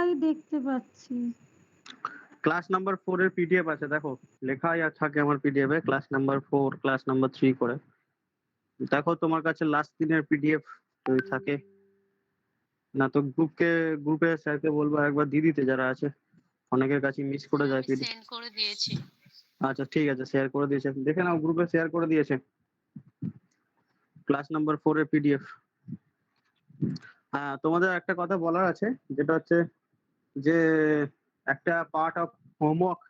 ওটাই দেখতে পাচ্ছি। ক্লাস নাম্বার 4 এর পিডিএফ আছে, দেখো লেখাই থাকে আমার পিডিএফ এ ক্লাস নাম্বার 4 ক্লাস নাম্বার 3 করে। দেখো তোমার কাছে লাস্ট দিনের পিডিএফ যদি থাকে, না তো গ্রুপে স্যারকে বলবো একবার দিয়ে দিতে, যারা আছে অনেকের কাছে মিস করে যায় পিডিএফ। সেন্ড করে দিয়েছি। আচ্ছা ঠিক আছে, শেয়ার করে দিয়েছে, দেখে নাও গ্রুপে শেয়ার করে দিয়েছে ক্লাস নাম্বার 4 এর পিডিএফ। হ্যাঁ, তোমাদের একটা কথা বলার আছে, যেটা হচ্ছে যে একটা পার্ট অফ হোমওয়ার্ক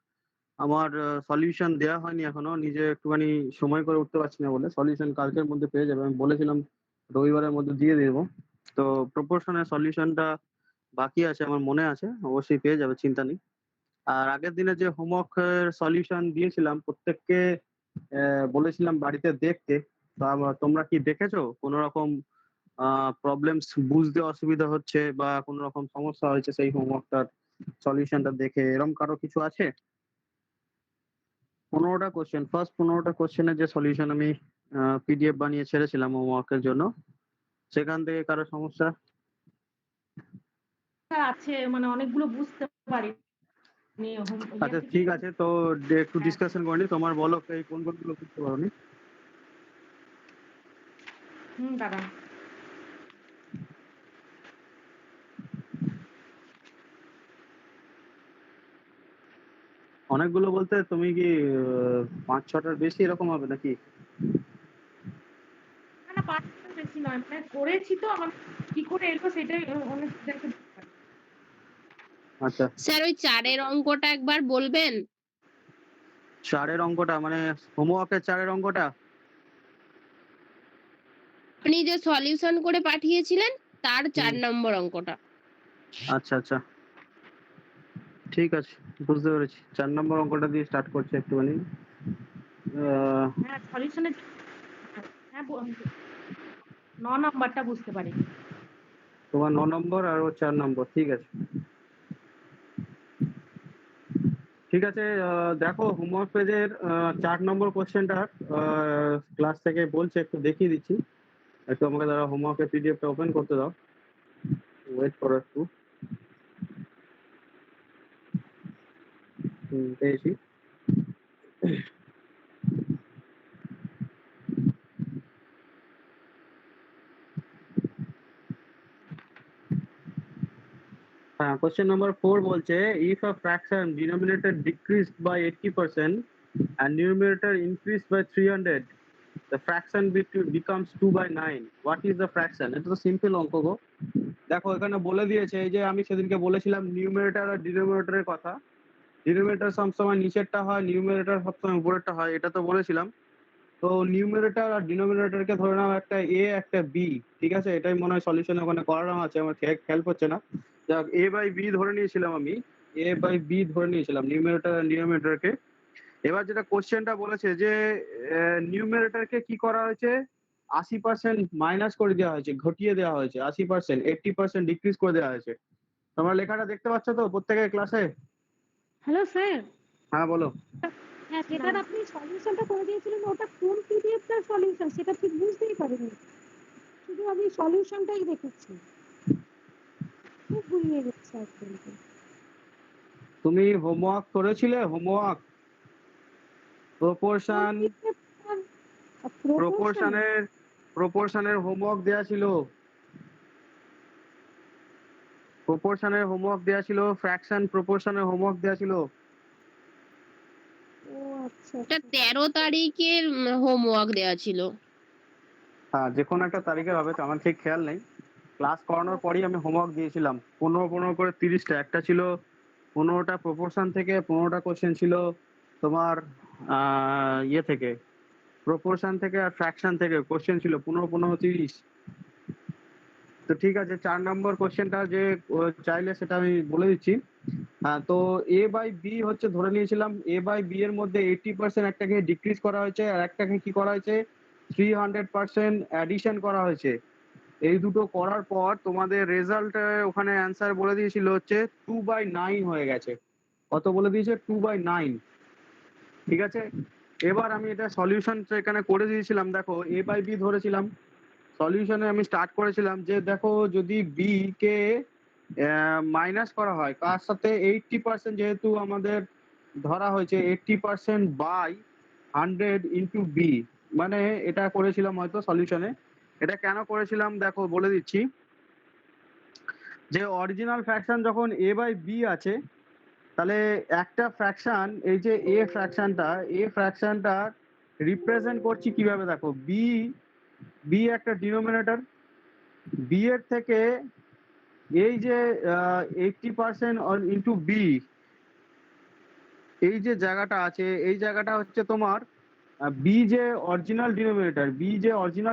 আমার সলিউশন দেওয়া হয়নি এখনো, নিজে একটুখানি সময় করে উঠতে পারছি না বলে। সলিউশন কালকের মধ্যে পেয়ে যাবে, আমি বলেছিলাম রবিবারের মধ্যে দিয়ে দেবো। তো প্রপোর্শনের সলিউশনটা বাকি আছে, আমার মনে আছে, অবশ্যই পেয়ে যাবে, চিন্তা নেই। আর আগের দিনে যে হোমওয়ার্ক সলিউশন দিয়েছিলাম প্রত্যেককে বলেছিলাম বাড়িতে দেখতে, তোমরা কি দেখেছো? কোনো রকম প্রবলেমস বুঝতে অসুবিধা হচ্ছে বা কোনো রকম সমস্যা হয়েছে সেই হোমওয়ার্কটার সলিউশনটা দেখে, এরকম কারো কিছু আছে? 15টা কোশ্চেন, ফার্স্ট 15টা কোশ্চেনের যে সলিউশন আমি পিডিএফ বানিয়ে ছেড়েছিলাম হোমওয়ার্কের জন্য, সেখান থেকে কারো সমস্যা আছে, মানে অনেকগুলো বুঝতে পারি। আচ্ছা ঠিক আছে, তো একটু ডিসকাশন করে নি, তোমার বলো এই কোন কোনগুলো বুঝতে পারোনি। দাদা অনেকগুলো বলতে তুমি কি 5-6টার বেশি এরকম হবে নাকি? না 5টার বেশি নয়, মানে করেছি তো, আমার কি করে এলো সেটাই অনেক দেখে। আচ্ছা স্যার ওই 4-এর অঙ্কটা একবার বলবেন? 4-এর অঙ্কটা মানে হোমওয়ার্কের 4-এর অঙ্কটা? আপনি যে সলিউশন করে পাঠিয়েছিলেন তার 4 নম্বর অঙ্কটা। আচ্ছা আচ্ছা ঠিক আছে, বুঝতে পেরেছি। 4 নম্বর অঙ্কটা দিয়ে স্টার্ট করছি একটুখানি। হ্যাঁ সলিউশনে, হ্যাঁ 9 নাম্বারটা বুঝতে পারিনি। তোমার 9 নম্বর আর ও 4 নম্বর, ঠিক আছে ঠিক আছে। দেখো হোমওয়ার্ক পেজের 4 নম্বর কোশ্চেনটা ক্লাস থেকে বলছে, একটু দেখিয়ে দিচ্ছি। একটু আমাকে দাঁড়া, হোমওয়ার্কের পিডিএফটা ওপেন করতে দাও, ওয়েট করো একটু। পেয়েছি। হ্যাঁ, কোশ্চেন নাম্বার 4 বলছে if a fraction denominator decreased by 80% and numerator increased by 300, the fraction becomes 2/9. What is the fraction? এটা তো সিম্পল অঙ্ক গো। দেখো এখানে বলে দিয়েছে, এই যে আমি সেদিনকে বলেছিলাম নিউমারেটর আর ডিনোমিনেটরের কথা, ডিনোমিনেটর সবসময় নিচেরটা হয়, নিউমারেটর সবসময় উপরেরটা হয়, এটা তো বলেছিলাম। তো নিউমারেটর আর ডিনোমিনেটরকে ধরে নাও একটা এ একটা বি, ঠিক আছে? এটাই মনে হয় সলিউশন ওখানে করানো আছে, আমার খেয়াল পড়ছে না। যাক, এ বাই বি ধরে নিয়েছিলাম আমি, এ বাই বি ধরে নিয়েছিলাম নিউমারেটর আর ডিনোমিনেটরকে। এবার যেটা কোশ্চেনটা বলেছে যে নিউমারেটরকে কি করা হয়েছে, 80% মাইনাস করে দেওয়া হয়েছে, ঘটিয়ে দেওয়া হয়েছে, 80%, 80% ডিক্রিজ করে দেওয়া হয়েছে। তোমরা লেখাটা দেখতে পাচ্ছ তো প্রত্যেকের ক্লাসে? Hello sir. হ্যাঁ বলো। হ্যাঁ, যেটার আপনি সলিউশনটা করে দিয়েছিলেন ওটা কোন পিডিএফটার সলিউশন সেটা ঠিক বুঝতেই পারিনি, শুধু আমি সলিউশনটাই দেখেছি, খুব ঘুরিয়ে গেছে একদম। তুমি হোমওয়ার্ক করেছিলে? হোমওয়ার্ক প্রপোর্শন, প্রপোর্শনের হোমওয়ার্ক দেয়া ছিল, প্রপোর্শনের হোমওয়ার্ক দেয়া ছিল, ফ্র্যাকশন প্রপোর্শনের হোমওয়ার্ক দেয়া ছিল। ও আচ্ছা, এটা 13 তারিখের হোমওয়ার্ক দেওয়া ছিল। হ্যাঁ, যে কোনো একটা তারিখের হবে, তো আমার ঠিক খেয়াল নেই। ক্লাস করানোর পরই আমি হোমওয়ার্ক দিয়েছিলাম 15 করে 30টা। একটা ছিল 15টা প্রপোর্শন থেকে, 15টা কোশ্চেন ছিল তোমার ইয়ে থেকে, প্রপোর্শন থেকে আর ফ্র্যাকশন থেকে কোশ্চেন ছিল 15, 15, 30। তো ঠিক আছে, 4 নম্বর কোশ্চেনটা যে চাইলে সেটা আমি বলে দিচ্ছি। হ্যাঁ, তো এ বাই বি হচ্ছে, ধরে নিয়েছিলাম এ বাই বি এর মধ্যে 80% একটাকে ডিক্রিজ করা হয়েছে আর একটাকে কি করা হয়েছে 300% অ্যাডিশন করা হয়েছে। এই দুটো করার পর তোমাদের রেজাল্ট ওখানে অ্যান্সার বলে দিয়েছিল হচ্ছে 2/9 হয়ে গেছে। কত বলে দিয়েছে? 2/9, ঠিক আছে? এবার আমি এটা সলিউশন এখানে করে দিয়েছিলাম। দেখো এ বাই বি ধরেছিলাম, সলিউশনে আমি স্টার্ট করেছিলাম যে দেখো যদি বি কে মাইনাস করা হয় কার সাথে 80% যেহেতু আমাদের ধরা হয়েছে 80% বাই 100 ইন্টু বি, মানে এটা করেছিলাম হয়তো সলিউশনে। এটা কেন করেছিলাম দেখো বলে দিচ্ছি, যে অরিজিনাল ফ্র্যাকশন যখন এ বাই বি আছে, তাহলে একটা ফ্র্যাকশন এই যে এ ফ্র্যাকশনটা রিপ্রেজেন্ট করছি কিভাবে, দেখো বি, বি একটা ডিনোমিনেটর, বি এর থেকে এই যে 80% ইন্টু বি, এই যে জায়গাটা আছে এই জায়গাটা হচ্ছে তোমার বি যে অরিজিনাল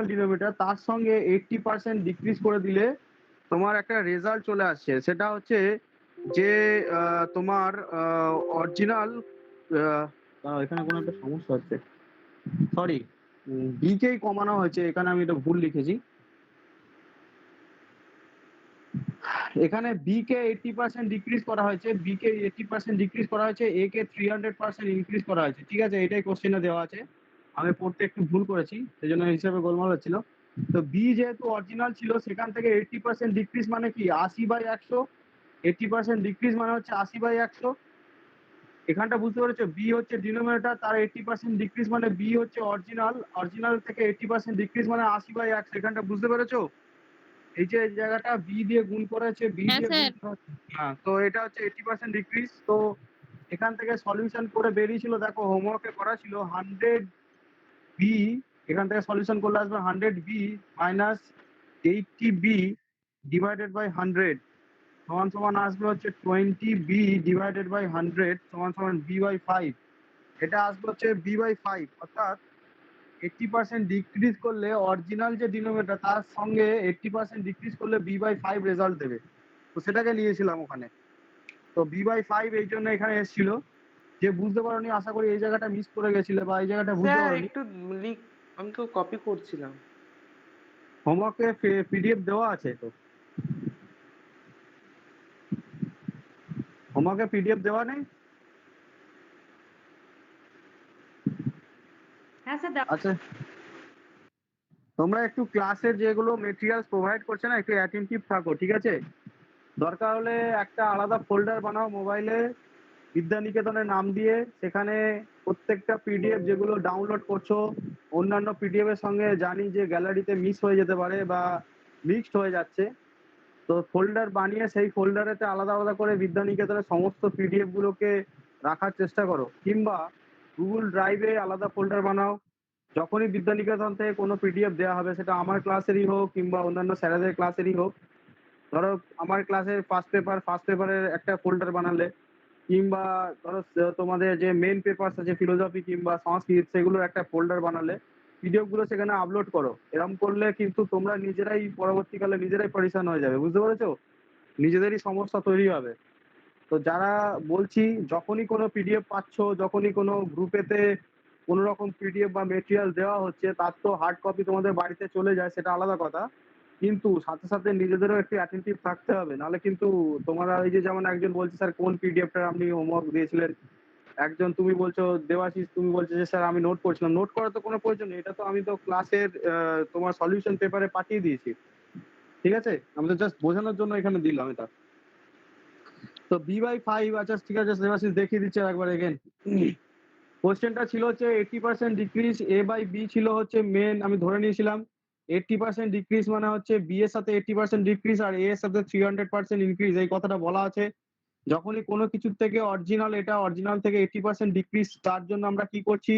ডিনোমিনেটর তার সঙ্গে 80% ডিক্রিজ করে দিলে তোমার একটা রেজাল্ট চলে আসছে, সেটা হচ্ছে যে তোমার অরিজিনাল, এখানে কোনো একটা সমস্যা হচ্ছে, সরি, বি কেই কমানো হয়েছে, এখানে আমি এটা ভুল লিখেছি। এখানে বি কে 80% ডিক্রিজ করা হয়েছে, বি কে 80% ডিক্রিজ করা হয়েছে, এ কে 300% ইনক্রিজ করা হয়েছে। ঠিক আছে, এটাই কোশ্চেনে দেওয়া আছে, আমি পড়তে একটু ভুল করেছি সেই জন্য হিসাবে গোলমাল হচ্ছিল। তো বি যেহেতু অরিজিনাল ছিল সেখান থেকে 80% ডিক্রিজ মানে কি 80/100, 80% ডিক্রিজ মানে হচ্ছে 80/100। এখানটা বুঝতে পেরেছো, বি হচ্ছে ডিনোমিনেটর, তার 80% ডিক্রিজ মানে বি হচ্ছে অরিজিনাল থেকে 80% ডিক্রিজ মানে 80/100। এখানটা বুঝতে পেরেছো, এই যে জায়গাটা বি দিয়ে গুণ করেছে, বি হ্যাঁ দিয়ে গুণ স্যার। করেছে, হ্যাঁ, তো এটা হচ্ছে 80% ডিক্রিজ। তো এখান থেকে সলিউশন করে বেরিয়েছিল, দেখো হোমওয়ার্কে করা ছিল 100 বি, এখান থেকে সলিউশন করলে আসবে 100 B minus 80 B divided by 100 সমান সমান আসবে হচ্ছে 20 বি ডিভাইডেড বাই 100 সমান সমান বি বাই 5। এটা আসবে হচ্ছে বি বাই 5, অর্থাৎ 80% ডিক্রিজ করলে অরিজিনাল যে ডিনোমিনেটর তার সঙ্গে 80% ডিক্রিজ করলে বি বাই 5 রেজাল্ট দেবে, তো সেটাকে নিয়েছিলাম ওখানে। তো বি বাই 5 এই জন্য এখানে এসেছিল। যে বুঝতে পারোনি আশা করি এই জায়গাটা মিস করে গেছিলে বা এই জায়গাটা বুঝতে স্যার পারোনি, একটু লিখ, আমি তো কপি করছিলাম। হোমওয়ার্কে পিডিএফ দেওয়া আছে, তো হোমওয়ার্কে পিডিএফ দেওয়া নেই? হ্যাঁ স্যার, আচ্ছা, তোমরা একটু ক্লাসের যেগুলো মেটেরিয়ালস প্রোভাইড করছে না একটু অ্যাটেন্টিভ থাকো, ঠিক আছে? দরকার হলে একটা আলাদা ফোল্ডার বানাও মোবাইলে, বিদ্যানিকেতনের নাম দিয়ে, সেখানে প্রত্যেকটা পিডিএফ যেগুলো ডাউনলোড করছো অন্যান্য পিডিএফ এর সঙ্গে জানি যে গ্যালারিতে মিস হয়ে যেতে পারে বা মিক্সড হয়ে যাচ্ছে, তো ফোল্ডার বানিয়ে সেই ফোল্ডারেতে আলাদা আলাদা করে বিদ্যানিকেতনের সমস্ত পিডিএফ গুলোকে রাখার চেষ্টা করো, কিংবা গুগল ড্রাইভে আলাদা ফোল্ডার বানাও। যখনই বিদ্যানিকেতন থেকে কোনো পিডিএফ দেওয়া হবে, সেটা আমার ক্লাসেরই হোক কিংবা অন্যান্য স্যারেদের ক্লাসেরই হোক, ধরো আমার ক্লাসের ফার্স্ট পেপারের একটা ফোল্ডার বানালে, কিংবা ধরো তোমাদের যে মেন পেপার আছে ফিলোসফি কিংবা সংস্কৃত, সেগুলোর একটা ফোল্ডার বানালে পিডিএফ গুলো সেখানে আপলোড করো। এরকম করলে কিন্তু তোমরা নিজেরাই পরবর্তীকালে নিজেরাই পরিশান হয়ে যাবে, বুঝতে পেরেছো? নিজেদেরই সমস্যা তৈরি হবে। তো যারা বলছি, যখনই কোনো পিডিএফ পাচ্ছ, যখনই কোনো গ্রুপেতে কোনো রকম পিডিএফ বা মেটেরিয়াল দেওয়া হচ্ছে, তার তো হার্ড কপি তোমাদের বাড়িতে চলে যায়, সেটা আলাদা কথা, কিন্তু সাথে সাথে নিজেদেরও একটু অ্যাটেন্টিভ থাকতে হবে, নাহলে কিন্তু তোমরা এই যে যেমন একজন বলছে স্যার কোন পিডিএফটা আপনি হোমওয়ার্ক দিয়েছিলেন, একজন তুমি বলছো দেবাশিস তুমি বলছো যে স্যার আমি নোট করছিলাম, নোট করার তো কোনো প্রয়োজন নেই, এটা তো আমি তো ক্লাসের তোমার সলিউশন পেপারে পাঠিয়ে দিয়েছি, ঠিক আছে? আমি তো জাস্ট বোঝানোর জন্য এখানে দিলাম এটা। তো বি বাই 5, আচ্ছা ঠিক আছে দেবাশিস দেখিয়ে দিচ্ছে একবার এগেন। কোশ্চেনটা ছিল হচ্ছে 80% ডিক্রিজ এ বাই বি ছিল হচ্ছে মেন, আমি ধরে নিয়েছিলাম 80% ডিক্রিজ মানে হচ্ছে বি এর সাথে 80% ডিক্রিজ আর এ এর সাথে 300% ইনক্রিজ, এই কথাটা বলা আছে। যখনই কোনো কিছুর থেকে অরিজিনাল থেকে 80% ডিক্রিজ, তার জন্য আমরা কি করছি,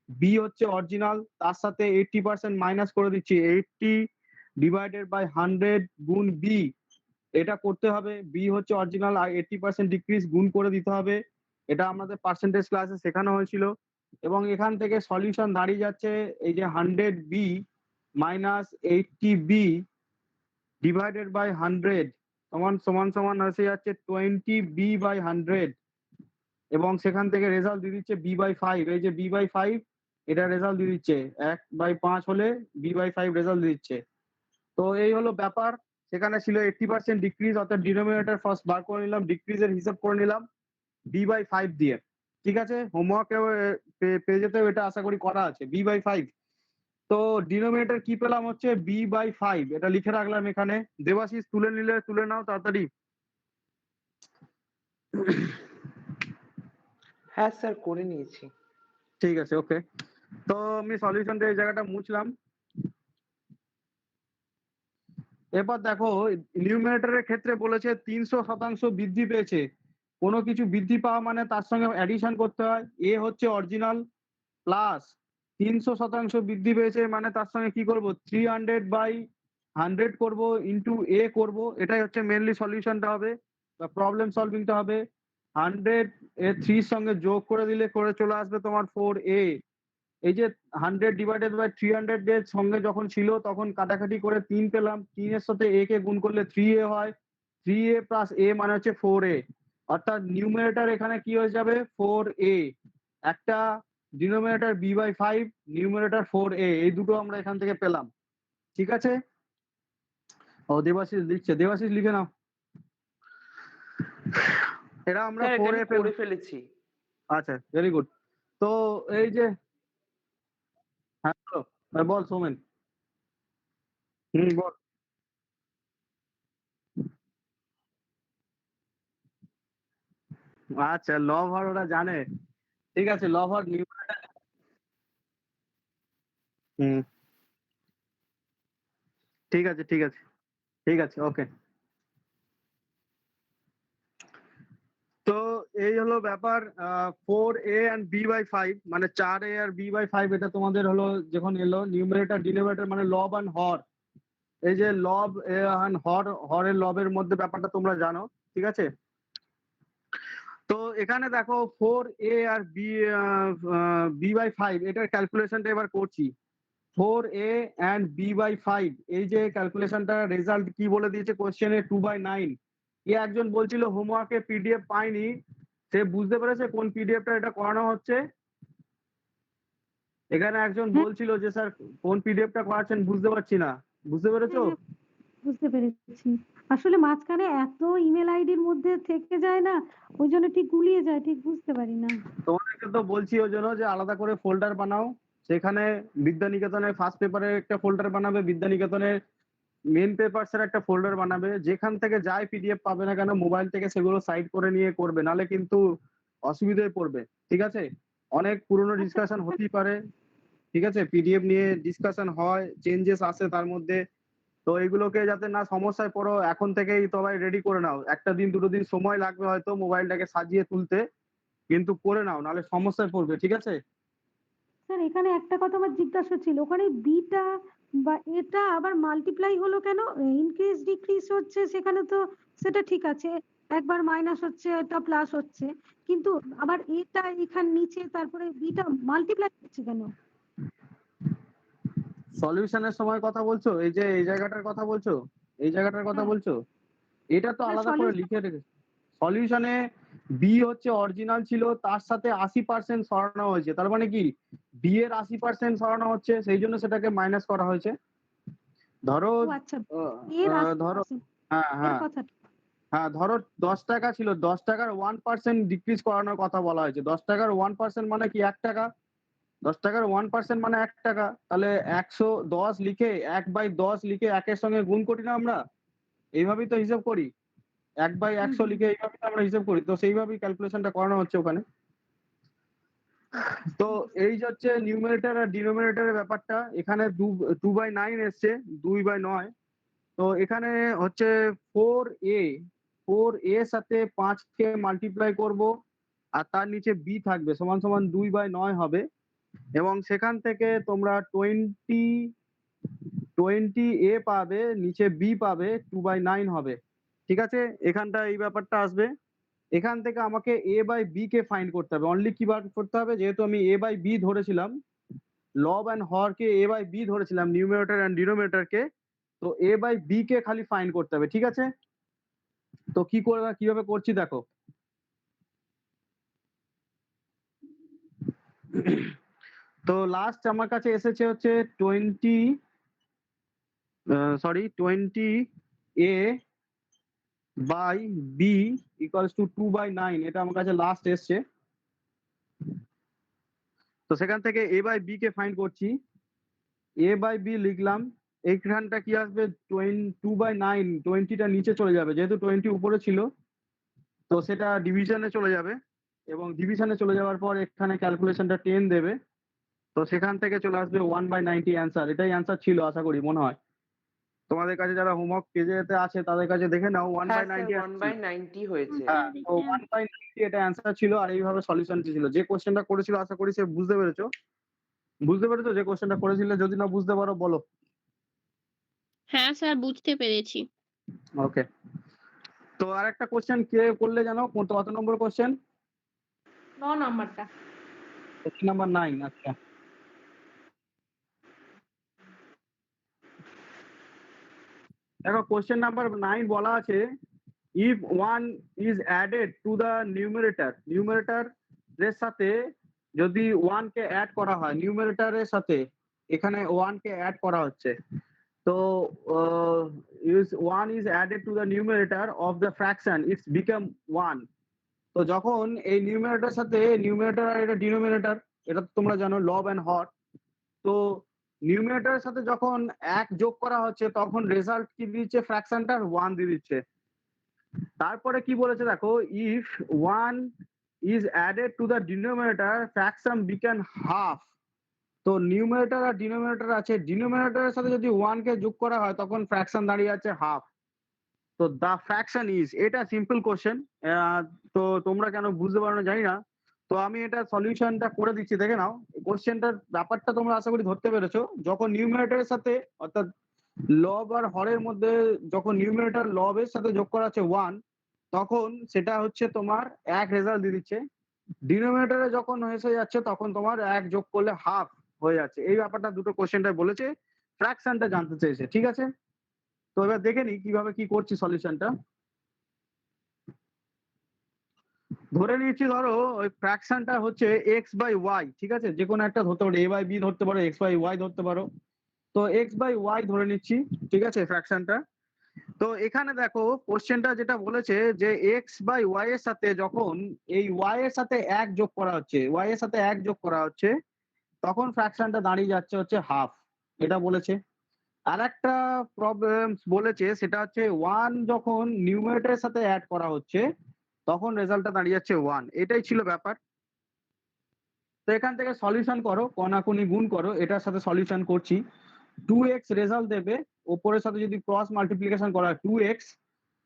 বি হচ্ছে অরিজিনাল, তার সাথে 80% মাইনাস করে দিচ্ছি, 80 ডিভাইডেড বাই 100 গুণ বি, এটা করতে হবে। বি হচ্ছে অরিজিনাল আর 80% ডিক্রিজ গুণ করে দিতে হবে, এটা আমাদের পার্সেন্টেজ ক্লাসে শেখানো হয়েছিল। এবং এখান থেকে সলিউশন দাঁড়িয়ে যাচ্ছে এই যে 100 B minus 80 B divided by 100 সমান সমান সমান এসে যাচ্ছে 20 বি বাই 100, এবং সেখান থেকে রেজাল্ট দিয়ে দিচ্ছে বি বাই 5। এই যে বি বাই 5 এটা রেজাল্ট দিয়ে দিচ্ছে 1/5 হলে বি বাই 5 রেজাল্ট দিচ্ছে। তো এই হলো ব্যাপার। সেখানে ছিল 80% ডিক্রিজ, অর্থাৎ ডিনোমিনেটর ফার্স্ট বার করে নিলাম, ডিক্রিজের হিসাব করে নিলাম বি বাই 5 দিয়ে, ঠিক আছে? হোমওয়ার্কেও পেজেতেও এটা আশা করি করা আছে, বি বাই 5। তো ডিনোমিনেটর কি পেলাম হচ্ছে বি বাই 5, এটা লিখে রাখলাম এখানে। দেবাশিস তুলে নিলে তুলে নাও তাড়াতাড়ি। হ্যাঁ স্যার, করে নিয়েছি। ঠিক আছে, ওকে। তো আমি সলিউশনটা এই জায়গাটা মুছলাম। এবার দেখো, নিউমিনেটরের ক্ষেত্রে বলেছে 300% বৃদ্ধি পেয়েছে। কোনো কিছু বৃদ্ধি পাওয়া মানে তার সঙ্গে অ্যাডিশন করতে হয়। এ হচ্ছে অরিজিনাল, প্লাস 300% বৃদ্ধি পেয়েছে মানে তার সঙ্গে কি করব, 300/100 করব, ইন্টু এ করব। এটাই হচ্ছে মেনলি সলিউশনটা হবে বা প্রবলেম সলভিংটা হবে। 100 এ 3 সঙ্গে যোগ করে দিলে করে চলে আসবে তোমার 4a। এই যে 100/300 এর সঙ্গে যখন ছিল তখন কাটাকাটি করে 3 পেলাম, 3 এর সাথে a কে গুণ করলে 3a হয়, 3a প্লাস a মানে হচ্ছে 4a। অর্থাৎ নিউমিনেটর এখানে কি হয়ে যাবে, 4a। একটা ডিনোমিনেটর b/5, নিউমিনেটর 4a, এই দুটো আমরা এখান থেকে পেলাম। ঠিক আছে। ও দেবাশিস লিখছে, দেবাশিস লিখে নাও। এটা আমরা স্যার, এটা আমি 4a করে ফেলেছি। আচ্ছা, ভেরি গুড। তো এই যে, হ্যাঁ বলো। বল সৌমেন। বল। আচ্ছা, লব হর ওরা জানে। ঠিক আছে, লব হর নিউমিনেটর। হুম, ঠিক আছে, ঠিক আছে, ঠিক আছে, ওকে। তো এই হলো ব্যাপার। 4a and b/5 মানে 4a আর b/5, এটা তোমাদের হলো যখন এলো নিউমিনেটর ডিনোমিনেটর মানে লব and হর। এই যে লব and হরের লবের মধ্যে ব্যাপারটা তোমরা জানো। ঠিক আছে। তো এখানে দেখো 4a আর b/5 এটার ক্যালকুলেশনটা এবার করছি। 4a and b/5, এই যে ক্যালকুলেশনটা রেজাল্ট কি বলে দিয়েছে কোশ্চেনে, 2/9। এ একজন বলছিল হোমওয়ার্কে পিডিএফ পাইনি, সে বুঝতে পেরেছে কোন পিডিএফটা এটা করানো হচ্ছে। এখানে একজন হ্যাঁ, বলছিল যে স্যার কোন পিডিএফটা করাচ্ছেন বুঝতে পারছি না, বুঝতে পেরেছো? হ্যাঁ, বুঝতে পেরেছি। আসলে মাঝখানে এত ইমেল আইডির মধ্যে থেকে যায় না, ওই জন্য ঠিক গুলিয়ে যায়, ঠিক বুঝতে পারি না। তোমাদেরকে তো বলছি ওই জন্য যে আলাদা করে ফোল্ডার বানাও। সেখানে বিদ্যানিকেতনের ফার্স্ট পেপারের একটা ফোল্ডার বানাবে, বিদ্যানিকেতনের মেন পেপারস এর একটা ফোল্ডার বানাবে। যেখান থেকে যাই পিডিএফ পাবে না কেন মোবাইল থেকে সেগুলো সাইড করে নিয়ে করবে, নালে কিন্তু অসুবিধায় পড়বে। ঠিক আছে। অনেক পুরনো আচ্ছা, ডিসকাশন হতেই পারে। ঠিক আছে, পিডিএফ নিয়ে ডিসকাশন হয়, চেঞ্জেস আসে তার মধ্যে। তো এগুলোকে যাতে না সমস্যায় পড়ো এখন থেকেই সবাই রেডি করে নাও। একটা দিন দুটো দিন সময় লাগবে হয়তো মোবাইলটাকে সাজিয়ে তুলতে, কিন্তু করে নাও নাহলে সমস্যায় পড়বে। ঠিক আছে। স্যার এখানে একটা কথা আমার জিজ্ঞাসা ছিল, ওখানে বিটা বা এটা আবার মাল্টিপ্লাই হলো কেন? ইনক্রিজ ডিক্রিজ হচ্ছে সেখানে তো সেটা ঠিক আছে, একবার মাইনাস হচ্ছে এটা প্লাস হচ্ছে, কিন্তু আবার এটা এখানে নিচে তারপরে বিটা মাল্টিপ্লাই হচ্ছে কেন? সলিউশনের সময় কথা বলছো, এই যে এই জায়গাটার কথা বলছো, এই জায়গাটার কথা হ্যাঁ, বলছো? এটা তো না আলাদা করে সলিউশন। লিখে রেখেছে সলিউশনে। বি হচ্ছে অরিজিনাল ছিল, তার সাথে 80% সরানো হয়েছে। তার মানে কি, বি এর 80% সরানো হচ্ছে, সেই জন্য সেটাকে মাইনাস করা হয়েছে। ধরো ও আচ্ছা, এর ধরো, 80% হ্যাঁ এর হ্যাঁ কথা। হ্যাঁ, ধরো 10 টাকা ছিল, 10 টাকার 1% ডিক্রিজ করানোর কথা বলা হয়েছে। 10 টাকার 1% মানে কি 1 টাকা। 10 টাকার 1% মানে 1 টাকা। তাহলে 110 লিখে 1/10 লিখে 1-এর সঙ্গে গুণ করি না আমরা, এইভাবেই তো হিসাব করি। 1/100 হুম। লিখে এইভাবে তো আমরা হিসাব করি, তো সেইভাবেই ক্যালকুলেশনটা করানো হচ্ছে ওখানে। তো এই যে হচ্ছে নিউমারেটর আর ডিনোমিনেটরের ব্যাপারটা, এখানে 2/9 এসছে, 2/9। তো এখানে হচ্ছে 4a, 4a সাথে 5কে মাল্টিপ্লাই করব, আর তার নিচে b থাকবে, সমান সমান 2/9 হবে। এবং সেখান থেকে তোমরা 20a পাবে, নিচে b পাবে, 2/9 হবে। ঠিক আছে, এখানটা এই ব্যাপারটা আসবে। এখান থেকে আমাকে a/b কে ফাইন্ড করতে হবে। অনলি কি বার করতে হবে, যেহেতু আমি a/b ধরেছিলাম, লব অ্যান্ড হরকে a/b ধরেছিলাম, নিউমিনেটর অ্যান্ড ডিনোমিনেটরকে, তো a/b কে খালি ফাইন্ড করতে হবে। ঠিক আছে। তো কি করবে, কিভাবে করছি দেখো। তো লাস্ট আমার কাছে এসেছে হচ্ছে 20a/b = 2/9, এটা আমার কাছে লাস্ট এসছে। তো সেখান থেকে a/b কে ফাইন্ড করছি। a/b লিখলাম, এইখানটা কি আসবে, 2/9, 20টা নিচে চলে যাবে যেহেতু 20 উপরে ছিল। তো সেটা ডিভিশনে চলে যাবে এবং ডিভিশনে চলে যাওয়ার পর এখানে ক্যালকুলেশনটা 10 দেবে। তো সেখান থেকে চলে আসবে 1/90 অ্যান্সার। এটাই অ্যান্সার ছিল আশা করি, মনে হয়। তোমাদের কাছে যারা হোমওয়ার্ক পেজেতে আছে তাদের কাছে দেখে নাও, হ্যাঁ স্যার 1/90 1/90 হয়েছে। হ্যাঁ, তো 1/90 এটা অ্যান্সার ছিল আর এইভাবে সলিউশন ছিল। যে কোশ্চেনটা করেছিল আশা করি সে বুঝতে পেরেছো। বুঝতে পেরেছো যে কোশ্চেনটা করেছিলে? যদি না বুঝতে পারো বলো। হ্যাঁ স্যার, বুঝতে পেরেছি। ওকে। তো আরেকটা কোশ্চেন কে করলে জানো? কত নম্বর কোশ্চেন? 9 নাম্বারটা। Question number 9। আচ্ছা, দেখো কোশ্চেন নাম্বার 9 বলা আছে, if 1 is added to the numerator এর সাথে যদি 1 কে অ্যাড করা হয়, নিউমারেটরের সাথে এখানে 1 কে অ্যাড করা হচ্ছে। তো is 1 is added to the numerator of the fraction, it's become 1। তো যখন এই নিউমারেটরের সাথে নিউমারেটর আর এটা ডিনোমিনেটর, এটা তো তোমরা জানো লব এন্ড হর। তো নিউমারেটরের সাথে যখন 1 যোগ করা হচ্ছে তখন রেজাল্ট কি দিচ্ছে? ফ্র্যাকশনটার 1 দিয়ে দিচ্ছে। তারপরে কি বলেছে দেখো, if 1 is added to the denominator fraction become half. তো নিউমারেটর আর ডিনোমিনেটর আছে, ডিনোমিনেটরের সাথে যদি 1 কে যোগ করা হয় তখন ফ্র্যাকশন দাঁড়িয়ে যাচ্ছে হাফ। তো দ্য ফ্র্যাকশন ইজ, এটা সিম্পল কোশ্চেন। তো তোমরা কেন বুঝতে পারো না জানি না। তো আমি এটা সলিউশনটা করে দিচ্ছি, দেখে নাও। কোশ্চেনটার ব্যাপারটা তোমরা আশা করি ধরতে পেরেছো। যখন নিউমারেটরের সাথে অর্থাৎ লব আর হরের মধ্যে যখন নিউমারেটর লবের সাথে যোগ করা হচ্ছে 1, তখন সেটা হচ্ছে তোমার 1 রেজাল্ট দিয়ে দিচ্ছে। ডিনোমিনেটরে যখন এসে যাচ্ছে তখন তোমার 1 যোগ করলে হাফ হয়ে যাচ্ছে। এই ব্যাপারটা দুটো কোশ্চেনটা বলেছে, ফ্র্যাকশনটা জানতে চেয়েছে। ঠিক আছে, তো এবার দেখে নি কিভাবে কি করছি সলিউশনটা। ধরে নিয়েছি ধরো ওই ফ্র্যাকশনটা হচ্ছে x/y, ঠিক আছে? যে কোনো একটা ধরতে পারো, a/b ধরতে পারো, x/y ধরতে পারো। তো x/y ধরে নিচ্ছি, ঠিক আছে, ফ্র্যাকশনটা। তো এখানে দেখো কোশ্চেনটা যেটা বলেছে যে x/y এর সাথে যখন এই y এর সাথে 1 যোগ করা হচ্ছে, y এর সাথে 1 যোগ করা হচ্ছে, তখন ফ্র্যাকশনটা দাঁড়িয়ে যাচ্ছে হচ্ছে হাফ। এটা বলেছে। আর একটা প্রবলেম বলেছে, সেটা হচ্ছে 1 যখন নিউমারেটরের সাথে অ্যাড করা হচ্ছে তখন রেজাল্টটা দাঁড়িয়ে যাচ্ছে 1। এটাই ছিল ব্যাপার। তো এখান থেকে সলিউশন করো, কনাকুনি গুণ করো। এটার সাথে সলিউশন করছি, 2x রেজাল্ট দেবে। ওপরের সাথে যদি ক্রস মাল্টিপ্লিকেশন করা হয় 2x,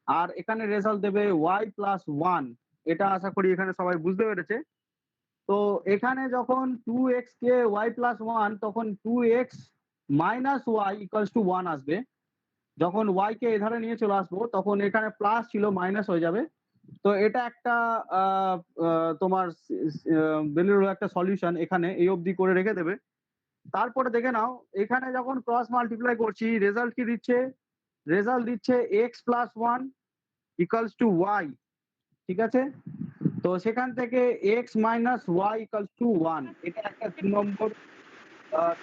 আর এখানে রেজাল্ট দেবে y+1। এটা আশা করি এখানে সবাই বুঝতে পেরেছে। তো এখানে যখন 2x কে y+1, তখন 2x - y = 1 আসবে। যখন y কে এধারে নিয়ে চলে আসবো তখন এখানে প্লাস ছিল মাইনাস হয়ে যাবে। তো এটা একটা তোমার বেলুর একটা সলিউশন এখানে এই অবধি করে রেখে দেবে। তারপরে দেখে নাও এখানে যখন ক্রস মাল্টিপ্লাই করছি রেজাল্ট কি দিচ্ছে? রেজাল্ট দিচ্ছে x+1 = y, ঠিক আছে? তো সেখান থেকে x - y = 1। এটা একটা 2 নম্বর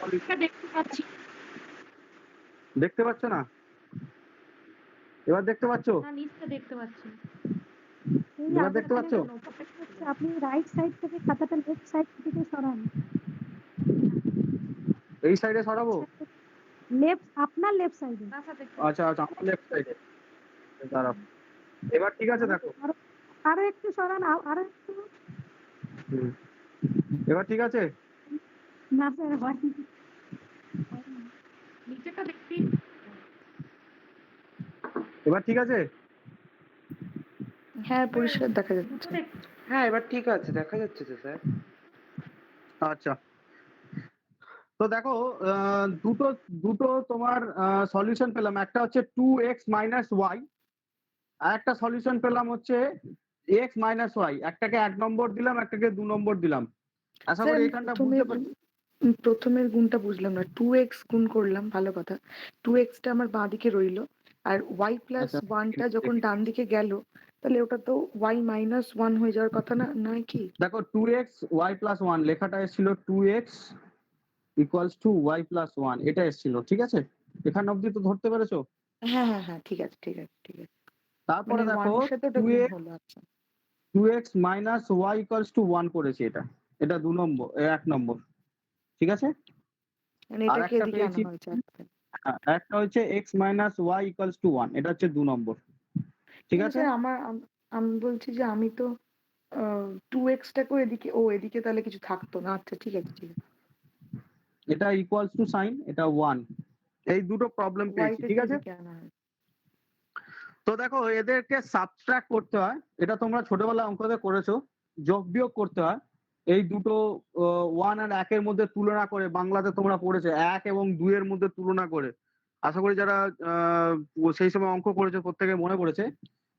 সলিউশন। দেখতে পাচ্ছি দেখতে পাচ্ছ না? এবার দেখতে পাচ্ছো? না, নিচটা দেখতে পাচ্ছি। এবার দেখতে পাচ্ছো? আপনি রাইট সাইড থেকে খাতাটা লেফট সাইড থেকে সরান। এই সাইডে সরাবো? আপনার লেফট সাইডে। আচ্ছা আচ্ছা, আমার লেফট সাইডে দাঁড়াও। এবার ঠিক আছে দেখো। আরো একটু সরান, আরো একটু। হুম। এবার ঠিক আছে? না স্যার, হয়নি। নিচেটা দেখবি। এবার ঠিক আছে? হ্যাঁ, পরিষ্কার দেখা যাচ্ছে। হ্যাঁ এবার ঠিক আছে, দেখা যাচ্ছে তো স্যার। আচ্ছা, তো দেখো দুটো দুটো তোমার সলিউশন পেলাম। একটা হচ্ছে 2x - y, আর একটা সলিউশন পেলাম হচ্ছে x - y। একটাকে 1 নম্বর দিলাম, একটাকে 2 নম্বর দিলাম। আশা স্যার করি আমি এখানটা বুঝতে পারছি। প্রথমের গুণটা বুঝলাম না। 2x গুণ করলাম, ভালো কথা। 2x টা আমার বাঁদিকে রইলো। আর আচ্ছা, y+1 টা যখন ডান দিকে গেল, তাহলে ওটা তো y-1 হয়ে যাওয়ার কথা না, নয় কি? দেখো 2x y+1 লেখাটা এসেছিল 2x = y+1, এটা এসেছিল, ঠিক আছে? এখান অবধি তো ধরতে পেরেছো? হ্যাঁ, হ্যাঁ, হ্যাঁ, ঠিক আছে, ঠিক আছে, ঠিক আছে। তারপরে মানে 1 দেখো এর সাথে ওটা গুণ হলো, আচ্ছা। 2x - y = 1 করেছি। এটা 2 নম্বর, 1 নম্বর, ঠিক আছে? মানে আর এটাকে একটা এদিকে আনা পেয়েছি, হয়েছে, আচ্ছা। একটা হচ্ছে x - y = 1, এটা হচ্ছে 2 নম্বর, ঠিক কিন্তু আছে? স্যার আমার আমি বলছি যে আমি তো 2x টাকেও এদিকে তাহলে কিছু থাকতো না। আচ্ছা ঠিক আছে, ঠিক আছে। এটা ইকুয়ালস টু সাইন, এটা 1। এই দুটো প্রবলেম y পেয়েছি, কে ঠিক আছে? এদিকে আনা হয়। তো দেখো এদেরকে সাবট্রাক্ট করতে হয়, এটা তোমরা ছোটবেলা অঙ্কতে করেছো, যোগ বিয়োগ করতে হয়। এই দুটো 1 আর 1 এর মধ্যে তুলনা করে, বাংলাতে তোমরা পড়েছো 1 এবং 2 এর মধ্যে তুলনা করে। আশা করি যারা সেই সময় অঙ্ক করেছো প্রত্যেকে মনে পড়েছে।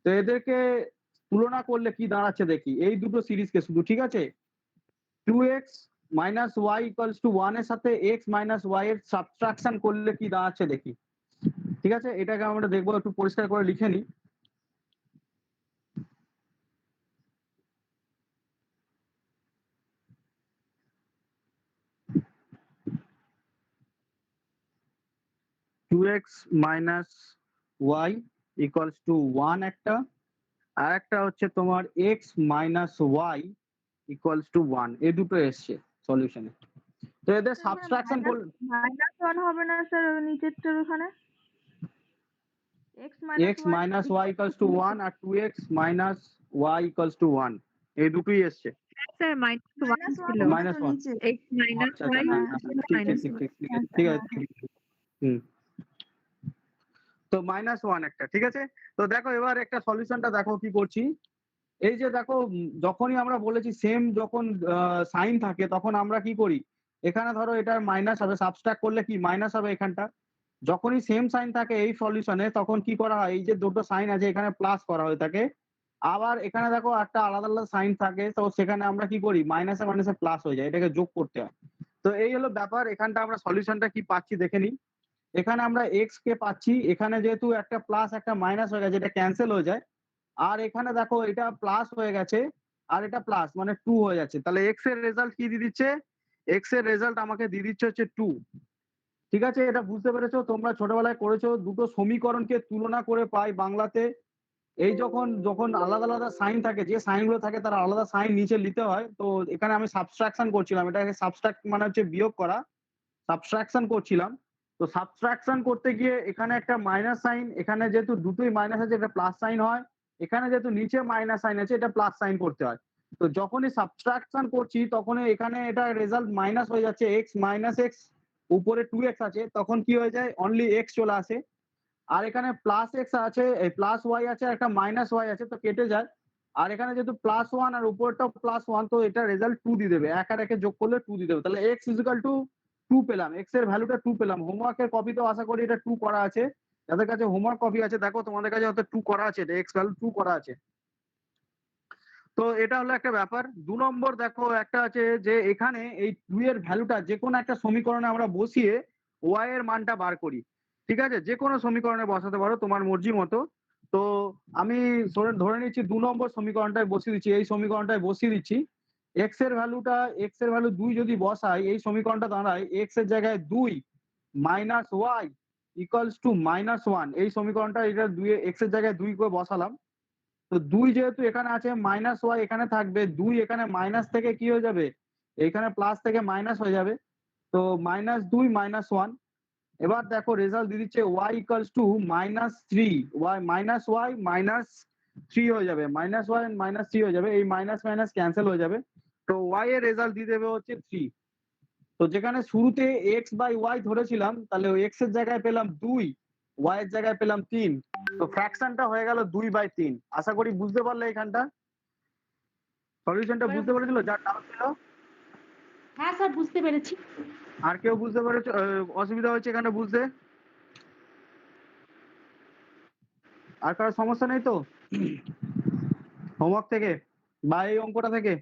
তো এদেরকে তুলনা করলে কি দাঁড়াচ্ছে দেখি, এই দুটো সিরিজকে শুধু, ঠিক আছে? 2x minus Y equals to 1 এর সাথে x মাইনাস ওয়াই এর সাবট্রাকশন করলে কি দাঁড়াচ্ছে দেখি, ঠিক আছে? এটাকে আমরা দেখবো, একটু পরিষ্কার করে লিখে নিই। Two X minus Y equals to 1 একটা, আর একটা হচ্ছে তোমার X minus Y equals to 1, এই দুটো এসছে সলিউশনে। তো এদের সাবট্রাকশন করলে মাইনাস ওয়ান হবে না স্যার নিচেরটার ওখানে? X minus Y equals to 1 আর 2x minus Y equals to 1, এই দুটোই এসছে। স্যার -1 ছিল। মাইনাস 1, x মাইনাস আচ্ছা y ঠিক আছে। হুম, তো -1 একটা, ঠিক আছে? তো দেখো এবার একটা সলিউশনটা দেখো কি করছি। এই যে দেখো যখনই আমরা বলেছি সেম যখন সাইন থাকে তখন আমরা কি করি, এখানে ধরো এটা মাইনাস হবে, সাবট্রাক্ট করলে কি মাইনাস হবে এখানটা। যখনই সেম সাইন থাকে এই সলিউশনে তখন কি করা হয়, এই যে দুটো সাইন আছে এখানে প্লাস করা হয়ে থাকে। আবার এখানে দেখো একটা আলাদা আলাদা সাইন থাকে, তো সেখানে আমরা কি করি, মাইনাসে মাইনাসে প্লাস হয়ে যায়, এটাকে যোগ করতে হয়। তো এই হলো ব্যাপার। এখানটা আমরা সলিউশনটা কি পাচ্ছি দেখে নিই। এখানে আমরা এক্স কে পাচ্ছি, এখানে যেহেতু একটা প্লাস একটা মাইনাস হয়ে গেছে, এটা ক্যান্সেল হয়ে যায়। আর এখানে দেখো এটা প্লাস হয়ে গেছে আর এটা প্লাস, মানে 2 হয়ে যাচ্ছে। তাহলে এক্স এর রেজাল্ট কি দিয়ে দিচ্ছে, এক্স এর রেজাল্ট আমাকে দিয়ে দিচ্ছে হচ্ছে 2। ঠিক আছে, এটা বুঝতে পেরেছো? তোমরা ছোটবেলায় করেছো, দুটো সমীকরণকে তুলনা করে পাই বাংলাতে। এই যখন যখন আলাদা আলাদা সাইন থাকে, যে সাইনগুলো থাকে তার আলাদা সাইন নিচে নিতে হয়। তো এখানে আমি সাবট্রাকশন করছিলাম, এটাকে সাবট্রাক্ট মানে হচ্ছে বিয়োগ করা, সাবট্রাকশন করছিলাম। তো সাবট্রাকশন করতে গিয়ে এখানে একটা মাইনাস সাইন, এখানে যেহেতু দুটোই মাইনাস আছে এটা প্লাস সাইন হয়, এখানে যেহেতু নিচে মাইনাস সাইন আছে এটা প্লাস সাইন করতে হয়। তো যখনই সাবট্রাকশন করছি তখনই এখানে এটা রেজাল্ট মাইনাস হয়ে যাচ্ছে, এক্স মাইনাস এক্স, উপরে 2x আছে, তখন কি হয়ে যায়, অনলি এক্স চলে আসে। আর এখানে প্লাস এক্স আছে, প্লাস ওয়াই আছে, একটা মাইনাস ওয়াই আছে, তো কেটে যায়। আর এখানে যেহেতু +1 আর উপরটাও +1, তো এটা রেজাল্ট 2 দিয়ে দেবে, এক আর একে যোগ করলে 2 দিয়ে দেবে। তাহলে এক্স ইজিক্যাল টু 2 পেলাম, এক্স এর ভ্যালুটা 2 পেলাম। হোমওয়ার্কের কপিতেও আশা করি এটা 2 করা আছে। যাদের কাছে হোমওয়ার্ক কপি আছে দেখো তোমাদের কাছে হয়তো 2 করা আছে, এটা এক্স ভ্যালু 2 করা আছে। তো এটা হলো একটা ব্যাপার। 2 নম্বর দেখো একটা আছে যে এখানে এই 2 এর ভ্যালুটা যে কোনো একটা সমীকরণে আমরা বসিয়ে ওয়াই এর মানটা বার করি। ঠিক আছে, যে কোনো সমীকরণে বসাতে পারো তোমার মর্জি মতো। তো আমি ধরে নিচ্ছি 2 নম্বর সমীকরণটায় বসিয়ে দিচ্ছি, এই সমীকরণটায় বসিয়ে দিচ্ছি। এক্স এর ভ্যালু 2 যদি বসাই, এই সমীকরণটা দাঁড়ায় এক্স এর জায়গায় 2 মাইনাস ওয়াই ইকুয়ালস টু -1। এই সমীকরণটা এটা 2 এক্স এর জায়গায় 2 করে বসালাম। তো 2 যেহেতু এখানে আছে, মাইনাস ওয়াই এখানে থাকবে, 2 এখানে মাইনাস থেকে কি হয়ে যাবে, এখানে প্লাস থেকে মাইনাস হয়ে যাবে। তো -2 -1। এবার দেখো রেজাল্ট দিয়ে দিচ্ছে ওয়াই ইকুয়ালস টু -3, ওয়াই -3 হয়ে যাবে, -1 -3 হয়ে যাবে, এই মাইনাস মাইনাস ক্যান্সেল হয়ে যাবে। তো ওয়াই এর রেজাল্ট দিয়ে দেবে হচ্ছে 3। তো যেখানে শুরুতে এক্স বাই ওয়াই ধরেছিলাম, তাহলে এক্স এর জায়গায় পেলাম 2, ওয়াই এর জায়গায় পেলাম 3। তো ফ্র্যাকশনটা হয়ে গেল 2/3। আশা করি বুঝতে পারলে এখানটা সলিউশনটা বুঝতে পেরেছিল, যার ডাউট ছিল। হ্যাঁ স্যার, বুঝতে পেরেছি। আর কেউ বুঝতে পেরেছে, অসুবিধা হচ্ছে এখানে বুঝতে? আর কারো সমস্যা নেই তো হোমওয়ার্ক থেকে বা এই অঙ্কটা থেকে?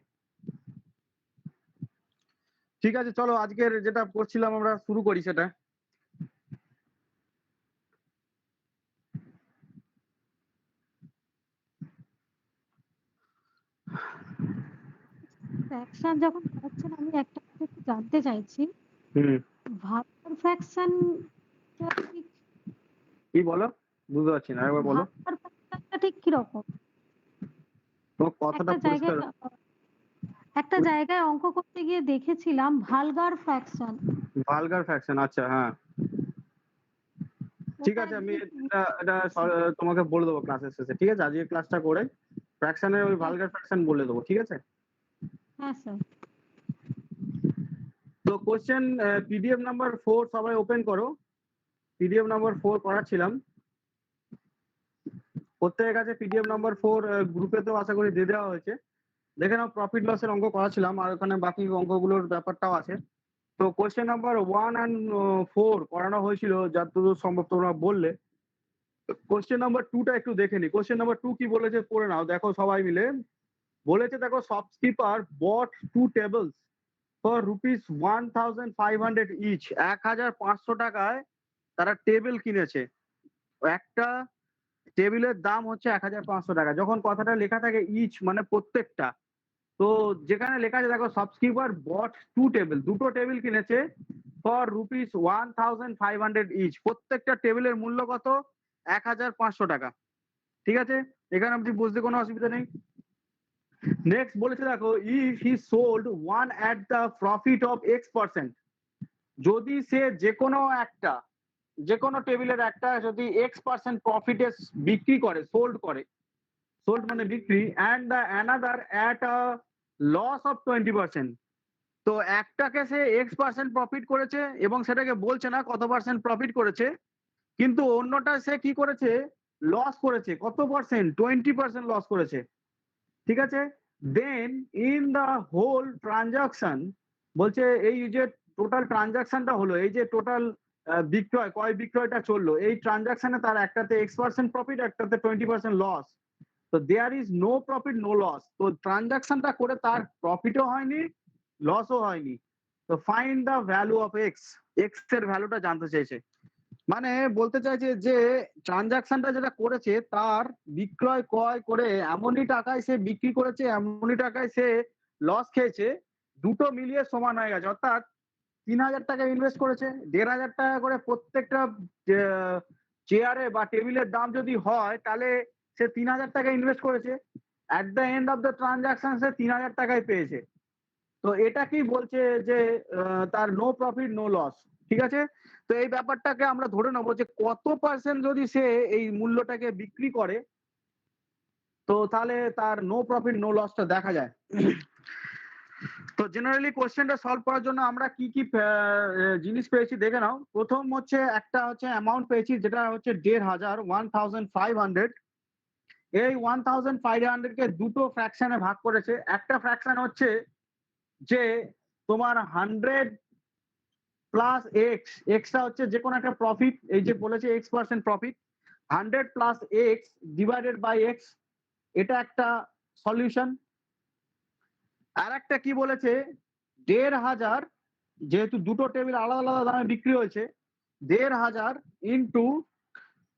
ঠিক আছে, চলো আজকের যেটা করছিলাম আমরা শুরু করি সেটা। ফ্র্যাকশন যখন করাচ্ছেন আমি একটা কথা একটু জানতে চাইছি, হুম, ভাগফল ফ্র্যাকশন ঠিক কি বলো, বুঝতে পারছি না, একবার বলো। ভাগফল ফ্র্যাকশনটা ঠিক কিরকম? তোমার কথাটা পরিষ্কার। একটা জায়গায় অঙ্ক করতে গিয়ে দেখেছিলাম ভালগার ফ্র্যাকশন। ভালগার ফ্র্যাকশন, আচ্ছা হ্যাঁ, ঠিক আছে, আমি এটা তোমাকে বলে দেবো ক্লাসের শেষে। ঠিক আছে, আজকে ক্লাসটা করে ফ্র্যাকশনের ওই ভালগার ফ্র্যাকশন বলে দেবো, ঠিক আছে? হ্যাঁ স্যার। তো কোশ্চেন পিডিএফ নাম্বার 4 সবাই ওপেন করো। পিডিএফ নাম্বার 4 করাচ্ছিলাম, প্রত্যেকের কাছে পিডিএফ নাম্বার 4 গ্রুপে তো আশা করি দিয়ে দেওয়া হয়েছে। দেখে নাও, প্রফিট লসের অঙ্ক করাচ্ছিলাম আর ওখানে বাকি অঙ্কগুলোর ব্যাপারটাও আছে। তো কোশ্চেন নাম্বার 1 and 4 করানো হয়েছিল, যতদূর সম্ভব তোমরা বললে। কোশ্চেন নাম্বার 2টা একটু দেখে নি। কোশ্চেন নাম্বার 2 কি বলেছে পড়ে নাও, দেখো সবাই মিলে। বলেছে দেখো, shopkeeper bought 2 tables for ₹1,500 each. 1,500 টাকায় তারা টেবিল কিনেছে। একটা টেবিলের দাম হচ্ছে 1,500 টাকা। যখন কথাটা লেখা থাকে ইচ মানে প্রত্যেকটা, তো যেখানে লেখা আছে দেখো, শপকিপার বট 2 টেবিল, দুটো টেবিল কিনেছে ফর ₹1,500 ইচ। প্রত্যেকটা টেবিলের মূল্য কত? 1,500 টাকা। ঠিক আছে, এখানে আপনি বুঝতে কোনো অসুবিধা নেই। নেক্সট বলেছে দেখো, if he sold one at the profit of X%, যদি সে যে কোনো টেবিলের একটা যদি X% প্রফিটে বিক্রি করে, সোল্ড মানে বিক্রি, and the another at a loss of 20%, তো একটাকে সে X% প্রফিট করেছে এবং সেটাকে বলছে না কত পার্সেন্ট প্রফিট করেছে, কিন্তু অন্যটা সে কি করেছে? লস করেছে। কত পার্সেন্ট? 20% লস করেছে। ঠিক আছে, দেন ইন দ্য হোল ট্রানজাকশন, বলছে এই যে টোটাল ট্রানজাকশনটা হলো, এই যে টোটাল ক্রয় বিক্রয়টা চললো, এই ট্রানজাকশনে তার একটাতে X% প্রফিট, একটাতে 20% লস। তো there is no profit no loss. তো ট্রানজাকশনটা করে তার প্রফিটও হয়নি, লসও হয়নি। তো find the value of X এর ভ্যালুটা জানতে চাইছে। মানে বলতে চাইছে যে ট্রানজাকশনটা যেটা করেছে, তার বিক্রয় ক্রয় করে এমনই টাকায় সে বিক্রি করেছে, এমনই টাকায় সে লস খেয়েছে, দুটো মিলিয়ে সমান হয়ে গেছে। অর্থাৎ 3,000 টাকা ইনভেস্ট করেছে, 1,500 টাকা করে প্রত্যেকটা চেয়ারে বা টেবিলের দাম যদি হয়, তাহলে সে 3,000 টাকা ইনভেস্ট করেছে। At the end of the transaction সে 3,000 টাকায় পেয়েছে। তো এটা কি বলছে যে তার নো প্রফিট নো লস। ঠিক আছে, তো এই ব্যাপারটাকে আমরা ধরে নেবো যে কত পার্সেন্ট যদি সে এই মূল্যটাকে বিক্রি করে, তো তাহলে তার নো প্রফিট নো লসটা দেখা যায়। তো জেনারেলি কোশ্চেনটা সলভ করার জন্য আমরা কি কি জিনিস পেয়েছি দেখে নাও। প্রথম হচ্ছে একটা হচ্ছে অ্যামাউন্ট পেয়েছি, যেটা হচ্ছে 1,500, 1,500। এই 1,500 কে দুটো ফ্র্যাকশনে ভাগ করেছে। একটা ফ্র্যাকশন হচ্ছে যে তোমার 100 প্লাস এক্স, এক্সটা হচ্ছে যে কোনো একটা প্রফিট, এই যে বলেছে X% profit, 100 plus X divided by X, এটা একটা সলিউশন। আর একটা কি বলেছে, 1,500, যেহেতু দুটো টেবিল আলাদা আলাদা দামে বিক্রি হয়েছে, 1,500 ইন্টু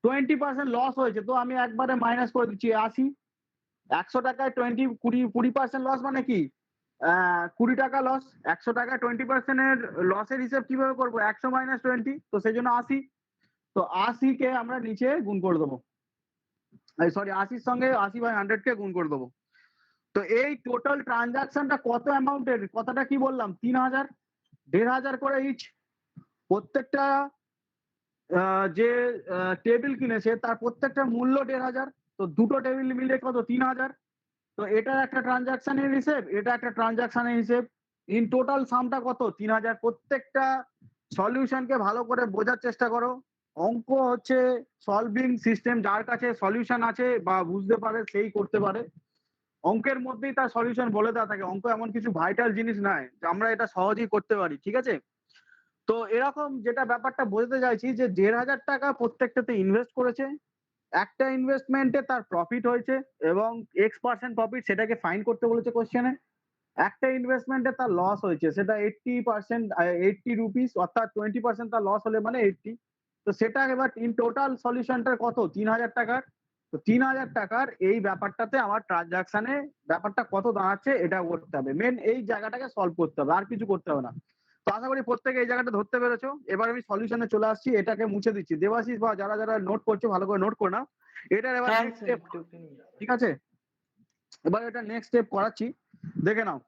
20% লস হয়েছে, তো আমি একবারে মাইনাস করে দিচ্ছি 80। 100 টাকায় 20% লস মানে কি? 20 টাকা লস। 100 টাকা 20% এর লসের হিসাব কিভাবে করবো? 100 মাইনাস 20, তো সেই জন্য 80। তো 80 কে আমরা নিচে গুণ করে দেবো, সরি 80-র সঙ্গে 80/100 কে গুণ করে দেবো। তো এই টোটাল ট্রানজাকশনটা কত অ্যামাউন্টের, কথাটা কি বললাম? 3,000, 1,500 করে ইচ। প্রত্যেকটা যে টেবিল কিনেছে তার প্রত্যেকটা মূল্য 1,500, তো দুটো টেবিল মিলে কত? 3,000। তো এটা একটা ট্রানজাকশনের হিসেব, এটা একটা ট্রানজাকশনের হিসেব। ইন টোটাল সামটা কত? 3,000। প্রত্যেকটা সলিউশনকে ভালো করে বোঝার চেষ্টা করো। অঙ্ক হচ্ছে সলভিং সিস্টেম, যার কাছে সলিউশন আছে বা বুঝতে পারে সেই করতে পারে। অঙ্কের মধ্যেই তার সলিউশন বলে দেওয়া থাকে। অঙ্ক এমন কিছু ভাইটাল জিনিস নয় যে আমরা এটা সহজেই করতে পারি, ঠিক আছে? তো এরকম যেটা ব্যাপারটা বোঝাতে চাইছি যে 1,500 টাকা প্রত্যেকটাতে ইনভেস্ট করেছে, একটা ইনভেস্টমেন্টে তার প্রফিট হয়েছে এবং X% প্রফিট, সেটাকে ফাইন করতে বলেছে কোশ্চেনে। একটা ইনভেস্টমেন্টে তার লস হয়েছে, সেটা 80%, 80 রুপিস, অর্থাৎ 20% তার লস হলে মানে 80। তো সেটা এবার ইন টোটাল সলিউশনটা কত? 3,000 টাকার। তো 3,000 টাকার এই ব্যাপারটাতে আমার ট্রানজাকশনে ব্যাপারটা কত দাঁড়াচ্ছে এটা করতে হবে। মেন এই জায়গাটাকে সলভ করতে হবে, আর কিছু করতে হবে না। তো আশা করি প্রত্যেকে এই জায়গাটা ধরতে পেরেছো। এবার আমি সলিউশনে চলে আসছি, এটাকে মুছে দিচ্ছি। দেবাশিস বা যারা যারা নোট করছো ভালো করে নোট করে নাও। এটার এবার হ্যাঁ নেক্সট স্যার, স্টেপ, ঠিক আছে? এবার এটা নেক্সট স্টেপ করাচ্ছি, দেখে নাও।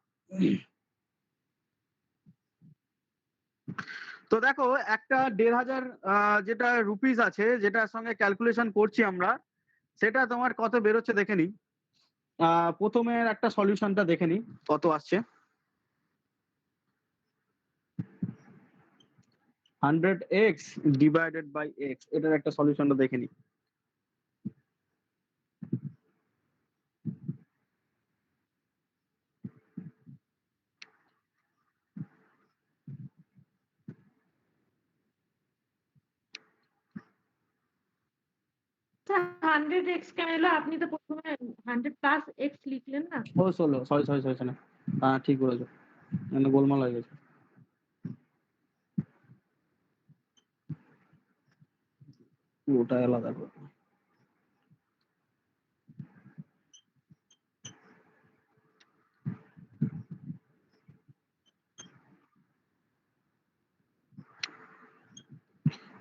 তো দেখো, একটা 1,500 যেটা রুপিস আছে, যেটার সঙ্গে ক্যালকুলেশন করছি আমরা, সেটা তোমার কত বেরোচ্ছে দেখে নিই। প্রথমে একটা সলিউশনটা দেখে নি কত আসছে। 100x ডিভাইডেড বাই x, এটার একটা সলিউশনটা দেখে নি। হান্ড্রেড এক্স কেন এলো? আপনি তো প্রথমে 100+x লিখলেন না? ও সরি হ্যাঁ ঠিক বলেছো, মানে গোলমাল হয়ে গেছে। ওটা আলাদা করে।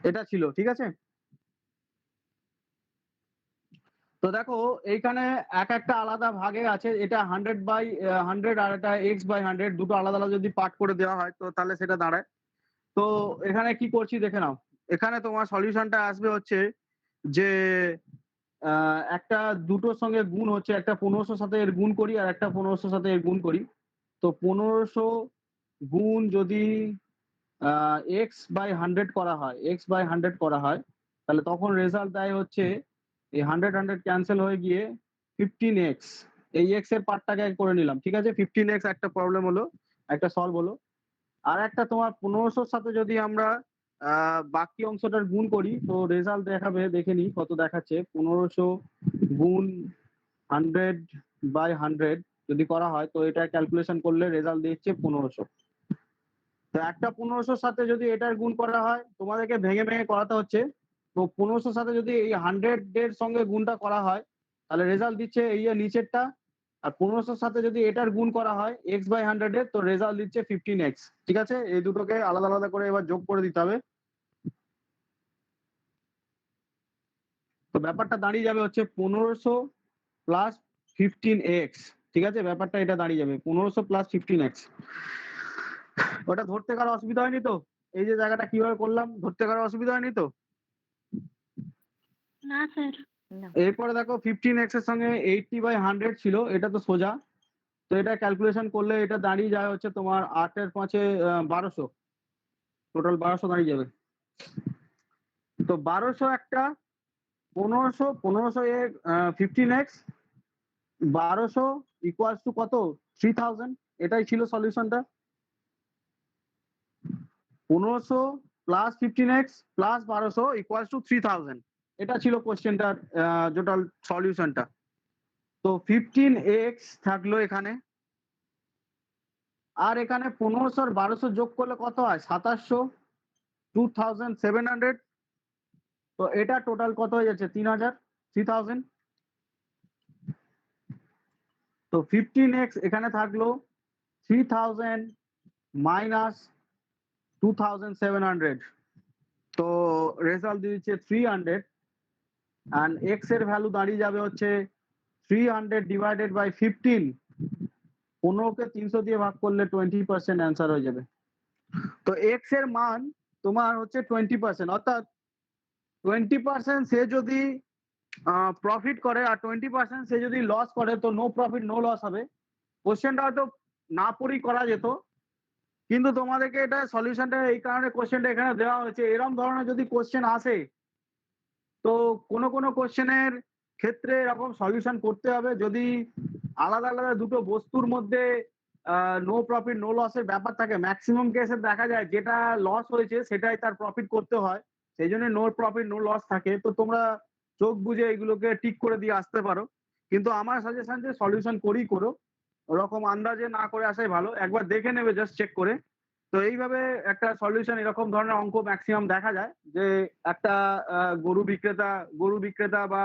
এটা ছিল ঠিক আছে। তো দেখো এইখানে এক একটা আলাদা ভাগে আছে, এটা 100/100 আর এটা x/100, দুটো আলাদা আলাদা যদি পার্ট করে দেওয়া হয় তো তাহলে সেটা দাঁড়ায়। তো এখানে কি করছি দেখে নাও। এখানে তোমার সলিউশনটা আসবে হচ্ছে যে একটা দুটোর সঙ্গে গুণ হচ্ছে, একটা 1500 সাথে এর গুণ করি আর একটা 1500 সাথে এর গুণ করি। তো 1500 গুণ যদি x/100 করা হয়, x/100 করা হয়, তাহলে তখন রেজাল্ট দেয় হচ্ছে এই 100 ক্যান্সেল হয়ে গিয়ে 15x। এই x এর পার্টটাকে করে নিলাম ঠিক আছে। 15x একটা প্রবলেম হলো, একটা সলভ হলো। আর একটা তোমার 1500 সাথে যদি আমরা বাকি অংশটার গুণ করি তো রেজাল্ট দেখাবে, দেখে নি কত দেখাচ্ছে। 1500 গুণ 100/100 যদি করা হয় তো এটা ক্যালকুলেশন করলে রেজাল্ট দিচ্ছে 1500। তো একটা 1500 সাথে যদি এটার গুণ করা হয়, তোমাদেরকে ভেঙে ভেঙে করাতে হচ্ছে। তো 1500 সাথে যদি এই 100 এর সঙ্গে গুণটা করা হয় তাহলে রেজাল্ট দিচ্ছে এই যে নিচেরটা। আর 1500 সাথে যদি এটার গুণ করা হয় x/100 এর, তো রেজাল্ট দিচ্ছে 15x। ঠিক আছে, এই দুটোকে আলাদা আলাদা করে এবার যোগ করে দিতে হবে। তো ব্যাপারটা দাঁড়িয়ে যাবে হচ্ছে 1500 প্লাস 15x। ঠিক আছে, ব্যাপারটা এটা দাঁড়িয়ে যাবে 1500 প্লাস 15x। ওটা ধরতে কারো অসুবিধা হয়নি তো? এই যে জায়গাটা কিভাবে করলাম, ধরতে কারো অসুবিধা হয়নি তো? না স্যার। এরপরে দেখো 15x এর সঙ্গে 80/100 ছিল, এটা তো সোজা। তো এটা ক্যালকুলেশন করলে এটা দাঁড়িয়ে যায় হচ্ছে তোমার 8 এর 5-এ 1200, টোটাল 1200 দাঁড়িয়ে যাবে। তো 1200 একটা 1500 এর 15x 1200 ইকুয়ালস টু কত? 3000। এটাই ছিল সলিউশনটা। 1500 plus 15x plus 1200 equals to 3000। এটা ছিল কোশ্চেনটার টোটাল সলিউশনটা। তো 15x থাকলো এখানে, আর এখানে 1500 আর 1200 যোগ করলে কত হয়? 2700, 2700। তো এটা টোটাল কত হয়ে যাচ্ছে? 3000। তো 15x এখানে থাকলো 3000 মাইনাস 2700, তো রেজাল্ট দিচ্ছে 300। and x এর ভ্যালু দাঁড়িয়ে যাবে হচ্ছে 300 ডিভাইডেড বাই 15। 15কে 300 দিয়ে ভাগ করলে 20% অ্যান্সার হয়ে যাবে। তো x এর মান তোমার হচ্ছে 20%, অর্থাৎ 20% সে যদি প্রফিট করে আর 20% সে যদি লস করে তো নো প্রফিট নো লস হবে। কোশ্চেনটা হয়তো না পড়েই করা যেত, কিন্তু তোমাদেরকে এটা সলিউশনটা এই কারণে কোশ্চেনটা এখানে দেওয়া হয়েছে। এরকম ধরনের যদি কোশ্চেন আসে তো কোনো কোনো কোশ্চেনের ক্ষেত্রে এরকম সলিউশন করতে হবে। যদি আলাদা আলাদা দুটো বস্তুর মধ্যে নো প্রফিট নো লসের ব্যাপার থাকে, ম্যাক্সিমাম কেসে দেখা যায় যেটা লস হয়েছে সেটাই তার প্রফিট করতে হয়, সেই জন্য নো প্রফিট নো লস থাকে। তো তোমরা চোখ বুঝে এগুলোকে ঠিক করে দিয়ে আসতে পারো, কিন্তু আমার সাজেশন যে সলিউশন করেই করো, ওরকম আন্দাজে না করে আসাই ভালো। একবার দেখে নেবে জাস্ট চেক করে। তো এইভাবে একটা সলিউশন এরকম ধরনের অঙ্ক ম্যাক্সিমাম দেখা যায় যে একটা গরু বিক্রেতা বা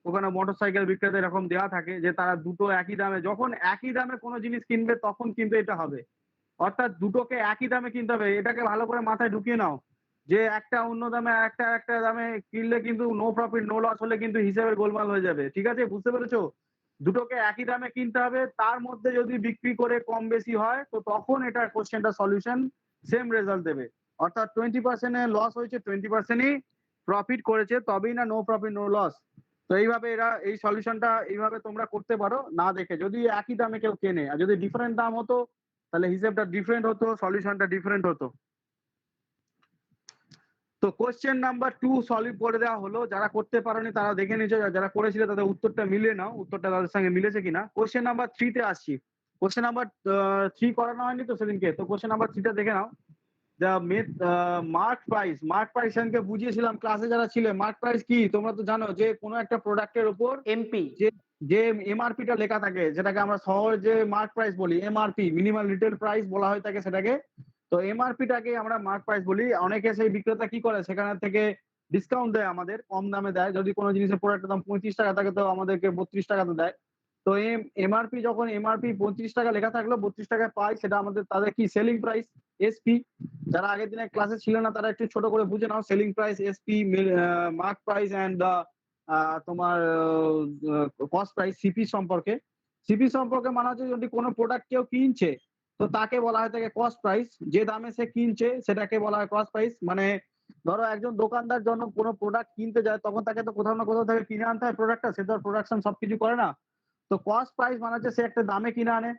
ওখানে মোটরসাইকেল বিক্রেতা এরকম দেওয়া থাকে যে তারা দুটো একই দামে, যখন একই দামে কোনো জিনিস কিনবে তখন কিন্তু এটা হবে, অর্থাৎ দুটোকে একই দামে কিনতে হবে। এটাকে ভালো করে মাথায় ঢুকিয়ে নাও যে একটা অন্য দামে একটা দামে কিনলে কিন্তু নো প্রফিট নো লস হলে কিন্তু হিসেবের গোলমাল হয়ে যাবে। ঠিক আছে, বুঝতে পেরেছো? দুটোকে একই দামে কিনতে হবে, তার মধ্যে যদি বিক্রি করে কম বেশি হয় তো তখন এটা কোশ্চেনটা সলিউশন সেম রেজাল্ট দেবে। অর্থাৎ 20% লস হয়েছে, 20%ই প্রফিট করেছে, তবেই না নো প্রফিট নো লস। তো এইভাবে এরা এই সলিউশনটা এইভাবে তোমরা করতে পারো না দেখে, যদি একই দামে কেউ কেনে, আর যদি ডিফারেন্ট দাম হতো তাহলে হিসেবটা ডিফারেন্ট হতো, সলিউশনটা ডিফারেন্ট হতো। তো কোশ্চেন নাম্বার 2 সলভ করে দেওয়া হলো, যারা করতে পারোনি তারা দেখে নিচ্ছ, যারা করেছিলে তাদের উত্তরটা মিলিয়ে নাও, উত্তরটা তাদের সঙ্গে মিলেছে কিনা। কোশ্চেন নাম্বার 3 তে আসছি। কোশ্চেন নাম্বার 3 করানো হয়নি তো সেদিনকে, তো কোশ্চেন নাম্বার 3 টা দেখে নাও। দ্য মার্ক প্রাইস সেদিনকে বুঝিয়েছিলাম ক্লাসে যারা ছিলে। মার্ক প্রাইস কি তোমরা তো জানো, যে কোনো একটা প্রোডাক্টের উপর এমপি যে এমআরপিটা লেখা থাকে, যেটাকে আমরা সহজে মার্ক প্রাইস বলি, এমআরপি মিনিমাম রিটেল প্রাইস বলা হয়ে থাকে সেটাকে। তো এমআরপিটাকে আমরা মার্ক প্রাইস বলি। অনেকে সেই বিক্রেতা কি করে, সেখানে থেকে ডিসকাউন্ট দেয়, আমাদের কম দামে দেয়। যদি কোনো জিনিসের প্রোডাক্টের দাম 35 টাকা থাকে তো আমাদেরকে 32 টাকাতে দেয়। তো এমআরপি যখন এমআরপি 35 টাকা লেখা থাকলো 32 টাকায় পাই, সেটা আমাদের তাদের কি সেলিং প্রাইস এসপি। যারা আগের দিনের ক্লাসে ছিল না তারা একটু ছোট করে বুঝে নাও, selling price SP, mark price and তোমার কস্ট প্রাইস, সিপি সম্পর্কে। সিপি সম্পর্কে মানে হচ্ছে যদি কোনো প্রোডাক্ট কেউ কিনছে তো তাকে বলা হয় থাকে কস্ট প্রাইস, যে দামে সে কিনছে সেটাকে বলা হয় কস্ট প্রাইস। মানে ধরো একজন দোকানদার যখন কোনো প্রোডাক্ট কিনতে যায় তখন তাকে তো কোথাও না কোথাও থেকে কিনে আনতে হয় প্রোডাক্টটা, সে তো প্রোডাকশন সবকিছু করে না। তো কস্ট প্রাইস মানে হচ্ছে সে একটা দামে কিনে আনে,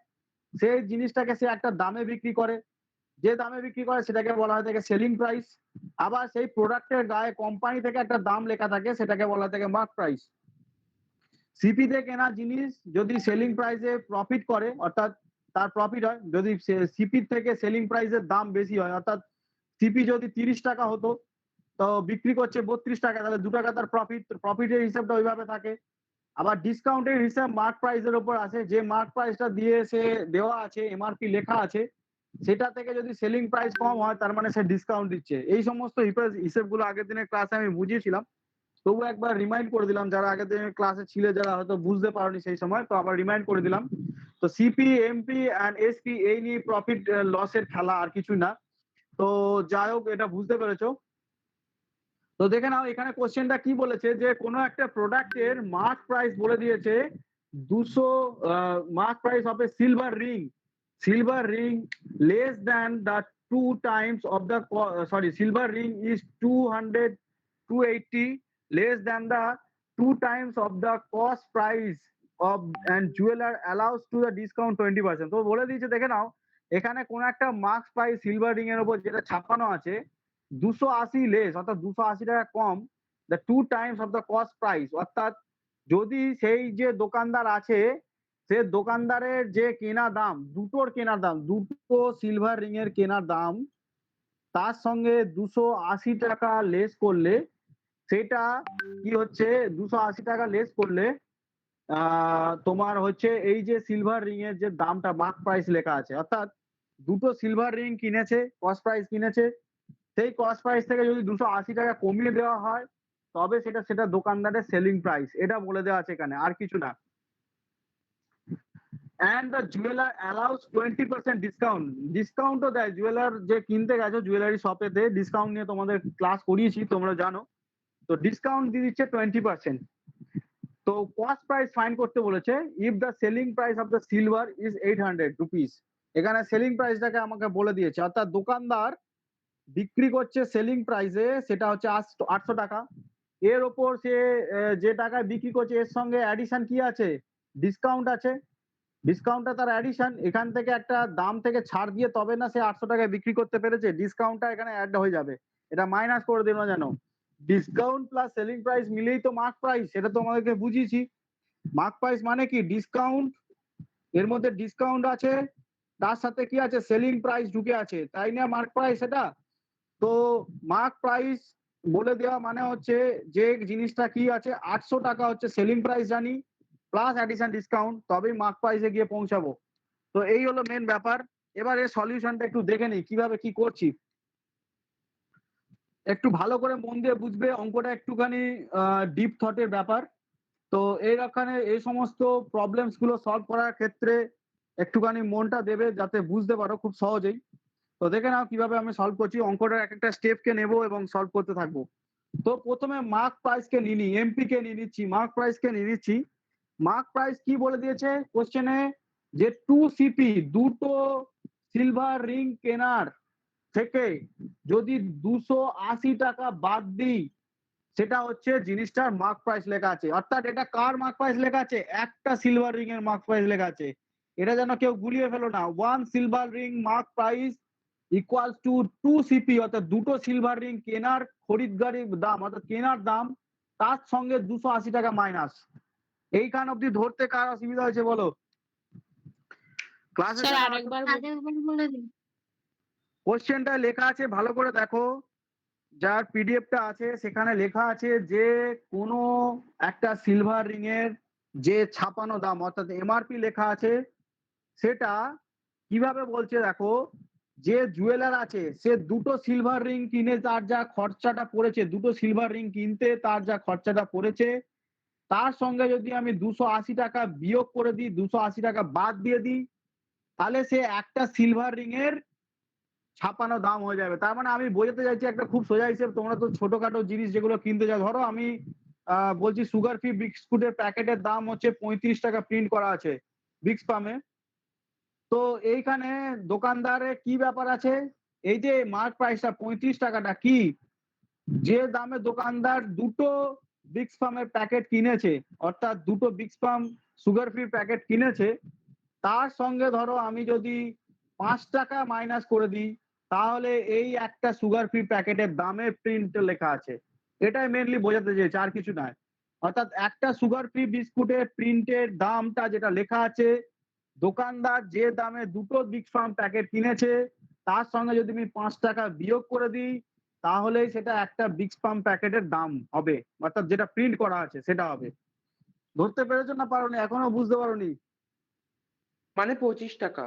সেই জিনিসটাকে সে একটা দামে বিক্রি করে, যে দামে বিক্রি করে সেটাকে বলা হয় থাকে সেলিং প্রাইস। আবার সেই প্রোডাক্টের গায়ে কোম্পানি থেকে একটা দাম লেখা থাকে সেটাকে বলা হয় থাকে মার্ক প্রাইস। সিপি তে কেনা জিনিস যদি সেলিং প্রাইসে প্রফিট করে, অর্থাৎ তার প্রফিট হয়, যদি সিপি থেকে সেলিং প্রাইসের দাম বেশি হয়, অর্থাৎ সিপি যদি 30 টাকা হতো তো বিক্রি করছে 32 টাকা, তাহলে 2 টাকা তার প্রফিটের হিসাবটা ওইভাবে থাকে। আবার ডিসকাউন্টের হিসাব মার্ক প্রাইসের উপর আছে, যে মার্ক প্রাইসটা দিয়ে সে দেওয়া আছে, এমআরপি লেখা আছে, সেটা থেকে যদি সেলিং প্রাইস কম হয় তার মানে সে ডিসকাউন্ট দিচ্ছে। এই সমস্ত হিসেবগুলো আগের দিনের ক্লাসে আমি বুঝিয়েছিলাম, তবু একবার রিমাইন্ড করে দিলাম, যারা আগের দিনের ক্লাসে ছিলে যারা হয়তো বুঝতে পারোনি সেই সময়, তো আবার রিমাইন্ড করে দিলাম। তো সিপি, এমপি এন্ড এসপি এই নিয়ে প্রফিট লসের খেলা, আর কিছু না। তো যাই হোক, এটা বুঝতে পেরেছো। তো দেখে নাও এখানে কোশ্চেনটা কি বলেছে, যে কোনো একটা প্রোডাক্টের মার্ক প্রাইস বলে দিয়েছে 200, mark price of A silver ring less than the 2 times of the silver ring is 280 less than the 2 times of the cost price of and jeweler allows to the discount 20%। তো বলে দিয়েছে, দেখে নাও এখানে কোন একটা mark price silver ring এর উপর যেটা ছাপানো আছে 280 লেস, অর্থাৎ 280 টাকা কম, the 2 times of the cost price. অর্থাৎ যদি সেই যে দোকানদার আছে সে দোকানদারের যে কেনা দাম, দুটো সিলভার রিং এর কেনার দাম, তার সঙ্গে 280 টাকা লেস করলে সেটা কি হচ্ছে, 280 টাকা লেস করলে তোমার হচ্ছে এই যে সিলভার রিং এর যে দামটা মার্ক প্রাইস লেখা আছে, অর্থাৎ দুটো সিলভার রিং কিনেছে, কস্ট প্রাইস কিনেছে, সেই কস্ট প্রাইস থেকে যদি 280 টাকা কমিয়ে দেওয়া হয় তবে সেটা দোকানদারের সেলিং প্রাইস, এটা বলে দেওয়া আছে এখানে, আর কিছু না। and the jeweler allows 20% ডিসকাউন্টও দেয়। জুয়েলার যে কিনতে গেছো জুয়েলারি শপেতে, ডিসকাউন্ট নিয়ে তোমাদের ক্লাস করিয়েছি তোমরা জানো, তো ডিসকাউন্ট দিয়ে দিচ্ছে 20%। তো কস্ট প্রাইস ফাইন্ড করতে বলেছে, if the selling price of the silver is 800 rupees. এখানে সেলিং প্রাইসটাকে আমাকে বলে দিয়েছে, অর্থাৎ দোকানদার বিক্রি করছে সেলিং প্রাইসে সেটা হচ্ছে 800 টাকা, এর ওপর সে যে টাকায় বিক্রি করছে এর সঙ্গে অ্যাডিশন কি আছে, ডিসকাউন্ট আছে। ডিসকাউন্টটা তার অ্যাডিশন, এখান থেকে একটা দাম থেকে ছাড় দিয়ে তবে না সে 800 টাকায় বিক্রি করতে পেরেছে, ডিসকাউন্টটা এখানে অ্যাড হয়ে যাবে, এটা মাইনাস করে দিল যেন। ডিসকাউন্ট প্লাস সেলিং প্রাইস মিলেই তো মার্ক প্রাইস, সেটা তো আমাদেরকে বুঝিয়েছি। মার্ক প্রাইস মানে কি, ডিসকাউন্ট, এর মধ্যে ডিসকাউন্ট আছে, তার সাথে কি আছে, সেলিং প্রাইস ঢুকে আছে, তাই না মার্ক প্রাইস এটা। তো মার্ক প্রাইস বলে দেওয়া মানে হচ্ছে যে জিনিসটা কি আছে 800 টাকা হচ্ছে সেলিং প্রাইস জানি, প্লাস অ্যাডিশন ডিসকাউন্ট, তবেই মার্ক প্রাইসে গিয়ে পৌঁছাবো। তো এই হলো মেন ব্যাপার। এবার এর সলিউশনটা একটু দেখে নিই কিভাবে কি করছি, একটু ভালো করে মন দিয়ে বুঝবে, অঙ্কটা একটুখানি ডিপ থটের ব্যাপার। তো এইখানে এই সমস্ত প্রবলেমস গুলো সলভ করার ক্ষেত্রে একটুখানি মনটা দেবে যাতে বুঝতে পারো খুব সহজেই। তো দেখে নাও কিভাবে আমি সলভ করছি, অঙ্কটার এক একটা স্টেপকে নেবো এবং সলভ করতে থাকবো। তো প্রথমে মার্ক প্রাইসকে নিয়ে এমপি কে নিয়ে নিচ্ছি, মার্ক প্রাইসকে নিয়ে নিচ্ছি। মার্ক প্রাইস কি বলে দিয়েছে কোশ্চেনে, যে 2 সিপি, দুটো সিলভার রিং কেনার থেকে যদি 280 টাকা বাদ দিই সেটা হচ্ছে জিনিসটার মার্ক প্রাইস লেখা আছে। অর্থাৎ এটা কার মার্ক প্রাইস লেখা আছে? একটা সিলভার রিং এর মার্ক প্রাইস লেখা আছে। এটা যেন কেউ গুলিয়ে ফেলো না। 1 silver ring mark price equals to 2 CP, অর্থাৎ দুটো সিলভার রিং কেনার খরিদদারির দাম, অর্থাৎ কেনার দাম, তার সঙ্গে 280 টাকা মাইনাস। এইখান অব্দি ধরতে কার অসুবিধা হয়েছে বলো? ক্লাসে স্যার আরেকবার বলে দিন। কোশ্চেনটা লেখা আছে, ভালো করে দেখো। যার পিডিএফটা আছে সেখানে লেখা আছে যে কোনো একটা সিলভার রিং এর যে ছাপানো দাম, অর্থাৎ এমআরপি লেখা আছে, সেটা কিভাবে বলছে দেখো। যে জুয়েলার আছে সে দুটো সিলভার রিং কিনে তার যা খরচাটা পড়েছে, দুটো সিলভার রিং কিনতে তার যা খরচাটা পড়েছে, তার সঙ্গে যদি আমি 280 টাকা বিয়োগ করে দিই, 280 টাকা বাদ দিয়ে দিই, তাহলে সে একটা সিলভার রিং এর ছাপানো দাম হয়ে যাবে। তার মানে আমি বোঝাতে চাইছি একটা খুব সোজা হিসেব, তোমরা তো ছোটখাটো জিনিস যেগুলো কিনতে যাও, ধরো আমি বলছি সুগার ফ্রি বিস্কুটের প্যাকেটের দাম হচ্ছে 35 টাকা প্রিন্ট করা আছে বিক্স পামে। তো এইখানে দোকানদারে কি ব্যাপার আছে, এই যে মার্ক প্রাইসটা 35 টাকাটা কি, যে দামে দোকানদার দুটো বিক্স পামের প্যাকেট কিনেছে, অর্থাৎ দুটো বিক্স পাম সুগার ফ্রি প্যাকেট কিনেছে, তার সঙ্গে ধরো আমি যদি 5 টাকা মাইনাস করে দিই, তাহলে এই একটা সুগার ফ্রি প্যাকেটের দামে প্রিন্ট লেখা আছে। এটাই মেনলি বোঝাতে চেয়েছে, আর কিছু নয়। অর্থাৎ একটা সুগার ফ্রি বিস্কুটের প্রিন্টের দামটা যেটা লেখা আছে, দোকানদার যে দামে দুটো বিগ ফার্ম প্যাকেট কিনেছে তার সঙ্গে যদি আমি 5 টাকা বিয়োগ করে দিই, তাহলেই সেটা একটা বিগ ফার্ম প্যাকেটের দাম হবে, অর্থাৎ যেটা প্রিন্ট করা আছে সেটা হবে। ধরতে পেরেছো না পারোনি? এখনো বুঝতে পারোনি? মানে 25 টাকা।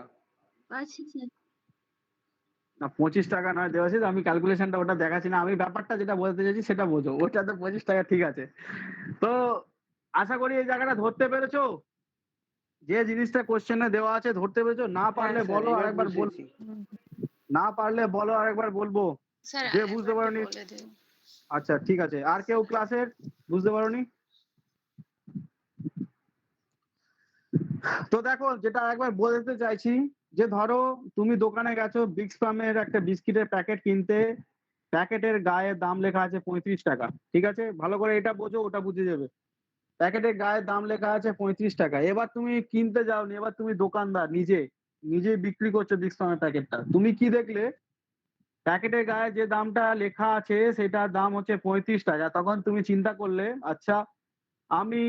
না 25 টাকা নয় দেওয়াশিস, আমি ক্যালকুলেশনটা ওটা দেখাচ্ছি না, আমি ব্যাপারটা যেটা বলতে চাইছি সেটা বোঝো। ওটা তো 25 টাকা ঠিক আছে। তো আশা করি এই জায়গাটা ধরতে পেরেছো, যে জিনিসটা কোশ্চেনে দেওয়া আছে ধরতে পেরেছো? না পারলে হ্যাঁ স্যার, বলো এবার আরেকবার বল, বুঝেছি। না পারলে বলো আরেকবার বলবো। স্যার যে বুঝতে পারোনি, আচ্ছা ঠিক আছে। আর কেউ ক্লাসের বুঝতে পারোনি? তো দেখো যেটা একবার বলতে চাইছি, যে ধরো তুমি দোকানে গেছো বিক্স ফার্মের একটা বিস্কিটের প্যাকেট কিনতে, প্যাকেটের গায়ে দাম লেখা আছে 35 টাকা, ঠিক আছে? ভালো করে এটা বোঝো, ওটা বুঝে যাবে। প্যাকেটের গায়ে দাম লেখা আছে 35 টাকা। এবার তুমি কিনতে যাওনি, এবার তুমি দোকানদার নিজে বিক্রি করছো বিক্স ফার্মের প্যাকেটটা। তুমি কি দেখলে প্যাকেটের গায়ে যে দামটা লেখা আছে সেটার দাম হচ্ছে 35 টাকা। তখন তুমি চিন্তা করলে, আচ্ছা আমি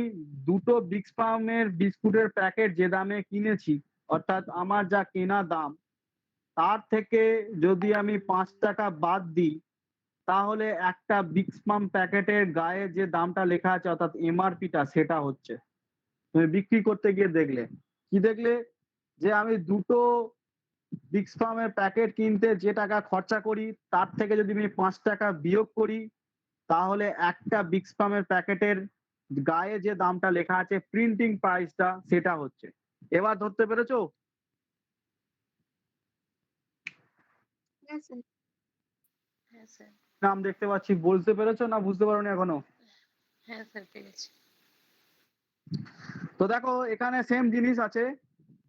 দুটো বিক্স ফার্মের বিস্কুটের প্যাকেট যে দামে কিনেছি, অর্থাৎ আমার যা কেনা দাম, তার থেকে যদি আমি 5 টাকা বাদ দিই, তাহলে একটা বিক্স ফার্ম প্যাকেটের গায়ে যে দামটা লেখা আছে অর্থাৎ এমআরপিটা সেটা হচ্ছে। তুমি বিক্রি করতে গিয়ে দেখলে কি দেখলে, যে আমি দুটো বিক্স ফার্মের প্যাকেট কিনতে যে টাকা খরচা করি তার থেকে যদি আমি 5 টাকা বিয়োগ করি, তাহলে একটা বিক্স ফার্মের প্যাকেটের গায়ে যে দামটা লেখা আছে প্রিন্টিং প্রাইসটা সেটা হচ্ছে। এবার ধরতে পেরেছো? নাম দেখতে পাচ্ছি, বলতে পেরেছো না বুঝতে পারোনি এখনো? তো দেখো এখানে সেম জিনিস আছে,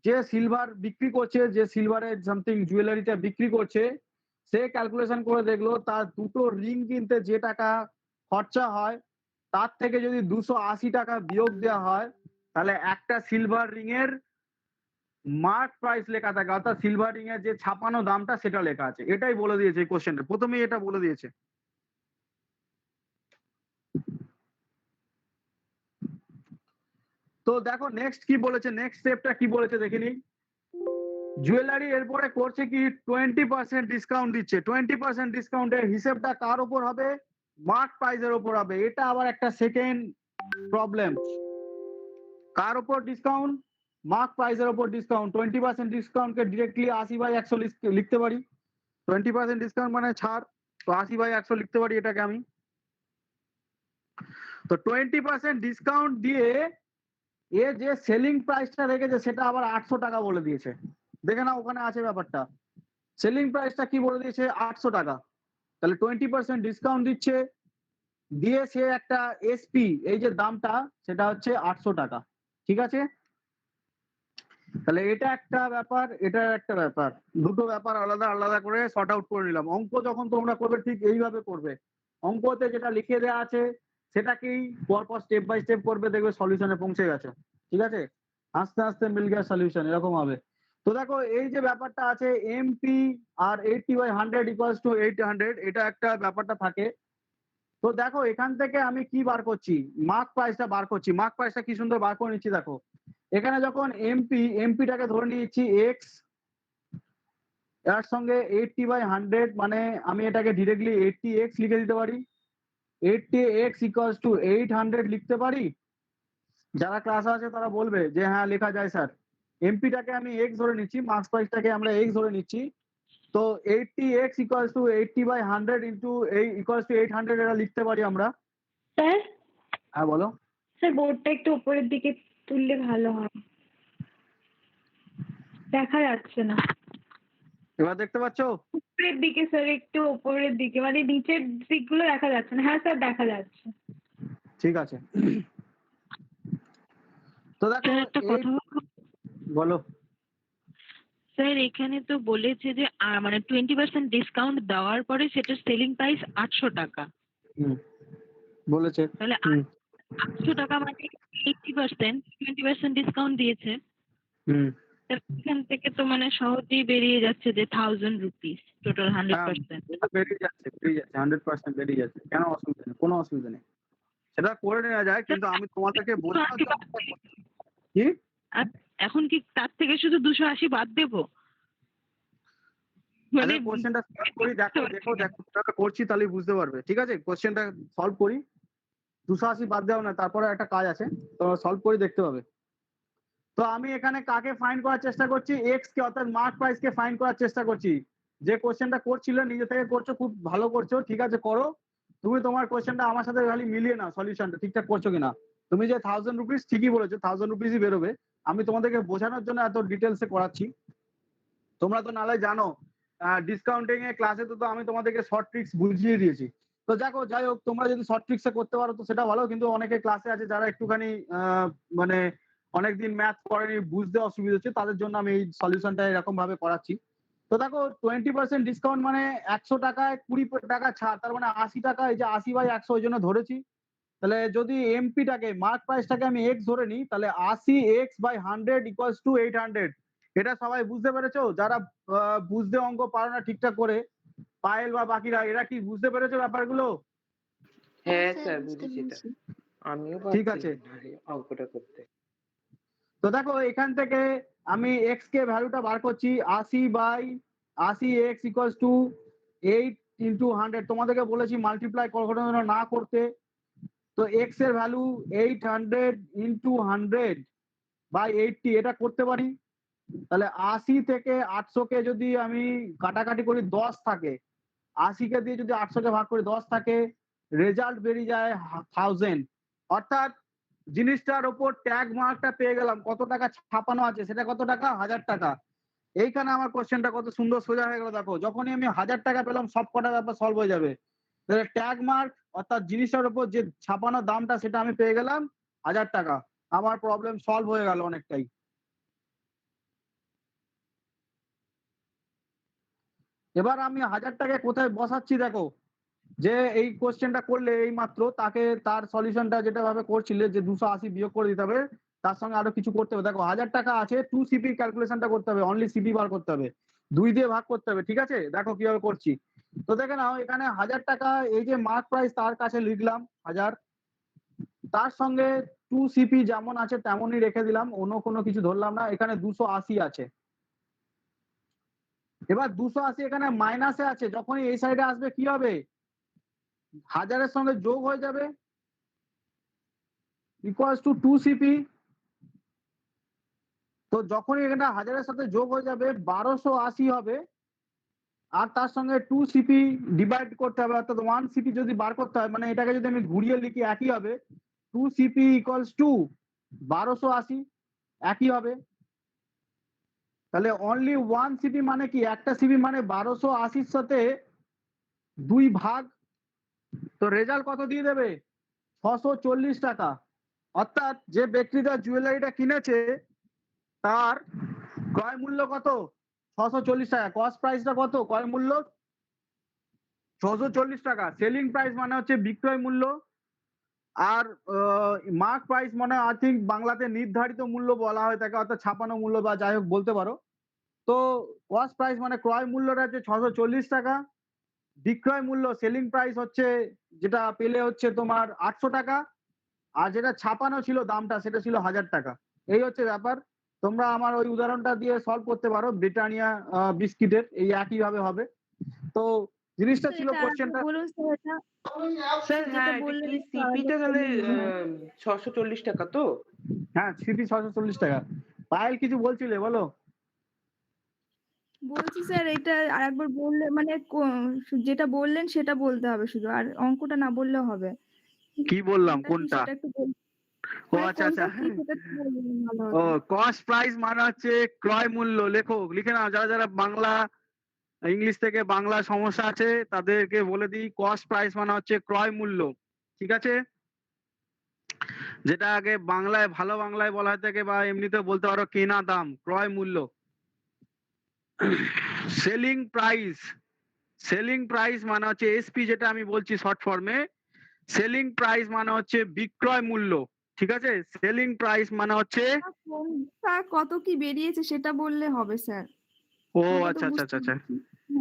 যে সিলভার বিক্রি করছে, যে সিলভারের সামথিং জুয়েলারিটা বিক্রি করছে, সে ক্যালকুলেশন করে দেখলো তার দুটো রিং কিনতে যে টাকা খরচা হয় তার থেকে যদি 280 টাকা বিয়োগ দেওয়া হয়, তাহলে একটা সিলভার রিং এর মার্ক প্রাইস লেখা থাকে, অর্থাৎ সিলভার রিং এর যে ছাপানো দামটা সেটা লেখা আছে। এটাই বলে দিয়েছে এই কোশ্চেনটা, প্রথমেই এটা বলে দিয়েছে। তো দেখো নেক্সট কি বলেছে, নেক্সট স্টেপটা কি বলেছে দেখে নিই। জুয়েলারি এরপরে করছে কি 20% ডিসকাউন্ট দিচ্ছে। 20% ডিসকাউন্টের হিসেবটা কার ওপর হবে? মার্ক প্রাইসের ওপর হবে। এটা আবার একটা সেকেন্ড প্রবলেম। কার ওপর ডিসকাউন্ট? মার্ক প্রাইসের ওপর ডিসকাউন্ট। 20% ডিসকাউন্টকে ডিরেক্টলি 80/100 লিখতে পারি। 20% ডিসকাউন্ট মানে ছাড়, তো 80/100 লিখতে পারি এটাকে আমি। তো 20% ডিসকাউন্ট দিয়ে এ যে সেলিং প্রাইসটা রেখেছে সেটা আবার 800 টাকা বলে দিয়েছে। দেখে না ওখানে আছে ব্যাপারটা, সেলিং প্রাইসটা কি বলে দিয়েছে? 800 টাকা। তাহলে 20% ডিসকাউন্ট দিচ্ছে, দিয়ে সে একটা এসপি এই যে দামটা সেটা হচ্ছে 800 টাকা, ঠিক আছে? তাহলে এটা একটা ব্যাপার, এটা একটা ব্যাপার, দুটো ব্যাপার আলাদা আলাদা করে সর্ট আউট করে নিলাম। অঙ্ক যখন তোমরা করবে ঠিক এইভাবে করবে। অঙ্কতে যেটা লিখে দেওয়া আছে সেটাকেই পরপর স্টেপ বাই স্টেপ করবে, দেখবে সলিউশনে পৌঁছে গেছে। ঠিক আছে, আস্তে আস্তে মিল গিয়া সলিউশন, এরকম হবে। তো দেখো এই যে ব্যাপারটা আছে এমপি আর 80/100 ইকুয়ালস টু 800, এটা একটা ব্যাপারটা থাকে। তো দেখো এখান থেকে আমি কি বার করছি, মার্ক প্রাইসটা বার করছি। মার্ক প্রাইসটা কি সুন্দর বার করে নিচ্ছি দেখো। এখানে যখন এমপিটাকে ধরে নিচ্ছি এক্স, এর সঙ্গে 80/100 মানে আমি এটাকে ডিরেক্টলি 80x লিখে দিতে পারি। 80x ইকুয়ালস টু 800 লিখতে পারি। যারা ক্লাস আছে তারা বলবে যে হ্যাঁ লেখা যায় স্যার। এমপিটাকে আমি এক্স ধরে নিচ্ছি, মার্কস প্রাইসটাকে আমরা এক্স ধরে নিচ্ছি। তো 80x equals to 80/100 into equals to 800 এটা লিখতে পারি আমরা। স্যার হ্যাঁ বলো। স্যার বোর্ডটা একটু উপরের দিকে তুললে ভালো হয়, দেখা যাচ্ছে না। এবার দেখতে পাচ্ছ? উপরের দিকে স্যার, একটু উপরের দিকে, মানে নিচের দিকগুলো দেখা যাচ্ছে না। হ্যাঁ স্যার দেখা যাচ্ছে। ঠিক আছে। তো দেখো স্যার একটা কথা বলো। স্যার এখানে তো বলেছে যে মানে 20% ডিসকাউন্ট দেওয়ার পরে সেটার সেলিং প্রাইস 800 টাকা। বলেছে তাহলে 800 টাকা মানে 80% 20% ডিসকাউন্ট দিয়েছে। এখান থেকে তো মানে সহজেই বেরিয়ে যাচ্ছে যে 1000 রুপিস টোটাল 100%। বেরিয়ে যাচ্ছে 100% বেরিয়ে যাচ্ছে, কেন অসুবিধা নেই, কোনো অসুবিধা নেই, সেটা করে নেওয়া যায়। কিন্তু আমি তোমাদেরকে বোঝানোর জন্য কি আর এখন কি তার থেকে শুধু 280 বাদ দেবো? মানে কোশ্চেনটা সলভ করি, দেখো দেখো দেখো কিভাবে করছি তাহলে বুঝতে পারবে। ঠিক আছে, কোশ্চেনটা সলভ করি। 280 বাদ দেওয়া না, তারপরে একটা কাজ আছে, তো সলভ করে দেখতে হবে। তো আমি এখানে কাকে ফাইন্ড করার চেষ্টা করছি, এক্স কে, অর্থাৎ মার্ক প্রাইস কে ফাইন্ড করার চেষ্টা করছি। যে কোশ্চেনটা করছিলে নিজে থেকে করছো, খুব ভালো করছো, ঠিক আছে করো। তুমি তোমার কোশ্চেনটা আমার সাথে খালি মিলিয়ে নাও, সলিউশনটা ঠিকঠাক করছো কিনা। তুমি যে 1000 রুপিস ঠিকই বলেছো, 1000 রুপিসই বেরোবে। আমি তোমাদেরকে বোঝানোর জন্য এত ডিটেলসে করাচ্ছি। তোমরা তো নালে জানো ডিসকাউন্টিং এ ক্লাসে তো আমি তোমাদেরকে শর্ট ট্রিক্স বুঝিয়ে দিয়েছি। তো দেখো যাই হোক, তোমরা যদি শর্ট ট্রিক্সে করতে পারো তো সেটা ভালো, কিন্তু অনেকে ক্লাসে আছে যারা একটুখানি মানে অনেকদিন ম্যাথ করেনি, বুঝতে অসুবিধা হচ্ছে, তাদের জন্য আমি এই সলিউশনটা এরকম ভাবে করাচ্ছি। তো দেখো 20% ডিসকাউন্ট মানে 100 টাকায় 20 টাকা ছাড়, তার মানে 80 টাকা। এই যে 80/100 ওই জন্য ধরেছি। তাহলে যদি এমপিটাকে মার্ক প্রাইসটাকে আমি এক্স ধরে নিই, তাহলে 80x/100 ইকুয়ালস টু 800। এটা সবাই বুঝতে পেরেছো? যারা বুঝতে অঙ্ক পারো না ঠিকঠাক করে, পায়েল বা বাকিরা, এরা কি বুঝতে পেরেছো ব্যাপারগুলো? হ্যাঁ স্যার বুঝেছি, আমিও ঠিক আছে, অঙ্কটা করতে। তো দেখো এখান থেকে আমি এক্স কে ভ্যালুটা বার করছি, 80/80x ইকুয়ালস টু 8 ইন্টু 100। তোমাদেরকে বলেছি মাল্টিপ্লাই কখনো না করতে। তো এক্স এর ভ্যালু 800 ইন্টু 100/80, এটা করতে পারি। তাহলে 80 থেকে 800 কে যদি আমি কাটাকাটি করি 10 থাকে, 80 কে দিয়ে যদি 800 কে ভাগ করি 10 থাকে, রেজাল্ট বেরিয়ে যায় 1000। অর্থাৎ জিনিসটার ওপর ট্যাগ মার্কটা পেয়ে গেলাম, কত টাকা ছাপানো আছে সেটা কত টাকা, 1000 টাকা। এইখানে আমার কোশ্চেনটা কত সুন্দর সোজা হয়ে গেল। দেখো যখনই আমি 1000 টাকা পেলাম সব কটা ব্যাপার সলভ হয়ে যাবে। তাহলে ট্যাগ মার্ক অর্থাৎ জিনিসটার উপর যে ছাপানো দামটা সেটা আমি পেয়ে গেলাম 1000 টাকা। আমার প্রবলেম সলভ হয়ে গেল অনেকটাই। এবার আমি 1000 টাকা কোথায় বসাচ্ছি দেখো, যে এই কোশ্চেনটা করলে এই মাত্র তাকে তার সলিউশনটা যেটা ভাবে করছিলে যে 280 বিয়োগ করে দিতে হবে, তার সঙ্গে আরো কিছু করতে হবে। দেখো 1000 টাকা আছে, 2 সিপি ক্যালকুলেশনটা করতে হবে, অনলি সিপি বার করতে হবে, 2 দিয়ে ভাগ করতে হবে। ঠিক আছে, দেখো কিভাবে করছি। তো দেখে নাও এখানে 1000 টাকা, এই যে মার্ক প্রাইস তার কাছে লিখলাম 1000, তার সঙ্গে 2 সিপি যেমন আছে তেমনই রেখে দিলাম, অন্য কোনো কিছু ধরলাম না। এখানে 280 আছে। এবার 280 এখানে মাইনাসে আছে, যখনই এই সাইডে আসবে কি হবে, 1000-এর সঙ্গে যোগ হয়ে যাবে, ইকুয়ালস টু 2 সিপি। তো যখনই এখানে 1000-এর সাথে যোগ হয়ে যাবে 1280 হবে, আর তার সঙ্গে 2 সিপি ডিভাইড করতে হবে, অর্থাৎ 1 সিপি যদি বার করতে হয়, মানে এটাকে যদি আমি ঘুরিয়ে লিখি একই হবে, 2 সিপি ইকুয়ালস টু 1280 একই হবে। তাহলে অনলি 1 সিপি মানে কি, একটা সিপি মানে 1280-র সাথে 2 ভাগ, তো রেজাল্ট কত দিয়ে দেবে, 640 টাকা। অর্থাৎ যে ব্যক্তিটা জুয়েলারিটা কিনেছে তার ক্রয় মূল্য কত, 640 টাকা। কস্ট প্রাইসটা কত, ক্রয় মূল্য 640 টাকা। সেলিং প্রাইস মানে হচ্ছে বিক্রয় মূল্য, আর মার্ক প্রাইস মানে আই থিঙ্ক বাংলাতে নির্ধারিত মূল্য বলা হয় তাকে, অর্থাৎ ছাপানো মূল্য বা যাই হোক বলতে পারো। তো কস্ট প্রাইস মানে ক্রয় মূল্যটা হচ্ছে 640 টাকা, বিক্রয় মূল্য সেলিং প্রাইস হচ্ছে যেটা পেলে হচ্ছে তোমার 800 টাকা, আর যেটা ছাপানো ছিল দামটা সেটা ছিল 1000 টাকা। এই হচ্ছে ব্যাপার। তোমরা আমার ওই উদাহরণটা দিয়ে সলভ করতে পারো, ব্রিটানিয়া বিস্কিটের এই একই ভাবে হবে। তো জিনিসটা ছিল কোশ্চেনটা। বলুন স্যার এটা স্যার যেটা হ্যাঁ, এটা বললেন কি একটু সিপিটা আগে তাহলে বললেন। 640 টাকা তো? হ্যাঁ, সিপি 640 টাকা। পায়েল কিছু বলছিলে, বলো। বলছি স্যার এটা আরেকবার বললে মানে যেটা বললেন সেটা বলতে হবে শুধু, আর অঙ্কটা না বললেও হবে। কি বললাম, কোনটা কি কোনটা? সেটা একটু বল। ও মানে আচ্ছা আচ্ছা। কোনটা কি সেটা একটু বললে ভালো ও হতো। কস্ট প্রাইস মানে হচ্ছে ক্রয় মূল্য। লেখো, লিখে নাও। যারা যারা বাংলা ইংলিশ থেকে বাংলা সমস্যা আছে তাদেরকে বলে দিই, কস্ট প্রাইস মানে হচ্ছে ক্রয় মূল্য, ঠিক আছে? যেটা আগে বাংলায়, ভালো বাংলায় বলা হয়ে থাকে বা এমনিতে বলতে পারো কেনা দাম, ক্রয় মূল্য। সেলিং প্রাইস, সেলিং প্রাইস মানে হচ্ছে এসপি, যেটা আমি বলছি শর্ট ফর্মে। সেলিং প্রাইস মানে হচ্ছে বিক্রয় মূল্য, ঠিক আছে? সেলিং প্রাইস মানে হচ্ছে, কোনটা কত কি বেরিয়েছে সেটা বললে হবে স্যার। ও ওটা তো আচ্ছা আচ্ছা বুঝতে আচ্ছা আচ্ছা। পারছি।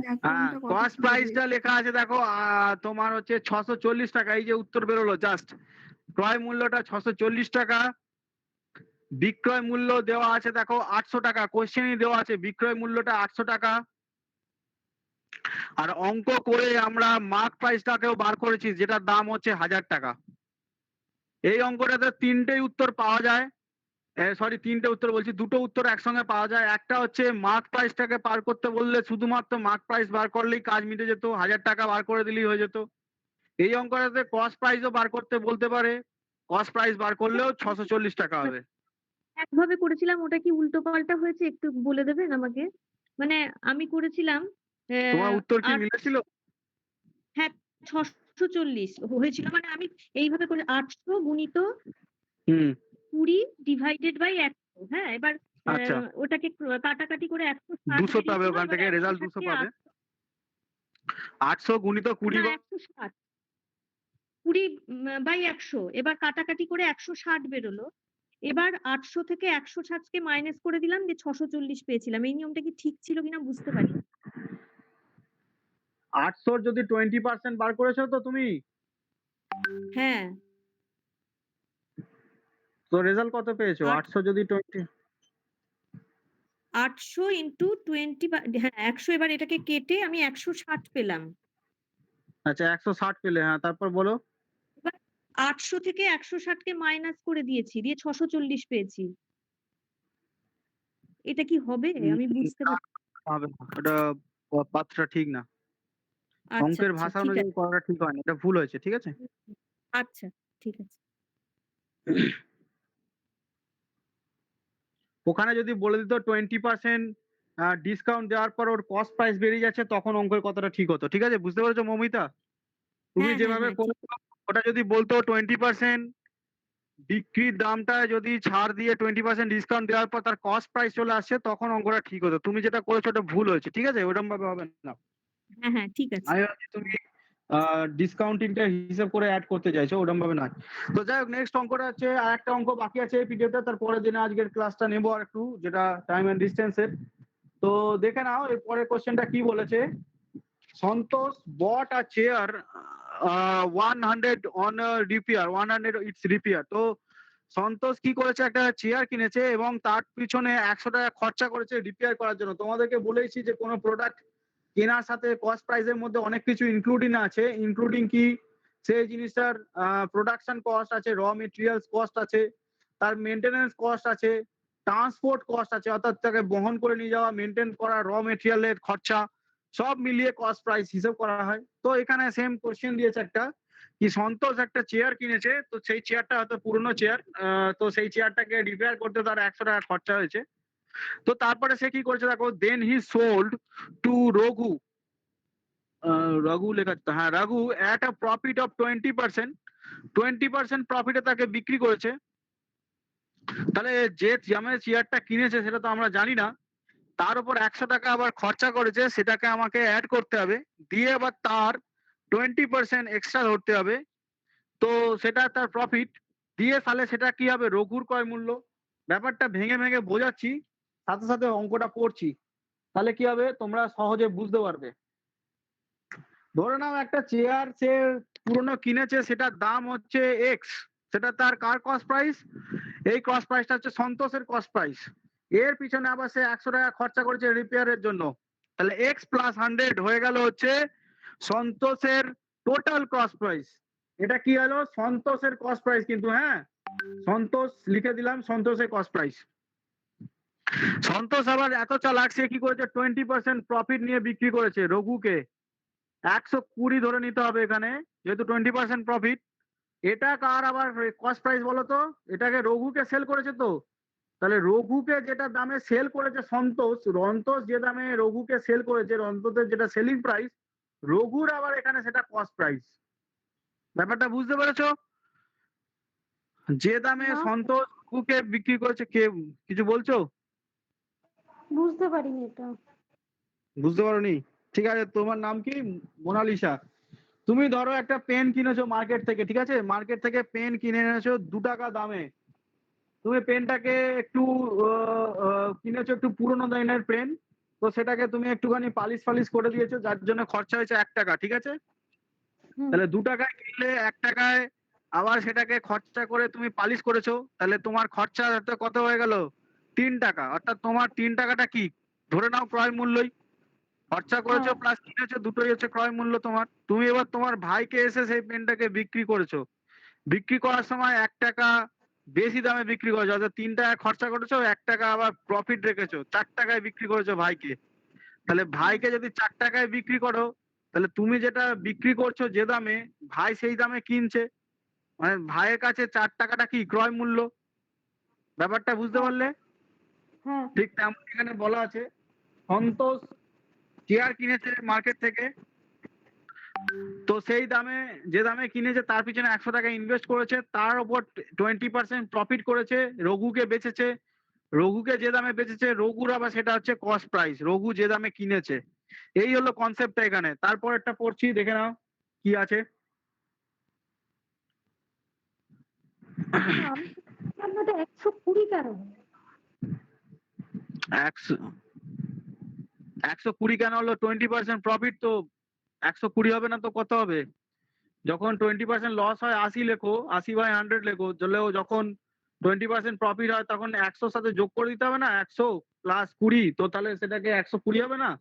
হ্যাঁ হ্যাঁ, কোনটা কত কস্ট কি প্রাইসটা বেরিয়েছে। লেখা আছে দেখো, তোমার হচ্ছে 640 টাকা। এই যে উত্তর বেরোলো জাস্ট, ক্রয় মূল্যটা 640 টাকা, বিক্রয় মূল্য দেওয়া আছে দেখো 800 টাকা। কোশ্চেনই দেওয়া আছে বিক্রয় মূল্যটা 800 টাকা। আর অঙ্ক করে আমরা মার্ক প্রাইসটাকেও বার করেছি, যেটার দাম হচ্ছে 1000 টাকা। এই অঙ্কটাতে তিনটেই উত্তর পাওয়া যায়। সরি, তিনটে উত্তর বলছি, দুটো উত্তর একসঙ্গে পাওয়া যায়। একটা হচ্ছে মার্ক প্রাইসটাকে পার করতে বললে শুধুমাত্র মার্ক প্রাইস বার করলেই কাজ মিটে যেত, 1000 টাকা বার করে দিলেই হয়ে যেত। এই অঙ্কটাতে কস্ট প্রাইসও বার করতে বলতে পারে, কস্ট প্রাইস বার করলেও 640 টাকা হবে। একভাবে করেছিলাম, ওটা কি উল্টো পাল্টা হয়েছে একটু বলে দেবেন আমাকে? মানে আমি করেছিলাম তোমার উত্তর কি আট, মিলেছিল? হ্যাঁ 640 হয়েছিল। মানে আমি এইভাবে করে 800 গুণিত হুম, 20 ডিভাইডেড বাই 100। হ্যাঁ, এবার আচ্ছা। ওটাকে কাটাকাটি করে 160 200 পাবে, বেরিয়েছিল। ওখান এবার থেকে রেজাল্ট 200 পাবে। 800 গুণিত 20 না 160, 20 বাই 100, এবার কাটাকাটি করে 160 বেরোলো। এবার 800 থেকে 160 কে মাইনাস করে দিলাম, দিয়ে 640 পেয়েছিলাম। এই নিয়মটা কি ঠিক ছিল কিনা বুঝতে পারিনি। 800 যদি 20% বার করেছো তো তুমি, হ্যাঁ, তো রেজাল্ট কত পেয়েছো? 800 যদি 20, 800 ইন্টু 20, হ্যাঁ 100। এবার এটাকে কেটে আমি 160 পেলাম। আচ্ছা 160 পেলে, হ্যাঁ তারপর বলো। এবার 800 থেকে 160 কে মাইনাস করে দিয়েছি, দিয়ে 640 পেয়েছি। এটা কি হবে? আমি বুঝতে না, পারছি। হবে না। ওটা পাত্রটা ঠিক না। আচ্ছা অঙ্কের আচ্ছা ভাষা ঠিক অনুযায়ী আছে। করাটা ঠিক হয়নি, এটা ভুল হয়েছে, ঠিক আছে? আচ্ছা ঠিক আছে। ওখানে যদি বলে দিত 20% ডিসকাউন্ট দেওয়ার পর ওর কস্ট প্রাইস বেরিয়ে যাচ্ছে, তখন অঙ্কের কথাটা ঠিক হতো, ঠিক আছে? বুঝতে পেরেছো মৌমিতা? তুমি হ্যাঁ হ্যাঁ যেভাবে হ্যাঁ ঠিক। করেছো, ওটা যদি বলতো 20% বিক্রির দামটা যদি ছাড় দিয়ে 20% ডিসকাউন্ট দেওয়ার পর তার কস্ট প্রাইস চলে আসছে, তখন অঙ্কটা ঠিক হতো। তুমি যেটা করেছো ওটা ভুল হয়েছে, ঠিক আছে? ওরকম ভাবে হবে না। হ্যাঁ হ্যাঁ ঠিক আছে। আমি ভাবছি তুমি ডিসকাউন্টিংটা হিসাব করে অ্যাড করতে চাইছো, ওরকম ভাবে নয়। তো যাই হোক, নেক্সট অঙ্কটা হচ্ছে, আর একটা অঙ্ক বাকি আছে এই পিডিএফটা, তারপরের দিনে আজকের ক্লাসটা নেবো আর একটু, যেটা টাইম এন্ড ডিস্টেন্সের। তো দেখে নাও এর পরের কোশ্চেনটা কি বলেছে। সন্তোষ bought a chair 100 on a repair, 100 its repair। তো সন্তোষ কি করেছে, একটা চেয়ার কিনেছে এবং তার পিছনে 100 টাকা খরচা করেছে রিপেয়ার করার জন্য। তোমাদেরকে বলেছি যে কোনো প্রোডাক্ট কেনার সাথে কস্ট প্রাইসের মধ্যে অনেক কিছু ইনক্লুডিং আছে। ইনক্লুডিং কি, সেই জিনিসটার প্রোডাকশন কস্ট আছে, র মেটেরিয়ালস কস্ট আছে, তার মেনটেনেন্স কস্ট আছে, ট্রান্সপোর্ট কস্ট আছে, অর্থাৎ তাকে বহন করে নিয়ে যাওয়া, মেনটেন করা, র মেটেরিয়ালের খরচা, সব মিলিয়ে কস্ট প্রাইস হিসেব করা হয়। তো এখানে সেম কোশ্চেন দিয়েছে একটা, কি সন্তোষ একটা চেয়ার কিনেছে, তো সেই চেয়ারটা হয়তো পুরনো চেয়ার, তো সেই চেয়ারটাকে রিপেয়ার করতে তার 100 টাকা খরচা হয়েছে। তো তারপরে সে কি করেছে দেখো, then he sold two Raghu, Raghu লেখা আছে তো, হ্যাঁ Raghu, at a profit of 20%, 20% প্রফিটে তাকে বিক্রি করেছে। তাহলে যে দামে চেয়ারটা কিনেছে সেটা তো আমরা জানি না, তার উপর 100 টাকা আবার খরচা করেছে, সেটাকে আমাকে অ্যাড করতে হবে, দিয়ে আবার তার 20% এক্সট্রা ধরতে হবে, তো সেটা তার প্রফিট দিয়ে তাহলে সেটা কি হবে রঘুর ক্রয় মূল্য। ব্যাপারটা ভেঙে ভেঙে বোঝাচ্ছি, সাথে সাথে অঙ্কটা করছি, তাহলে কি হবে তোমরা সহজে বুঝতে পারবে। ধরে নাও একটা চেয়ার সে পুরনো কিনেছে, সেটার দাম হচ্ছে এক্স, সেটা তার কার কস্ট প্রাইস, এই কস্ট প্রাইসটা হচ্ছে সন্তোষের কস্ট প্রাইস। এর পিছনে আবার সে 100 টাকা খরচা করেছে রিপেয়ারের জন্য, তাহলে এক্স প্লাস 100 হয়ে গেল হচ্ছে সন্তোষের টোটাল কস্ট প্রাইস। এটা কি হলো সন্তোষের কস্ট প্রাইস, কিন্তু হ্যাঁ সন্তোষ লিখে দিলাম, সন্তোষের কস্ট প্রাইস। সন্তোষ আবার এত চালাক, সে কি করেছে 20% প্রফিট নিয়ে বিক্রি করেছে রঘুকে। 120 ধরে নিতে হবে এখানে, যেহেতু 20% প্রফিট। এটা কার আবার কস্ট প্রাইস বলো তো, এটাকে রঘুকে সেল করেছে তো, তাহলে রঘুকে যেটা দামে সেল করেছে সন্তোষ, রন্তোষ যে দামে রঘুকে সেল করেছে, রন্তোষের যেটা সেলিং প্রাইস, রঘুর আবার এখানে সেটা কস্ট প্রাইস। ব্যাপারটা বুঝতে পেরেছো? যে দামে না। সন্তোষ রঘুকে বিক্রি করেছে, কে কিছু বলছো? বুঝতে পারিনি এটা। বুঝতে পারোনি? ঠিক আছে, তোমার নাম কি? মোনালিসা। তুমি ধরো একটা পেন কিনেছো মার্কেট থেকে, ঠিক আছে, মার্কেট থেকে পেন কিনে এনেছো 2 টাকা দামে। তুমি পেনটাকে একটু কিনেছো একটু পুরোনো দিনের পেন, তো সেটাকে তুমি একটুখানি পালিশ ফালিশ করে দিয়েছো, যার জন্য খরচা হয়েছে 1 টাকা, ঠিক আছে। হুম। তাহলে 2 টাকায় কিনলে 1 টাকায় আবার সেটাকে খরচা করে তুমি পালিশ করেছো, তাহলে তোমার খরচা কত হয়ে গেল 3 টাকা। অর্থাৎ তোমার 3 টাকাটা কি ধরে নাও ক্রয় মূল্যই, খরচা করেছো হ্যাঁ। প্লাস কিনেছো, দুটোই হচ্ছে ক্রয় মূল্য তোমার। তুমি এবার তোমার ভাইকে এসে সেই পেনটাকে বিক্রি করেছো, বিক্রি করার সময় 1 টাকা বেশি দামে বিক্রি করেছো, অর্থাৎ 3 টাকা খরচা করেছো, 1 টাকা আবার প্রফিট রেখেছো, 4 টাকায় বিক্রি করেছো ভাইকে। তাহলে ভাইকে যদি 4 টাকায় বিক্রি করো, তাহলে তুমি যেটা বিক্রি করছো যে দামে, ভাই সেই দামে কিনছে, মানে ভাইয়ের কাছে 4 টাকাটা কি ক্রয় মূল্য। ব্যাপারটা বুঝতে হ্যাঁ। পারলে? হ্যাঁ। ঠিক তেমন এখানে বলা আছে, সন্তোষ চেয়ার কিনেছে মার্কেট থেকে, তো সেই দামে যে দামে কিনেছে তার পিছনে 100 টাকা ইনভেস্ট করেছে, তার উপর 20% প্রফিট করেছে, রঘুকে বেচেছে, রঘুকে যে দামে বেচেছে রঘুর আবার সেটা হচ্ছে কস্ট প্রাইস, রঘু যে দামে কিনেছে। এই হলো কনসেপ্টটা এখানে। তারপর একটা পড়ছি, দেখে নাও কি আছে। আমি বুঝলাম না, এটা 120 কেন? 120 কেন হলো? 20% প্রফিট, তো 120 হবে না তো কত হবে? যখন 20% লস হয় 80 লেখো, 80/100 লেখো, যখন 20% প্রফিট হয় তখন 100 সাথে যোগ করে দিতে হবে না, 100 প্লাস 20, তো তাহলে সেটাকে 120 হবে না?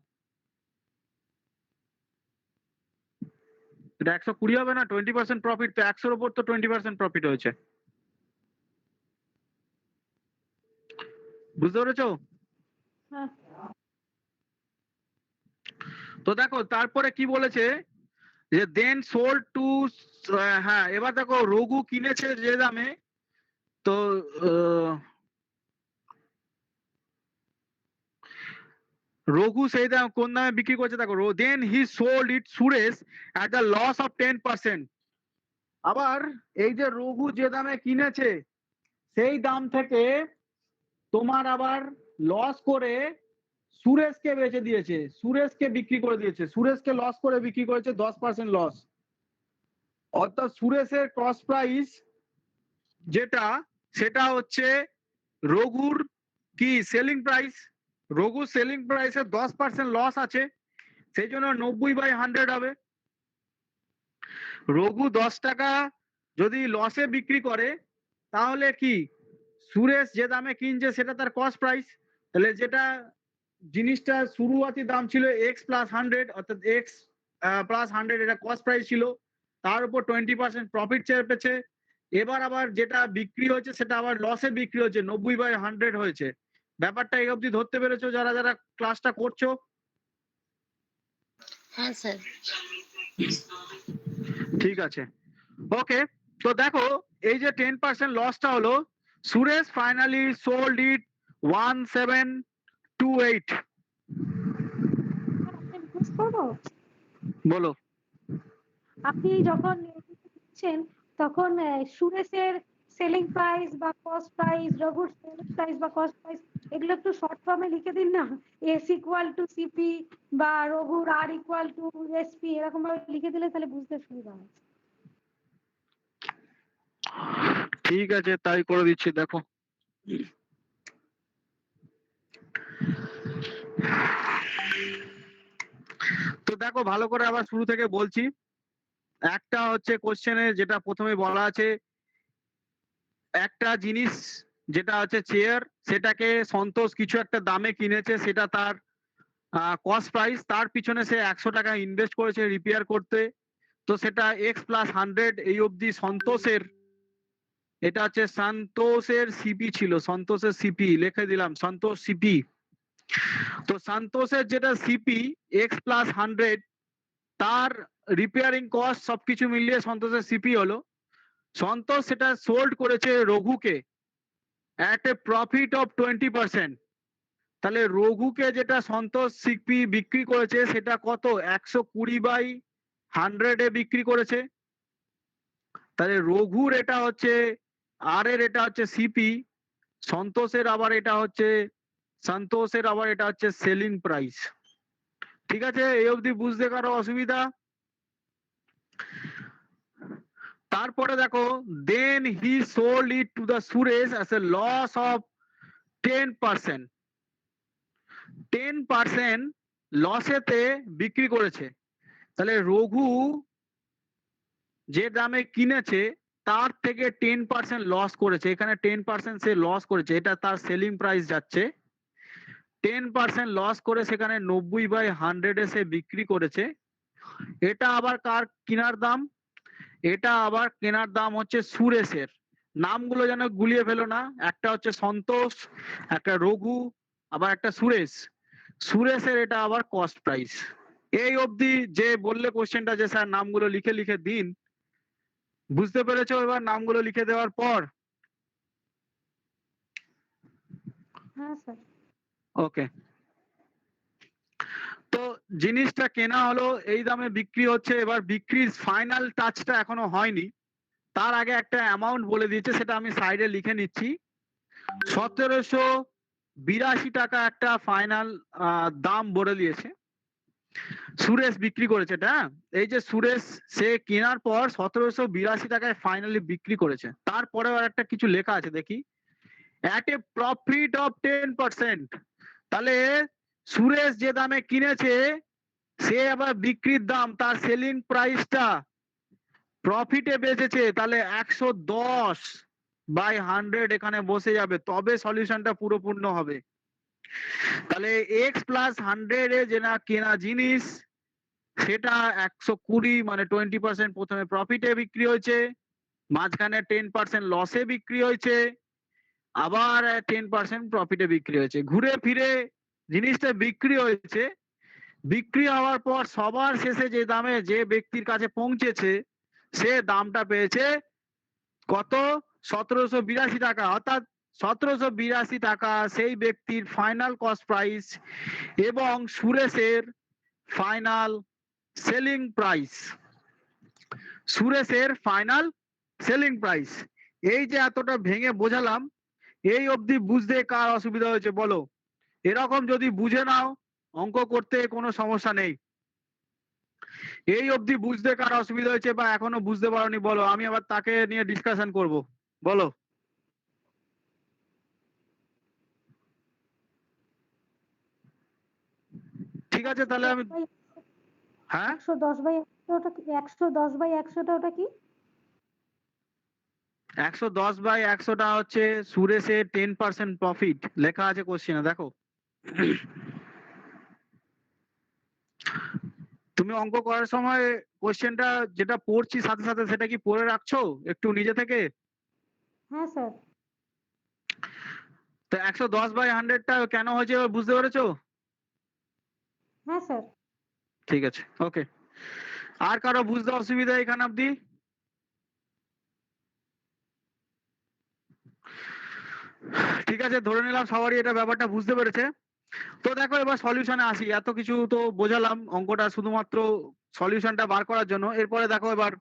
এটা 120 হবে না? 20% প্রফিট তো 100-র উপর তো 20% প্রফিট হয়েছে। বুঝতে পেরেছো? হ্যাঁ। তো দেখো তারপরে কি বলেছে, যে দেন সোল্ড টু, হ্যাঁ এবার দেখো রঘু কিনেছে যে দামে, তো রঘু সেই দাম কোন দামে বিক্রি করছে দেখো, then he sold it Suresh at the loss of 10%। আবার এই যে রঘু যে দামে কিনেছে সেই দাম থেকে তোমার আবার লস করে সুরেশকে বেচে দিয়েছে, সুরেশকে বিক্রি করে দিয়েছে, সুরেশকে লস করে বিক্রি করেছে 10% লস। অর্থাৎ সুরেশের কস্ট প্রাইস যেটা, সেটা হচ্ছে রঘুর কি সেলিং প্রাইস, রঘুর সেলিং প্রাইসে 10% লস আছে, সেই জন্য 90/100 হবে। রঘু 10 টাকা যদি লসে বিক্রি করে, তাহলে কি সুরেশ যে দামে কিনছে সেটা তার কস্ট প্রাইস, তাহলে যেটা জিনিসটা শুরুয়াতি দাম ছিল x প্লাস 100, অর্থাৎ x প্লাস 100 এটা কস্ট প্রাইস ছিল, তার উপর 20% প্রফিট চেপেছে। এবার আবার যেটা বিক্রি হয়েছে সেটা আবার লসে বিক্রি হচ্ছে, 90/100 হয়েছে। ব্যাপারটা এই অবধি ধরতে পেরেছো যারা যারা ক্লাসটা করছো? হ্যাঁ স্যার। ঠিক আছে, ওকে। তো দেখো এই যে 10% লসটা হলো, সুরেশ ফাইনালি সোল্ড ইট 1728। আপনি বুঝ করবো? বলো। আপনি যখন দিচ্ছেন তখন সুরেশের সেলিং প্রাইস বা কস্ট প্রাইস, রঘুর সেলিং প্রাইস বা কস্ট প্রাইস এগুলো একটু শর্ট ফর্মে লিখে দিন না, এস ইকুয়াল টু সিপি বা রঘুর আর ইকুয়াল টু এসপি, এরকম ভাবে লিখে দিলে তাহলে বুঝতে সুবিধা হয়। ঠিক আছে, তাই করে দিচ্ছি। দেখো, তো দেখো ভালো করে আবার শুরু থেকে বলছি। একটা হচ্ছে কোশ্চেনে যেটা প্রথমে বলা আছে, একটা জিনিস যেটা হচ্ছে চেয়ার, সেটাকে সন্তোষ কিছু একটা দামে কিনেছে, সেটা তার কস্ট প্রাইস, তার পিছনে সে 100 টাকা ইনভেস্ট করেছে রিপেয়ার করতে, তো সেটা এক্স প্লাস 100 এই অবধি সন্তোষের, এটা হচ্ছে সন্তোষের সিপি ছিল, সন্তোষের সিপি লিখে দিলাম, সন্তোষ সিপি। তো সন্তোষের যেটা সিপি এক্স প্লাস 100, তার রিপেয়ারিং কস্ট সবকিছু মিলিয়ে সন্তোষের সিপি হলো। সন্তোষ সেটা সোল্ড করেছে রঘুকে অ্যাট এ প্রফিট অফ 20%। তাহলে রঘুকে যেটা সন্তোষ সিপি বিক্রি করেছে সেটা কত, 120/100 এ বিক্রি করেছে। তাহলে রঘুর এটা হচ্ছে আর এর, এটা হচ্ছে সিপি, সন্তোষের আবার এটা হচ্ছে সেলিং প্রাইস। ঠিক আছে, এই অবধি বুঝতে কারো অসুবিধা? তারপরে দেখো, then he sold it to the Suresh as a loss of 10%। 10% লসেতে বিক্রি করেছে। তাহলে রঘু যে দামে কিনেছে তার থেকে 10% লস করেছে, এখানে 10% সে লস করেছে, এটা তার সেলিং প্রাইস যাচ্ছে। 10% লস করে সেখানে 90/100 এ সে বিক্রি করেছে। এটা আবার কার কেনার দাম? এটা আবার কেনার দাম হচ্ছে সুরেশের। নামগুলো যেন গুলিয়ে ফেলো না, একটা হচ্ছে সন্তোষ, একটা রঘু, আবার একটা সুরেশ। সুরেশের এটা আবার কস্ট প্রাইস। এই অবধি যে বললে কোশ্চেনটা যে স্যার নামগুলো লিখে লিখে দিন, বুঝতে পেরেছো এবার নামগুলো লিখে দেওয়ার পর? হ্যাঁ স্যার। ওকে, তো জিনিসটা কেনা হলো, এই দামে বিক্রি হচ্ছে। এবার বিক্রির ফাইনাল টাচটা এখনো হয়নি, তার আগে একটা অ্যামাউন্ট বলে দিয়েছে, সেটা আমি সাইডে লিখে নিচ্ছি। 1782 টাকা একটা ফাইনাল দাম বলে দিয়েছে। সুরেশ বিক্রি করেছে এটা, এই যে সুরেশ সে কেনার পর 1782 টাকায় ফাইনালি বিক্রি করেছে। তারপরে আর একটা কিছু লেখা আছে দেখি, অ্যাট এ প্রফিট অফ 10%। তাহলে সুরেশ যে দামে কিনেছে সে আবার বিক্রির দাম, তার সেলিং প্রাইসটা প্রফিটে বেচেছে, তাহলে 110/100 এখানে বসে যাবে, তবে সলিউশনটা পুরোপূর্ণ হবে। তাহলে এক্স প্লাস 100 এ যে না কেনা জিনিস সেটা 120 মানে 20% প্রথমে প্রফিটে বিক্রি হয়েছে, মাঝখানে 10% লসে বিক্রি হয়েছে, আবার 10% প্রফিটে বিক্রি হয়েছে। ঘুরে ফিরে জিনিসটা বিক্রি হয়েছে। বিক্রি হওয়ার পর সবার শেষে যে দামে যে ব্যক্তির কাছে পৌঁছেছে সে দামটা পেয়েছে কত, 1782 টাকা। অর্থাৎ 1782 টাকা সেই ব্যক্তির ফাইনাল কস্ট প্রাইস এবং সুরেশের ফাইনাল সেলিং প্রাইস। সুরেশের ফাইনাল সেলিং প্রাইস। এই যে এতটা ভেঙে বোঝালাম, এই অবধি বুঝতে কার অসুবিধা হয়েছে বলো? এরকম যদি বুঝে নাও অঙ্ক করতে কোনো সমস্যা নেই। এই অবধি বুঝতে কার অসুবিধা হয়েছে বা এখনো বুঝতে পারোনি বলো, আমি আবার তাকে নিয়ে ডিসকাশন করব, বলো। ঠিক আছে, তাহলে আমি, হ্যাঁ 110/100টা ওটা কি? 110/100টা হচ্ছে সুরেশের 10% প্রফিট, লেখা আছে কোশ্চেনে দেখো। তুমি অঙ্ক করার সময় কোশ্চেনটা যেটা পড়ছি সাথে সাথে সেটা কি পড়ে রাখছো একটু নিজে থেকে? হ্যাঁ স্যার। তো 110/100টা কেন হয়েছে এবার বুঝতে পেরেছো? হ্যাঁ স্যার। ঠিক আছে, ওকে। আর কারো বুঝতে অসুবিধা এখানে অবধি? ঠিক আছে, ধরে নিলাম সবারই এটা ব্যাপারটা বুঝতে পেরেছে। তো দেখো এবার সলিউশনে আসি। এত কিছু তো বোঝালাম, অঙ্কটা শুধুমাত্র সলিউশনটা বার করার জন্য। এরপরে দেখো এবার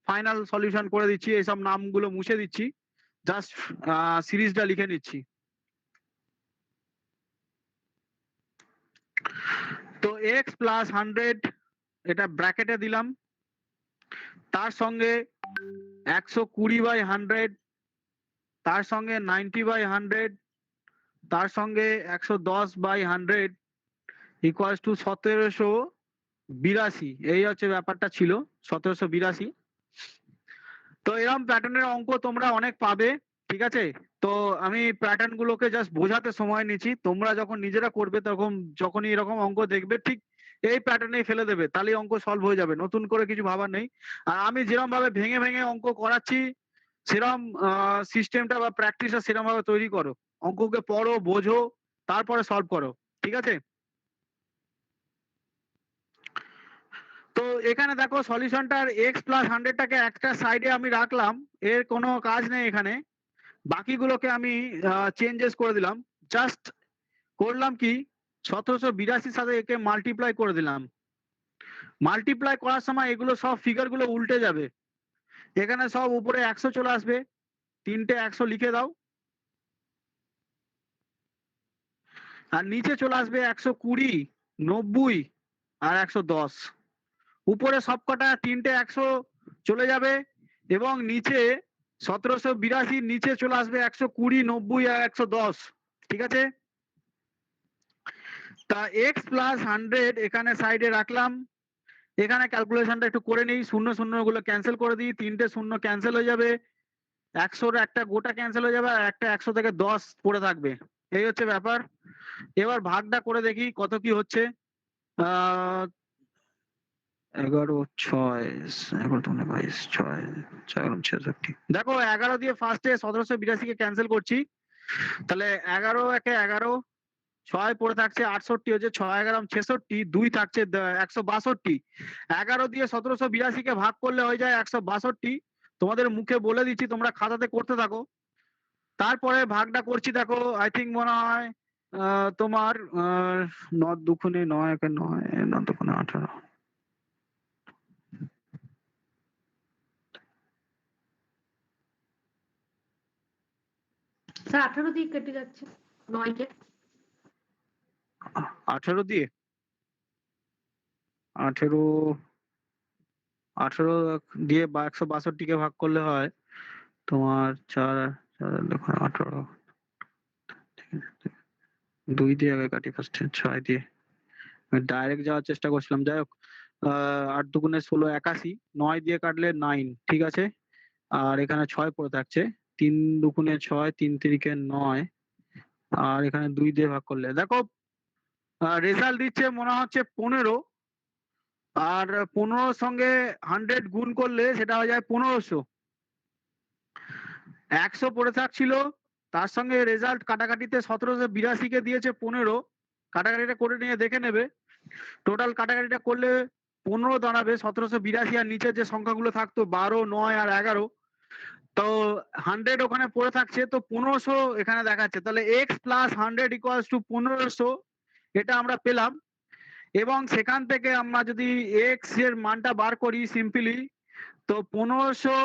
ফাইনাল সলিউশন করে দিচ্ছি, এইসব নামগুলো মুছে দিচ্ছি, জাস্ট সিরিজটা লিখে নিচ্ছি। তো এক্স প্লাস 100 এটা ব্র্যাকেটে দিলাম, তার সঙ্গে 120/100, তার সঙ্গে 90/100, তার সঙ্গে 110/100 ইকুয়ালস টু 1782। এই হচ্ছে ব্যাপারটা ছিল 1782। তো এরকম প্যাটার্নের অঙ্ক তোমরা অনেক পাবে, ঠিক আছে। তো আমি প্যাটার্ন গুলোকে জাস্ট বোঝাতে সময় নিচ্ছি, তোমরা যখন নিজেরা করবে তখন যখনই এরকম অঙ্ক দেখবে ঠিক এই প্যাটার্নেই ফেলে দেবে, তাহলেই অঙ্ক সলভ হয়ে যাবে, নতুন করে কিছু ভাবার নেই। আর আমি যেরকম ভাবে ভেঙে ভেঙে অঙ্ক করাচ্ছি সেরকম সিস্টেমটা বা প্র্যাকটিসটা সেরকম ভাবে তৈরি করো, অঙ্ককে পড়ো, বোঝো, তারপরে সলভ করো, ঠিক আছে। তো এখানে দেখো সলিউশনটার এক্স প্লাস 100টাকে একটা সাইডে আমি রাখলাম, এর কোনো কাজ নেই এখানে, বাকিগুলোকে আমি চেঞ্জেস করে দিলাম। জাস্ট করলাম কি 1782 সাথে একে মাল্টিপ্লাই করে দিলাম। মাল্টিপ্লাই করার সময় এগুলো সব ফিগারগুলো উল্টে যাবে, এখানে সব উপরে 100 চলে আসবে, তিনটে 100 লিখে দাও, আর নিচে চলে আসবে 120, 90 আর 110। উপরে সবকটা তিনটে 100 চলে যাবে এবং নিচে 1782 নিচে চলে আসবে 120, 90 আর 110, ঠিক আছে। তা এক্স প্লাস 100 এখানে সাইডে রাখলাম, এখানে ক্যালকুলেশনটা একটু করে নিই, শূন্য শূন্য গুলো ক্যান্সেল করে দিই, তিনটে শূন্য ক্যান্সেল হয়ে যাবে, 100-র একটা গোটা ক্যান্সেল হয়ে যাবে, আর একটা 100 থেকে 10 পড়ে থাকবে, এই হচ্ছে ব্যাপার। এবার ভাগটা করে দেখি কত কি হচ্ছে। 11, 6, 11 2 22, 6 4 66। দেখো 11 দিয়ে ফার্স্টে 1782 কে ক্যান্সেল করছি, তাহলে 11 একে 11, 6 পড়ে থাকছে 68 হচ্ছে, 6 11 66, 2 থাকছে 162। 11 দিয়ে 1782 কে ভাগ করলে হয়ে যায় 162। তোমাদের মুখে বলে দিচ্ছি, তোমরা খাতাতে করতে থাকো। তারপরে ভাগটা করছি, দেখো আই থিঙ্ক মনে হয় তোমার 9 দুগুণে 9 একে 9, 9 দুগুণে 18। স্যার 18 দিয়ে কেটে যাচ্ছে 9 কে। 18 দিয়ে 18 দিয়ে 162 কে ভাগ করলে হয় তোমার 4 দেখো 18, 2 দিয়ে আগে কাটি ফার্স্টে, 6 দিয়ে ডাইরেক্ট যাওয়ার চেষ্টা করছিলাম, যাই হোক 8 দুগুণে 16 81, 9 দিয়ে কাটলে 9, ঠিক আছে। আর এখানে 6 পড়ে থাকছে, 3 দুগুণে 6, 3 তিরিকে 9, আর এখানে 2 দিয়ে ভাগ করলে দেখো রেজাল্ট দিচ্ছে মনে হচ্ছে 15, আর 15 সঙ্গে 100 গুণ করলে সেটা হয়ে যায় 1500। 100 পড়ে থাকছিল, তার সঙ্গে রেজাল্ট কাটাকাটিতে 1782 কে দিয়েছে 15, কাটাকাটিটা করে নিয়ে দেখে নেবে, টোটাল কাটাকাটিটা করলে 15 দাঁড়াবে 1782, আর নিচে যে সংখ্যাগুলো থাকতো 12, 9 আর 11, তো 100 ওখানে পড়ে থাকছে, তো 1500 এখানে দেখাচ্ছে, তাহলে এক্স প্লাস 100 ইকুয়ালস টু 1500, এটা আমরা পেলাম। এবং সেখান থেকে আমরা যদি এক্স এর মানটা বার করি সিম্পলি, তো 1500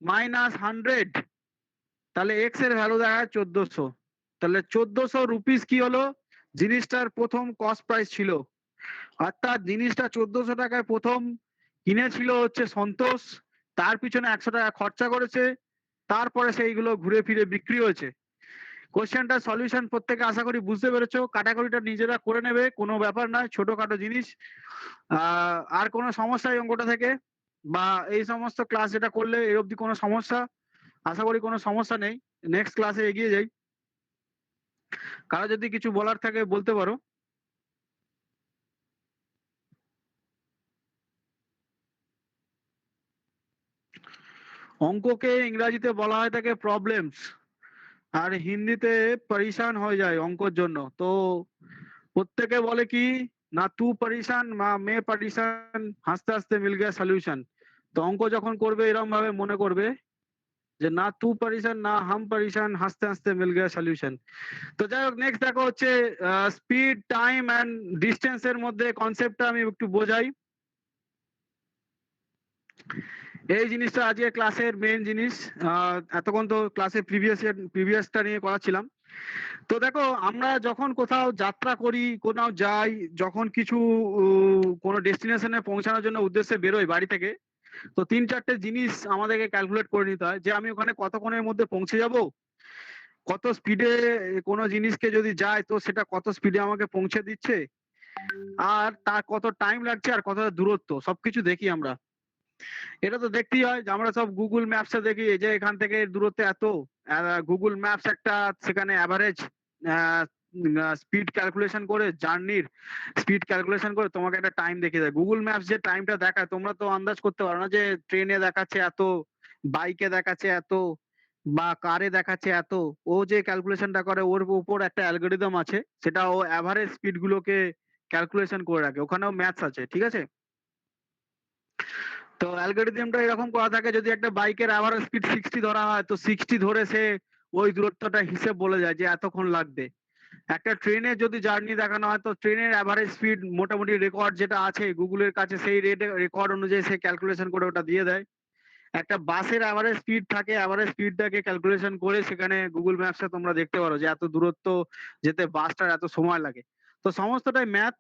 মাইনাস 100, তাহলে এক্স এর ভ্যালু দেখায় 1400, তাহলে 1400 রুপিস কি হলো, জিনিসটার প্রথম কস্ট প্রাইস ছিল, অর্থাৎ জিনিসটা 1400 টাকায় প্রথম কিনেছিল হচ্ছে সন্তোষ, তার পিছনে 100 টাকা খরচা করেছে, তারপরে সেইগুলো ঘুরে ফিরে বিক্রি হয়েছে। কোশ্চেনটা সলিউশন প্রত্যেকে আশা করি বুঝতে পেরেছো, কাটাকুটিটা নিজেরা করে নেবে, কোনো ব্যাপার নয়, ছোটখাটো জিনিস। আর কোনো সমস্যা এই অঙ্কটা থেকে বা এই সমস্ত ক্লাস যেটা করলে এর অবধি কোনো সমস্যা? আশা করি কোনো সমস্যা নেই, নেক্সট ক্লাসে এগিয়ে যাই। কারো যদি কিছু বলার থাকে বলতে পারো। অঙ্ককে ইংরাজিতে বলা হয় থাকে প্রবলেমস, আর হিন্দিতে পরেশান হয়ে যায় অঙ্কর জন্য। তো প্রত্যেকে বলে কি না তু পরেশান মে পরেশান, হাসতে হাসতে মিল গয়া সলিউশন। তো অঙ্ক যখন করবে এরকম ভাবে মনে করবে যে না তু পরেশান না হাম পরেশান, হাসতে হাসতে মিল গয়া সলিউশন। তো যাই হোক, নেক্সট দেখো হচ্ছে স্পিড, টাইম অ্যান্ড ডিস্টেন্সের মধ্যে কনসেপ্টটা আমি একটু বোঝাই। এই জিনিসটা আজকে ক্লাসের মেইন জিনিস, এতক্ষণ তো ক্লাসে প্রিভিয়াসটা নিয়ে করাচ্ছিলাম। তো দেখো আমরা যখন কোথাও যাত্রা করি, কোথাও যাই, যখন কিছু কোনো ডেস্টিনেশনে পৌঁছানোর জন্য উদ্দেশ্যে বেরোই বাড়ি থেকে, তো 3-4টে জিনিস আমাদেরকে ক্যালকুলেট করে নিতে হয় যে আমি ওখানে কতক্ষণের মধ্যে পৌঁছে যাব, কত স্পিডে কোনো জিনিসকে যদি যায় তো সেটা কত স্পিডে আমাকে পৌঁছে দিচ্ছে, আর তার কত টাইম লাগছে আর কত দূরত্ব, সবকিছু দেখি আমরা। এটা তো দেখতেই হয় যে আমরা সব গুগল ম্যাপসে দেখি যে এখান থেকে দূরত্ব এত, গুগল ম্যাপস একটা সেখানে অ্যাভারেজ স্পিড ক্যালকুলেশন করে, জার্নির স্পিড ক্যালকুলেশন করে তোমাকে একটা টাইম দেখিয়ে দেয়। গুগল ম্যাপস যে টাইমটা দেখায় তোমরা তো আন্দাজ করতে পারো না যে ট্রেনে দেখাচ্ছে এত, বাইকে দেখাচ্ছে এত, বা কারে দেখাচ্ছে এত। ও যে ক্যালকুলেশনটা করে ওর উপর একটা অ্যালগোরিদম আছে, সেটা ও অ্যাভারেজ স্পিড গুলোকে ক্যালকুলেশন করে রাখে, ওখানেও ম্যাথস আছে, ঠিক আছে। তো অ্যালগোরিদমটা এরকম করা থাকে, যদি একটা বাইকের অ্যাভারেজ স্পিড 60 ধরা হয় তো 60 ধরে সে ওই দূরত্বটা হিসেব বলে যায় যে এতক্ষণ লাগবে। একটা ট্রেনের যদি জার্নি দেখানো হয় তো ট্রেনের অ্যাভারেজ স্পিড মোটামুটি রেকর্ড যেটা আছে গুগলের কাছে, সেই রেকর্ড অনুযায়ী সে ক্যালকুলেশন করে ওটা দিয়ে দেয়। একটা বাসের অ্যাভারেজ স্পিড থাকে, অ্যাভারেজ স্পিডটাকে ক্যালকুলেশন করে সেখানে গুগল ম্যাপসে তোমরা দেখতে পারো যে এত দূরত্ব যেতে বাসটার এত সময় লাগে। তো সমস্তটাই ম্যাথ।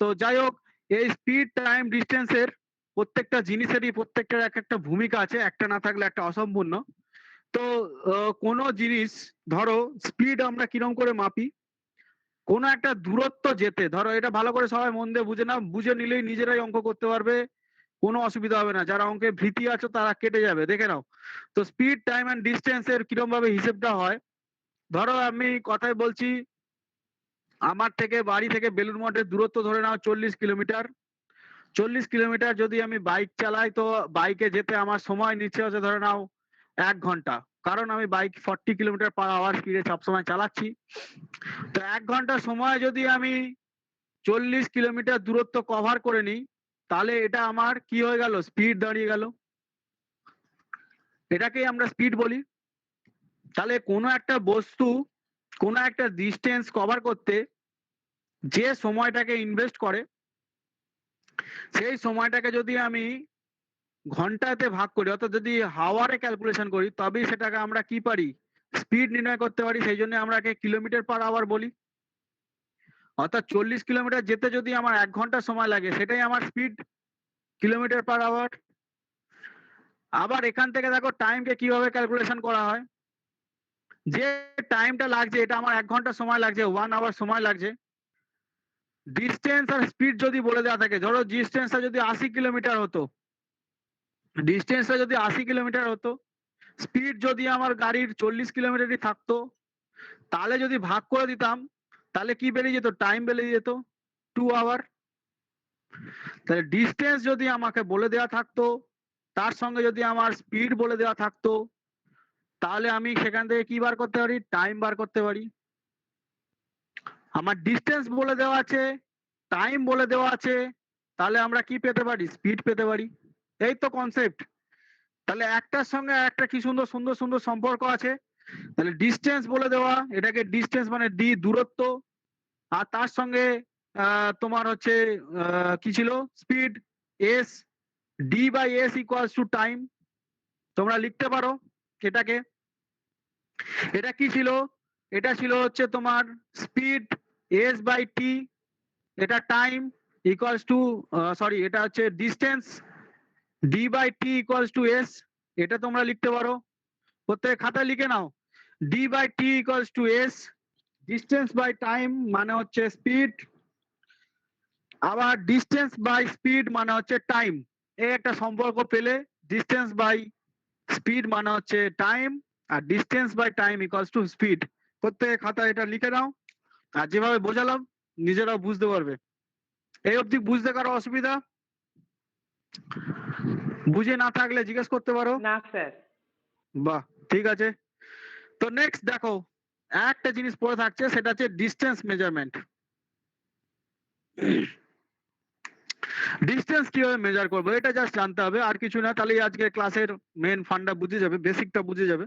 তো যাই হোক, এই স্পিড, টাইম, ডিস্টেন্সের প্রত্যেকটা জিনিসেরই প্রত্যেকটার এক একটা ভূমিকা আছে, একটা না থাকলে একটা অসম্পূর্ণ। তো কোনো জিনিস ধরো স্পিড আমরা কিরকম করে মাপি, কোনো একটা দূরত্ব যেতে, ধরো এটা ভালো করে সবাই মন দিয়ে বুঝে নাও, বুঝে নিলেই নিজেরাই অঙ্ক করতে পারবে, কোনো অসুবিধা হবে না। যারা অঙ্কে ভীতি আছে তারা কেটে যাবে, দেখে নাও। তো স্পিড, টাইম অ্যান্ড ডিস্টেন্স এর কিরকম ভাবে হিসেবটা হয়, ধরো আমি কথায় বলছি, আমার থেকে বাড়ি থেকে বেলুড় মঠের দূরত্ব ধরে নাও 40 কিলোমিটার। 40 কিলোমিটার যদি আমি বাইক চালাই তো বাইকে যেতে আমার সময় নিচ্ছে হচ্ছে ধরে নাও 1 ঘন্টা, কারণ আমি বাইক 40 কিলোমিটার পার আওয়ার স্পিডে সবসময় চালাচ্ছি। তো 1 ঘন্টা সময় যদি আমি 40 কিলোমিটার দূরত্ব কভার করে নিই, তাহলে এটা আমার কি হয়ে গেল, স্পিড দাঁড়িয়ে গেল। এটাকেই আমরা স্পিড বলি। তাহলে কোনো একটা বস্তু কোনো একটা ডিস্টেন্স কভার করতে যে সময়টাকে ইনভেস্ট করে, সেই সময়টাকে যদি আমি ঘন্টাতে ভাগ করি, অর্থাৎ যদি হাওয়ারে ক্যালকুলেশন করি, তবেই সেটাকে আমরা কি পারি, স্পিড নির্ণয় করতে পারি। সেই জন্য আমরা একে কিলোমিটার পার আওয়ার বলি। অর্থাৎ 40 কিলোমিটার যেতে যদি আমার 1 ঘন্টা সময় লাগে, সেটাই আমার স্পিড, কিলোমিটার পার আওয়ার। আবার এখান থেকে দেখো টাইমকে কিভাবে ক্যালকুলেশন করা হয়। যে টাইমটা লাগছে, এটা আমার 1 ঘন্টা সময় লাগছে, 1 আওয়ার সময় লাগছে। ডিস্টেন্স আর স্পিড যদি বলে দেওয়া থাকে, ধরো ডিস্টেন্সটা যদি 80 কিলোমিটার হতো, ডিস্টেন্সটা যদি 80 কিলোমিটার হতো, স্পিড যদি আমার গাড়ির 40 কিলোমিটারই থাকতো, তাহলে যদি ভাগ করে দিতাম তাহলে কি বেরিয়ে যেত, টাইম বেরিয়ে যেত 2 আওয়ার। তাহলে ডিস্টেন্স যদি আমাকে বলে দেওয়া থাকতো, তার সঙ্গে যদি আমার স্পিড বলে দেওয়া থাকতো, তাহলে আমি সেখান থেকে কি বার করতে পারি, টাইম বার করতে পারি। আমার ডিস্টেন্স বলে দেওয়া আছে, টাইম বলে দেওয়া আছে, তাহলে আমরা কি পেতে পারি, স্পিড পেতে পারি। এই তো কনসেপ্ট। তাহলে একটার সঙ্গে একটা কি সুন্দর সুন্দর সুন্দর সম্পর্ক আছে। তাহলে ডিস্টেন্স বলে দেওয়া, এটাকে ডিস্টেন্স মানে ডি, দূরত্ব, আর তার সঙ্গে তোমার হচ্ছে কি ছিল, speed, S, D by S equals to time. তোমরা লিখতে পারো এটাকে। এটা কি ছিল, এটা ছিল হচ্ছে তোমার স্পিড, এস বাই টি, এটা টাইম ইকুয়ালস টু, সরি এটা হচ্ছে distance, D by T equals to S. এটা তোমরা লিখতে পারো, প্রত্যেক খাতায় লিখে নাও। D by T equals to S, distance by time মানে হচ্ছে স্পিড, আবার ডিস্টেন্স বাই স্পিড মানে হচ্ছে টাইম। এই একটা সম্পর্ক পেলে, ডিস্টেন্স বাই স্পিড মানে হচ্ছে টাইম, আর distance by time equals to speed. প্রত্যেক খাতায় এটা লিখে নাও, আর যেভাবে বোঝালাম নিজেরাও বুঝতে পারবে। এই অবধি বুঝতে কারো অসুবিধা, বুঝে না থাকলে জিজ্ঞেস করতে পারো। না স্যার। বাহ, ঠিক আছে। তো নেক্সট দেখো, একটা জিনিস পড়ে থাকছে, সেটা হচ্ছে ডিস্টেন্স মেজারমেন্ট। ডিস্টেন্স কিভাবে মেজার করবো এটা জাস্ট জানতে হবে, আর কিছু না। তাহলে আজকে ক্লাসের মেন ফান্ডা বুঝে যাবে, বেসিকটা বুঝে যাবে।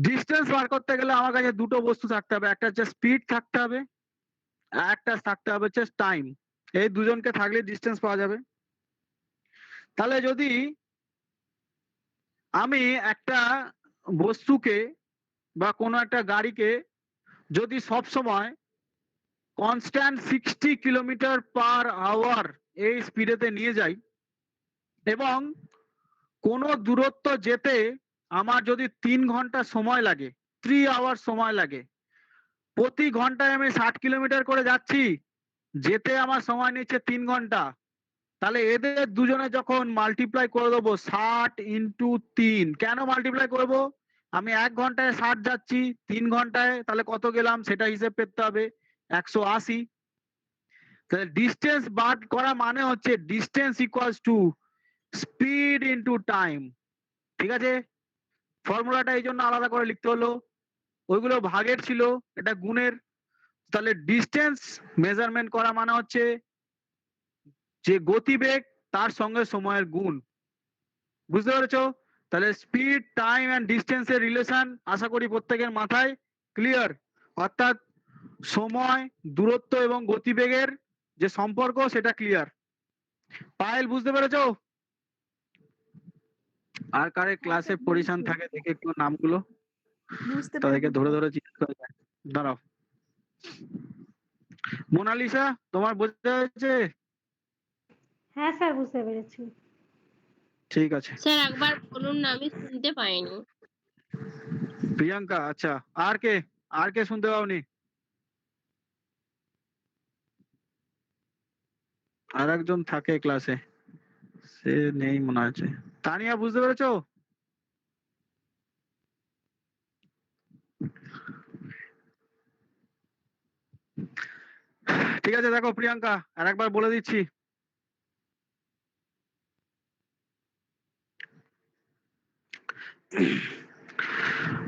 ডিস্টেন্স বার করতে গেলে আমার কাছে দুটো বস্তু থাকতে হবে, একটা হচ্ছে স্পিড থাকতে হবে, আর একটা থাকতে হবে হচ্ছে টাইম। এই দুজনকে থাকলে ডিস্টেন্স পাওয়া যাবে। তাহলে যদি আমি একটা বস্তুকে বা কোনো একটা গাড়িকে যদি সব সময় কনস্ট্যান্ট 60 কিলোমিটার পার আওয়ার এই স্পিডেতে নিয়ে যাই এবং কোনো দূরত্ব যেতে আমার যদি 3 ঘন্টা সময় লাগে, 3 আওয়ার সময় লাগে, প্রতি ঘন্টায় আমি 60 কিলোমিটার করে যাচ্ছি, যেতে আমার সময় নিচ্ছে 3 ঘন্টা, তাহলে এদের দুজনে যখন মাল্টিপ্লাই করে দেবো 60 ইন্টু 3, কেন মাল্টিপ্লাই করবো? আমি 1 ঘন্টায় 60 যাচ্ছি, 3 ঘন্টায় তাহলে কত গেলাম সেটা হিসেব করতে হবে, 180। তাহলে ডিস্টেন্স বার করা মানে হচ্ছে distance equals to speed into time. ঠিক আছে, ফর্মুলাটা এই জন্য আলাদা করে লিখতে হলো, ওইগুলো ভাগের ছিল, এটা গুণের। তাহলে ডিস্টেন্স মেজারমেন্ট করা মানে হচ্ছে যে গতিবেগ তার সঙ্গে সময়ের গুণ। বুঝতে পেরেছো? তাহলে স্পিড, টাইম এন্ড ডিস্টেন্সের রিলেশন আশা করি প্রত্যেকের মাথায় ক্লিয়ার। অর্থাৎ সময়, দূরত্ব এবং গতিবেগের যে সম্পর্ক সেটা ক্লিয়ার। পায়েল বুঝতে পেরেছো? আর কারে ক্লাসে পজিশন থাকে দেখে একটু নামগুলো বুঝতে তাদেরকে পেরেছি। ধরে ধরে জিজ্ঞেস করে যায়। দাঁড়াও, মোনালিসা তোমার বোঝা যাচ্ছে? হ্যাঁ স্যার, বুঝতে পেরেছি। ঠিক আছে। স্যার একবার বলুন না, আমি শুনতে পাইনি। প্রিয়াঙ্কা, আচ্ছা, আর কে? আর কে শুনতে পাওনি? আর একজন থাকে ক্লাসে, সে নেই মনে হচ্ছে। তানিয়া বুঝতে পেরেছো? ঠিক আছে, দেখো প্রিয়াঙ্কা আর একবার বলে দিচ্ছি।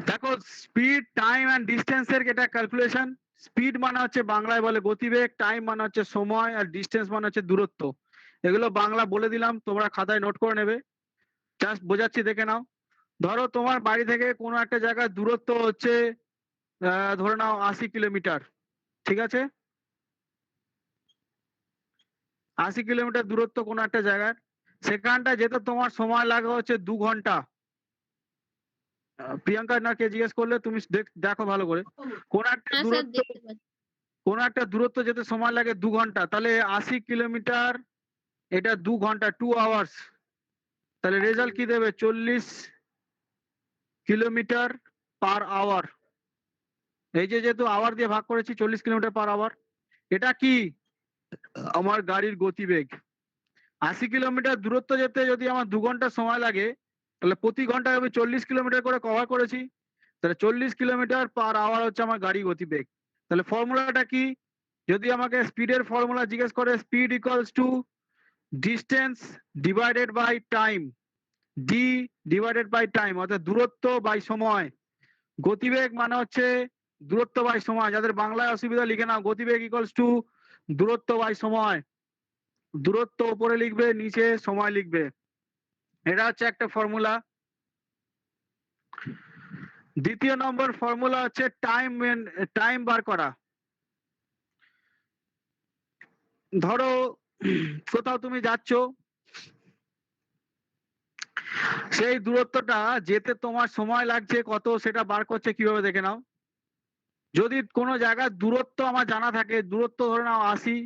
দেখো, স্পিড, টাইম এন্ড ডিস্টেন্সের এটা ক্যালকুলেশন। স্পিড মানে হচ্ছে বাংলায় বলে গতিবেগ, টাইম মানে হচ্ছে সময়, আর ডিস্টেন্স মানে হচ্ছে দূরত্ব। এগুলো বাংলা বলে দিলাম, তোমরা খাতায় নোট করে নেবে। জাস্ট বোঝাচ্ছি, দেখে নাও। ধরো তোমার বাড়ি থেকে কোনো একটা জায়গার দূরত্ব হচ্ছে ধরে নাও 80 কিলোমিটার। ঠিক আছে, 80 কিলোমিটার দূরত্ব কোনো একটা জায়গার, সেখানটা যেতে তোমার সময় লাগে হচ্ছে 2 ঘন্টা। প্রিয়াঙ্কা না কে জিজ্ঞেস করলে তুমি দেখো ভালো করে। কোন একটা হ্যাঁ স্যার, দূরত্ব, দেখতে পাচ্ছি। কোন একটা দূরত্ব যেতে সময় লাগে 2 ঘন্টা, তাহলে 80 কিলোমিটার এটা 2 ঘন্টা, 2 আওয়ার্স। তাহলে রেজাল্ট কি দেবে? 40 কিলোমিটার পার আওয়ার। এই যে যেহেতু আওয়ার দিয়ে ভাগ করেছি, 40 কিলোমিটার পার আওয়ার, এটা কি আমার গাড়ির গতিবেগ। 80 কিলোমিটার দূরত্ব যেতে যদি আমার 2 ঘন্টা সময় লাগে, তাহলে প্রতি ঘন্টায় আমি 40 কিলোমিটার করে কভার করেছি, তাহলে 40 কিলোমিটার পার আওয়ার হচ্ছে আমার গাড়ি গতিবেগ। তাহলে ফর্মুলাটা কি? যদি আমাকে স্পিডের ফর্মুলা জিজ্ঞেস করে, speed equals to distance divided by time, D divided by time, অর্থাৎ দূরত্ব বাই সময়। গতিবেগ মানে হচ্ছে দূরত্ব বাই সময়, যাদের বাংলায় অসুবিধা লিখে নাও, গতিবেগ ইকুয়ালস টু দূরত্ব বাই সময়। দূরত্ব উপরে লিখবে, নিচে সময় লিখবে, এটা হচ্ছে একটা ফর্মুলা। দ্বিতীয় নম্বর ফর্মুলা হচ্ছে টাইম বার করা। ধরো কোথাও তুমি যাচ্ছ, সেই দূরত্বটা যেতে তোমার সময় লাগছে কত সেটা বার করছে কিভাবে দেখে নাও। যদি কোনো জায়গার দূরত্ব আমার জানা থাকে, দূরত্ব ধরে নাও 80,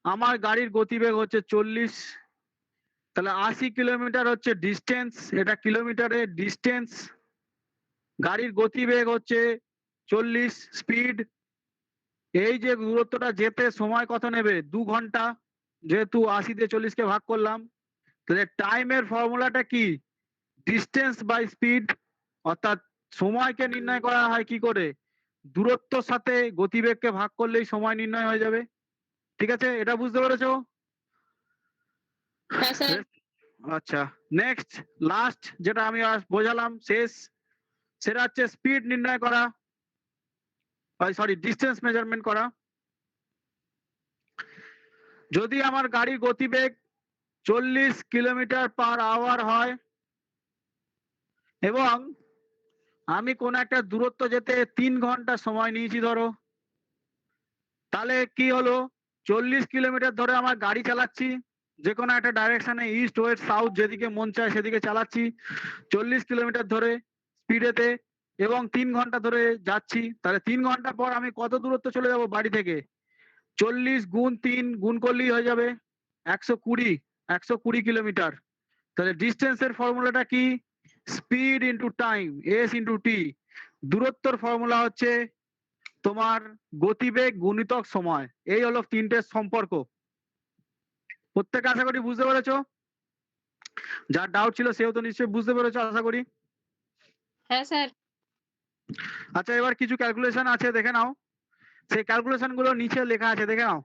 আমার গাড়ির গতিবেগ হচ্ছে 40, তাহলে 80 কিলোমিটার হচ্ছে ডিস্টেন্স, এটা কিলোমিটারে ডিস্টেন্স, গাড়ির গতিবেগ হচ্ছে 40, স্পিড। এই যে দূরত্বটা যেতে সময় কত নেবে? 2 ঘন্টা, যেহেতু 80 দিয়ে 40 কে ভাগ করলাম। তাহলে টাইমের ফর্মুলাটা কি? ডিস্টেন্স বাই স্পিড, অর্থাৎ সময়কে নির্ণয় করা হয় কি করে? দূরত্বর সাথে গতিবেগকে ভাগ করলেই সময় নির্ণয় হয়ে যাবে। ঠিক আছে, এটা বুঝতে পেরেছো? হ্যাঁ স্যার। আচ্ছা, নেক্সট লাস্ট যেটা আমি বোঝালাম শেষ, সেটা হচ্ছে স্পিড নির্ণয় করা, সরি ডিস্টেন্স মেজারমেন্ট করা। যদি আমার গাড়ির গতিবেগ 40 কিলোমিটার পার আওয়ার হয় এবং আমি কোন একটা দূরত্ব যেতে 3 ঘন্টা সময় নিয়েছি ধরো, তাহলে কি হলো? 40 কিলোমিটার ধরে আমার গাড়ি চালাচ্ছি, যে কোনো একটা ডাইরেকশনে, ইস্ট ওয়েস্ট সাউথ যেদিকে মন চায় সেদিকে চালাচ্ছি 40 কিলোমিটার ধরে স্পিডেতে। এবং 3 ঘন্টা ধরে যাচ্ছি, তাহলে 3 ঘন্টা পর আমি কত দূরত্ব চলে যাব বাড়ি থেকে? 40 গুণ 3 গুণ করলেই হয়ে যাবে 120 কিলোমিটার। তাহলে ডিস্টেন্সের ফর্মুলাটা কি? Speed into time, S into T. দূরত্বর ফর্মুলা হচ্ছে তোমার গতিবেগ গুণিতক সময়। এই হলো তিনটে সম্পর্ক। প্রত্যেকে আশা করি বুঝতে পেরেছো? যার ডাউট ছিল সেও তো নিশ্চয়ই বুঝতে পেরেছো আশা করি। হ্যাঁ স্যার। আচ্ছা, এবার কিছু ক্যালকুলেশন আছে, দেখে নাও। সেই ক্যালকুলেশন গুলো নিচে লেখা আছে, দেখে নাও।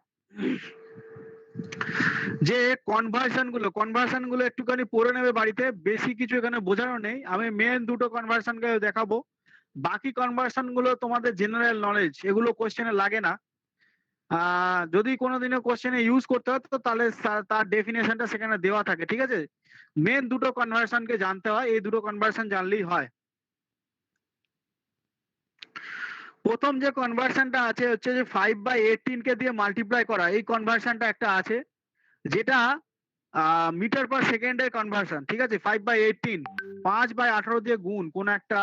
যে কনভার্সন গুলো একটুখানি পড়ে নেবে বাড়িতে, বেশি কিছু এখানে বোঝানো নেই। আমি মেন দুটো কনভার্সনকে দেখাবো, বাকি কনভার্সন গুলো তোমাদের জেনারেল নলেজ, এগুলো কোশ্চেনে লাগে না। যদি কোনোদিনও কোশ্চেনে ইউজ করতে হয় তো তাহলে তার ডেফিনেশনটা সেখানে দেওয়া থাকে, ঠিক আছে? মেন দুটো কনভার্সনকে জানতে হয়, এই দুটো কনভার্সন জানলেই হয়। প্রথম যে কনভার্সনটা আছে হচ্ছে যে 5/18 কে দিয়ে মাল্টিপ্লাই করা, এই কনভার্সনটা একটা আছে যেটা মিটার পার সেকেন্ডের কনভার্সন, ঠিক আছে? 5/18, 5/18 দিয়ে গুণ কোন একটা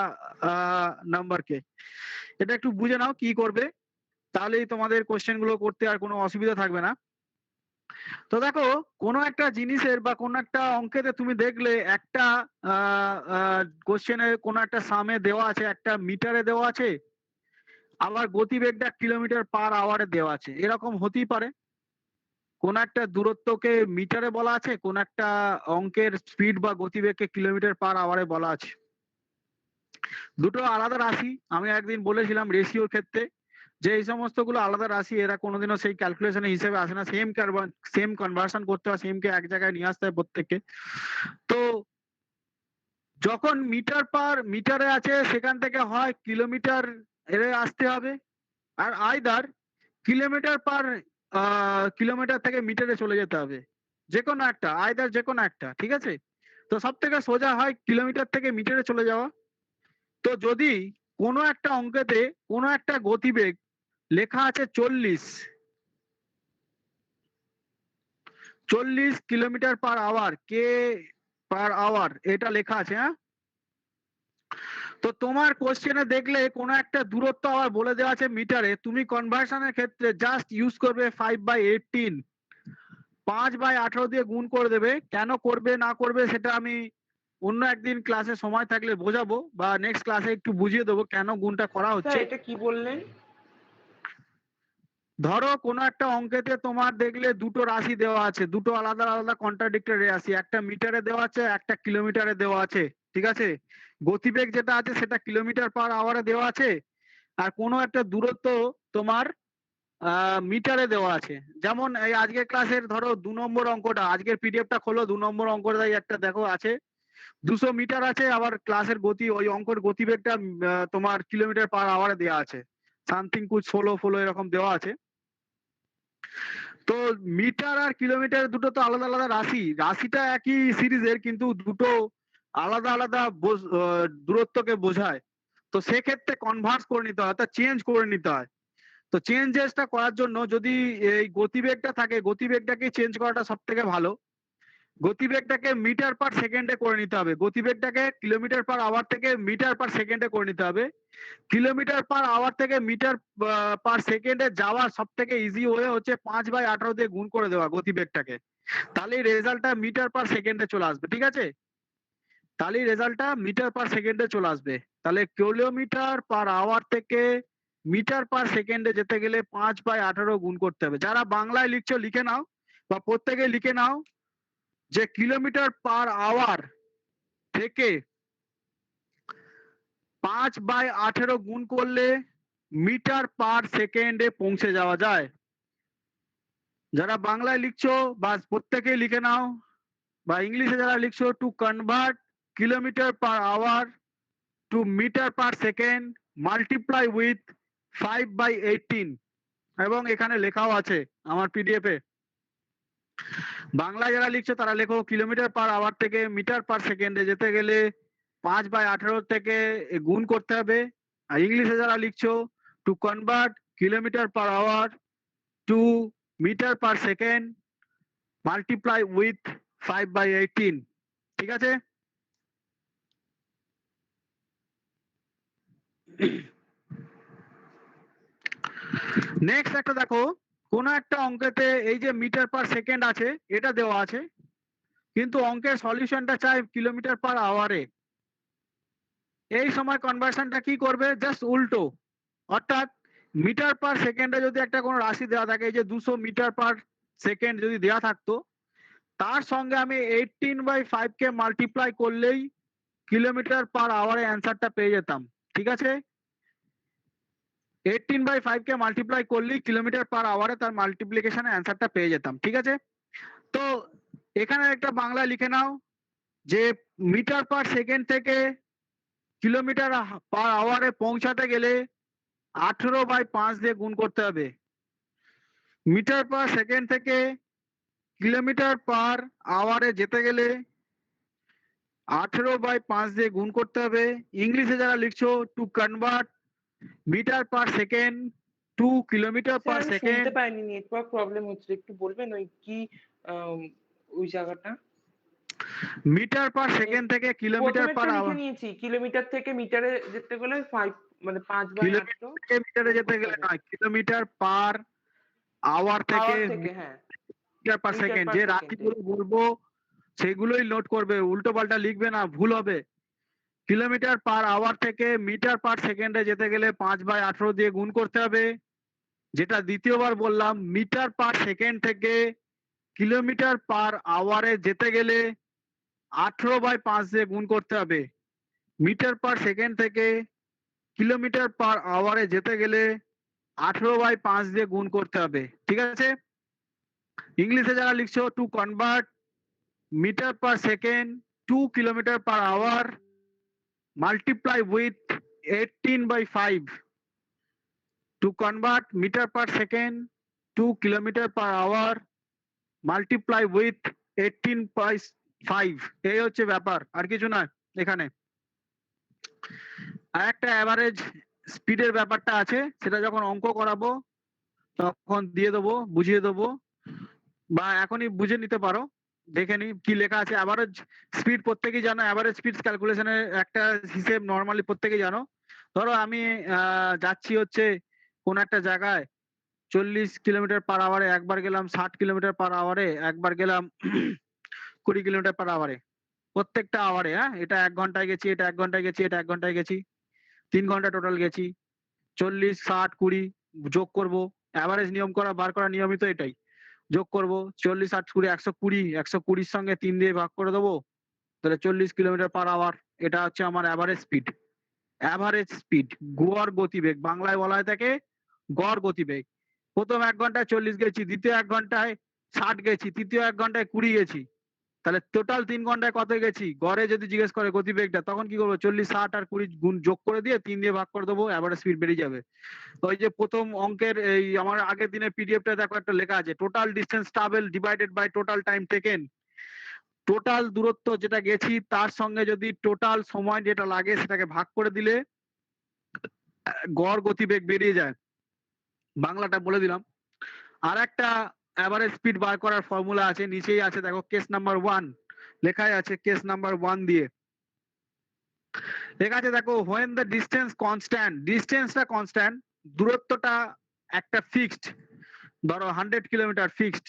নাম্বারকে। এটা একটু বুঝে নাও কি করবে, তাহলেই তোমাদের কোশ্চেন গুলো করতে আর কোনো অসুবিধা থাকবে না। তো দেখো, কোনো একটা জিনিসের বা কোনো একটা অঙ্কেতে তুমি দেখলে একটা কোশ্চেনে কোনো একটা সামে দেওয়া আছে, একটা মিটারে দেওয়া আছে, আবার গতিবেগটা কিলোমিটার পার আওয়ারে দেওয়া আছে। এরকম হতেই পারে, কোন একটা দূরত্বকে মিটারে বলা আছে, কোন একটা অঙ্কের স্পিড বা গতিবেগকে কিলোমিটার পার আওয়ারে বলা আছে। দুটো আলাদা রাশি। আমি একদিন বলেছিলাম রেশিওর ক্ষেত্রে যে এই সমস্ত গুলো আলাদা রাশি, এরা কোনোদিনও সেই ক্যালকুলেশনের হিসেবে আসে না। সেম কনভার্সন করতে হয়, সেমকে এক জায়গায় নিয়ে আসতে হয় প্রত্যেককে। তো যখন মিটারে আছে সেখান থেকে হয় কিলোমিটার এর আসতে হবে, আর আইদার কিলোমিটার থেকে মিটারে চলে যেতে হবে, যে কোনো একটা, আইদার যে কোনো একটা, ঠিক আছে? তো সব থেকে সোজা হয় কিলোমিটার থেকে মিটারে চলে যাওয়া। তো যদি কোনো একটা অঙ্কেতে কোনো একটা গতিবেগ লেখা আছে 40 কিলোমিটার পার আওয়ার, কে পার আওয়ার, এটা লেখা আছে, হ্যাঁ? তো তোমার কোশ্চেনে দেখলে কোনো একটা দূরত্ব আবার বলে দেওয়া আছে মিটারে, তুমি কনভার্সনের ক্ষেত্রে জাস্ট ইউজ করবে 5/18, 5/18 দিয়ে গুণ করে দেবে। কেন করবে না করবে সেটা আমি অন্য একদিন ক্লাসে সময় থাকলে বোঝাবো, বা নেক্সট ক্লাসে একটু বুঝিয়ে দেবো কেন গুণটা করা হচ্ছে। এটা কি বললেন? ধরো কোনো একটা অঙ্কেতে তোমার দেখলে দুটো রাশি দেওয়া আছে, দুটো আলাদা আলাদা কন্ট্রাডিক্টরি রাশি, একটা মিটারে দেওয়া আছে, একটা কিলোমিটারে দেওয়া আছে, ঠিক আছে? গতিবেগ যেটা আছে সেটা কিলোমিটার পার আওয়ারে দেওয়া আছে, আর কোনো একটা দূরত্ব তোমার মিটারে দেওয়া আছে। যেমন এই আজকের ক্লাসের ধরো 2 নম্বর অঙ্কটা, আজকের পিডিএফটা খোলো, 2 নম্বর অঙ্কটাই একটা দেখো আছে 200 মিটার আছে, আবার ক্লাসের গতি, ওই অঙ্কের গতিবেগটা তোমার কিলোমিটার পার আওয়ারে দেওয়া আছে, সামথিং কুছ 16 এরকম দেওয়া আছে। তো মিটার আর কিলোমিটার দুটো তো আলাদা আলাদা রাশি, রাশিটা একই সিরিজের কিন্তু দুটো আলাদা আলাদা দূরত্বকে বোঝায়। তো সেক্ষেত্রে কনভার্স করে নিতে হয়, অর্থাৎ চেঞ্জ করে নিতে হয়। তো চেঞ্জেসটা করার জন্য যদি এই গতিবেগটা থাকে, গতিবেগটাকে চেঞ্জ করাটা সব থেকে ভালো। গতিবেগটাকে মিটার পার সেকেন্ডে করে নিতে হবে, গতিবেগটাকে কিলোমিটার পার আওয়ার থেকে মিটার পার সেকেন্ডে করে নিতে হবে। কিলোমিটার পার আওয়ার থেকে মিটার পার সেকেন্ডে যাওয়ার সব থেকে ইজি ওয়ে হচ্ছে 5/18 দিয়ে গুণ করে দেওয়া গতিবেগটাকে, তাহলেই রেজাল্টটা মিটার পার সেকেন্ডে চলে আসবে, ঠিক আছে? তাহলেই রেজাল্টটা মিটার পার সেকেন্ডে চলে আসবে। তাহলে কিলোমিটার পার আওয়ার থেকে মিটার পার সেকেন্ডে যেতে গেলে 5/18 গুণ করতে হবে। যারা বাংলায় লিখছো লিখে নাও, বা প্রত্যেকে লিখে নাও যে কিলোমিটার পার আওয়ার থেকে 5/18 গুণ করলে মিটার পার সেকেন্ডে পৌঁছে যাওয়া যায়। যারা বাংলায় লিখছো বা প্রত্যেকেই লিখে নাও, বা ইংলিশে যারা লিখছো, to convert kilometre per hour to metre per second multiply with 5/18, এবং এখানে লেখাও আছে আমার পিডিএফ এ। বাংলায় যারা লিখছো তারা লেখো কিলোমিটার পার আওয়ার থেকে মিটার পার সেকেন্ডে যেতে গেলে 5/18 থেকে গুণ করতে হবে। আর ইংলিশে যারা লিখছো to convert kilometre per hour to metre per second multiply with 5/18, ঠিক আছে? নেক্সট একটা দেখো, কোন একটা অঙ্কেতে এই যে মিটার পার সেকেন্ড আছে এটা দেওয়া আছে, কিন্তু অঙ্কের সলিউশনটা চাই কিলোমিটার পার আওয়ারে। এই সময় কনভার্সনটা কি করবে? জাস্ট উল্টো। অর্থাৎ মিটার পার সেকেন্ডে যদি একটা কোনো রাশি দেওয়া থাকে, এই যে 200 মিটার পার সেকেন্ড যদি দেওয়া থাকতো, তার সঙ্গে আমি 18/5 কে মাল্টিপ্লাই করলেই কিলোমিটার পার আওয়ারে অ্যান্সারটা পেয়ে যেতাম। ঠিক আছে, 18/5 কে মাল্টিপ্লাই করলেই কিলোমিটার পার আওয়ারে তার মাল্টিপ্লিকেশনে অ্যান্সারটা পেয়ে যেতাম। ঠিক আছে, তো এখানে একটা বাংলা লিখে নাও যে মিটার পার সেকেন্ড থেকে কিলোমিটার পার আওয়ারে পৌঁছাতে গেলে 18/5 দিয়ে গুণ করতে হবে। মিটার পার সেকেন্ড থেকে কিলোমিটার পার আওয়ারে যেতে গেলে 18/5 দিয়ে গুণ করতে হবে। ইংলিশে যারা লিখছো, to convert metre per second to kilometre sir per আমি সেকেন্ড। শুনতে পাইনি, নেটওয়ার্ক প্রবলেম হচ্ছে, একটু বলবেন ওই কি ওই জায়গাটা? মিটার পার সেকেন্ড থেকে কিলোমিটার প্রথমে পার লিখে আওয়ার। নিয়েছি, কিলোমিটার থেকে মিটারে যেতে গেলে 5 মানে 5/8 কিলোমিটার থেকে মিটারে যেতে গেলে নয়, কিলোমিটার পার আওয়ার থেকে হ্যাঁ মিটার পার মিটার সেকেন্ড। পার যে সেকেন্ডে। রাশিগুলো বলবো সেগুলোই নোট করবে, উল্টো পাল্টা লিখবে না, ভুল হবে। কিলোমিটার পার আওয়ার থেকে মিটার পার সেকেন্ডে যেতে গেলে 5/18 দিয়ে গুণ করতে হবে। যেটা দ্বিতীয়বার বললাম, মিটার পার সেকেন্ড থেকে কিলোমিটার পার আওয়ারে যেতে গেলে 18/5 দিয়ে গুণ করতে হবে। মিটার পার সেকেন্ড থেকে কিলোমিটার পার আওয়ারে যেতে গেলে 18/5 দিয়ে গুণ করতে হবে। ঠিক আছে, ইংলিশে যারা লিখছো, to convert metre per second to kilometre per hour multiply with 18/5. To convert meter per second to kilometer per hour multiply with 18/5. এই হচ্ছে ব্যাপার, আর কিছু না এখানে। আর একটা অ্যাভারেজ স্পিডের ব্যাপারটা আছে, সেটা যখন অঙ্ক করাবো তখন দিয়ে দেবো, বুঝিয়ে দেবো, বা এখনই বুঝে নিতে পারো। দেখে নি কি লেখা আছে। অ্যাভারেজ স্পিড প্রত্যেকেই জানো, অ্যাভারেজ স্পিড ক্যালকুলেশনের একটা হিসেব নর্মালি প্রত্যেকেই জানো। ধরো আমি যাচ্ছি হচ্ছে কোন একটা জায়গায় 40 কিলোমিটার পার আওয়ারে, একবার গেলাম 60 কিলোমিটার পার আওয়ারে, একবার গেলাম 20 কিলোমিটার পার আওয়ারে, প্রত্যেকটা আওয়ারে। হ্যাঁ, এটা 1 ঘন্টায় গেছি, এটা 1 ঘন্টায় গেছি, এটা 1 ঘন্টায় গেছি, 3 ঘন্টা টোটাল গেছি। 40, 60, 20 যোগ করব, অ্যাভারেজ নিয়ম করা বার করা নিয়মিত এটাই। যোগ করব 40, 60, 20, 120, 120 সঙ্গে 3 দিয়ে ভাগ করে দেবো, তাহলে 40 কিলোমিটার পার আওয়ার। এটা হচ্ছে আমার অ্যাভারেজ স্পিড। অ্যাভারেজ স্পিড, গড় গতিবেগ, বাংলায় বলা হয় থাকে গড় গতিবেগ। প্রথম 1 ঘন্টায় 40 গেছি, দ্বিতীয় 1 ঘন্টায় 60 গেছি, তৃতীয় 1 ঘন্টায় 20 গেছি, তাহলে টোটাল 3 ঘন্টায় কত গেছি গড়ে যদি জিজ্ঞেস করে গতিবেগটা, তখন কি করবো? 40, 60 আর 20 গুণ যোগ করে দিয়ে 3 দিয়ে ভাগ করে দেবো, অ্যাভারেজ স্পিড বেরিয়ে যাবে। ওই যে প্রথম অঙ্কের এই আমার আগের দিনের পিডিএফটা দেখো, একটা লেখা আছে total distance travel divided by total time taken. Total দূরত্ব যেটা গেছি তার সঙ্গে যদি টোটাল সময় যেটা লাগে সেটাকে ভাগ করে দিলে গড় গতিবেগ বেরিয়ে যায়। বাংলাটা বলে দিলাম। আর একটা অ্যাভারেজ স্পিড বার করার ফর্মুলা আছে, নিচেই আছে দেখো, কেস নাম্বার 1 লেখাই আছে, কেস নাম্বার 1 দিয়ে লেখা আছে দেখো, হোয়েন দ্য ডিস্টেন্স কনস্ট্যান্ট, ডিস্টেন্সটা কনস্ট্যান্ট, দূরত্বটা একটা ফিক্সড, ধরো 100 কিলোমিটার ফিক্সড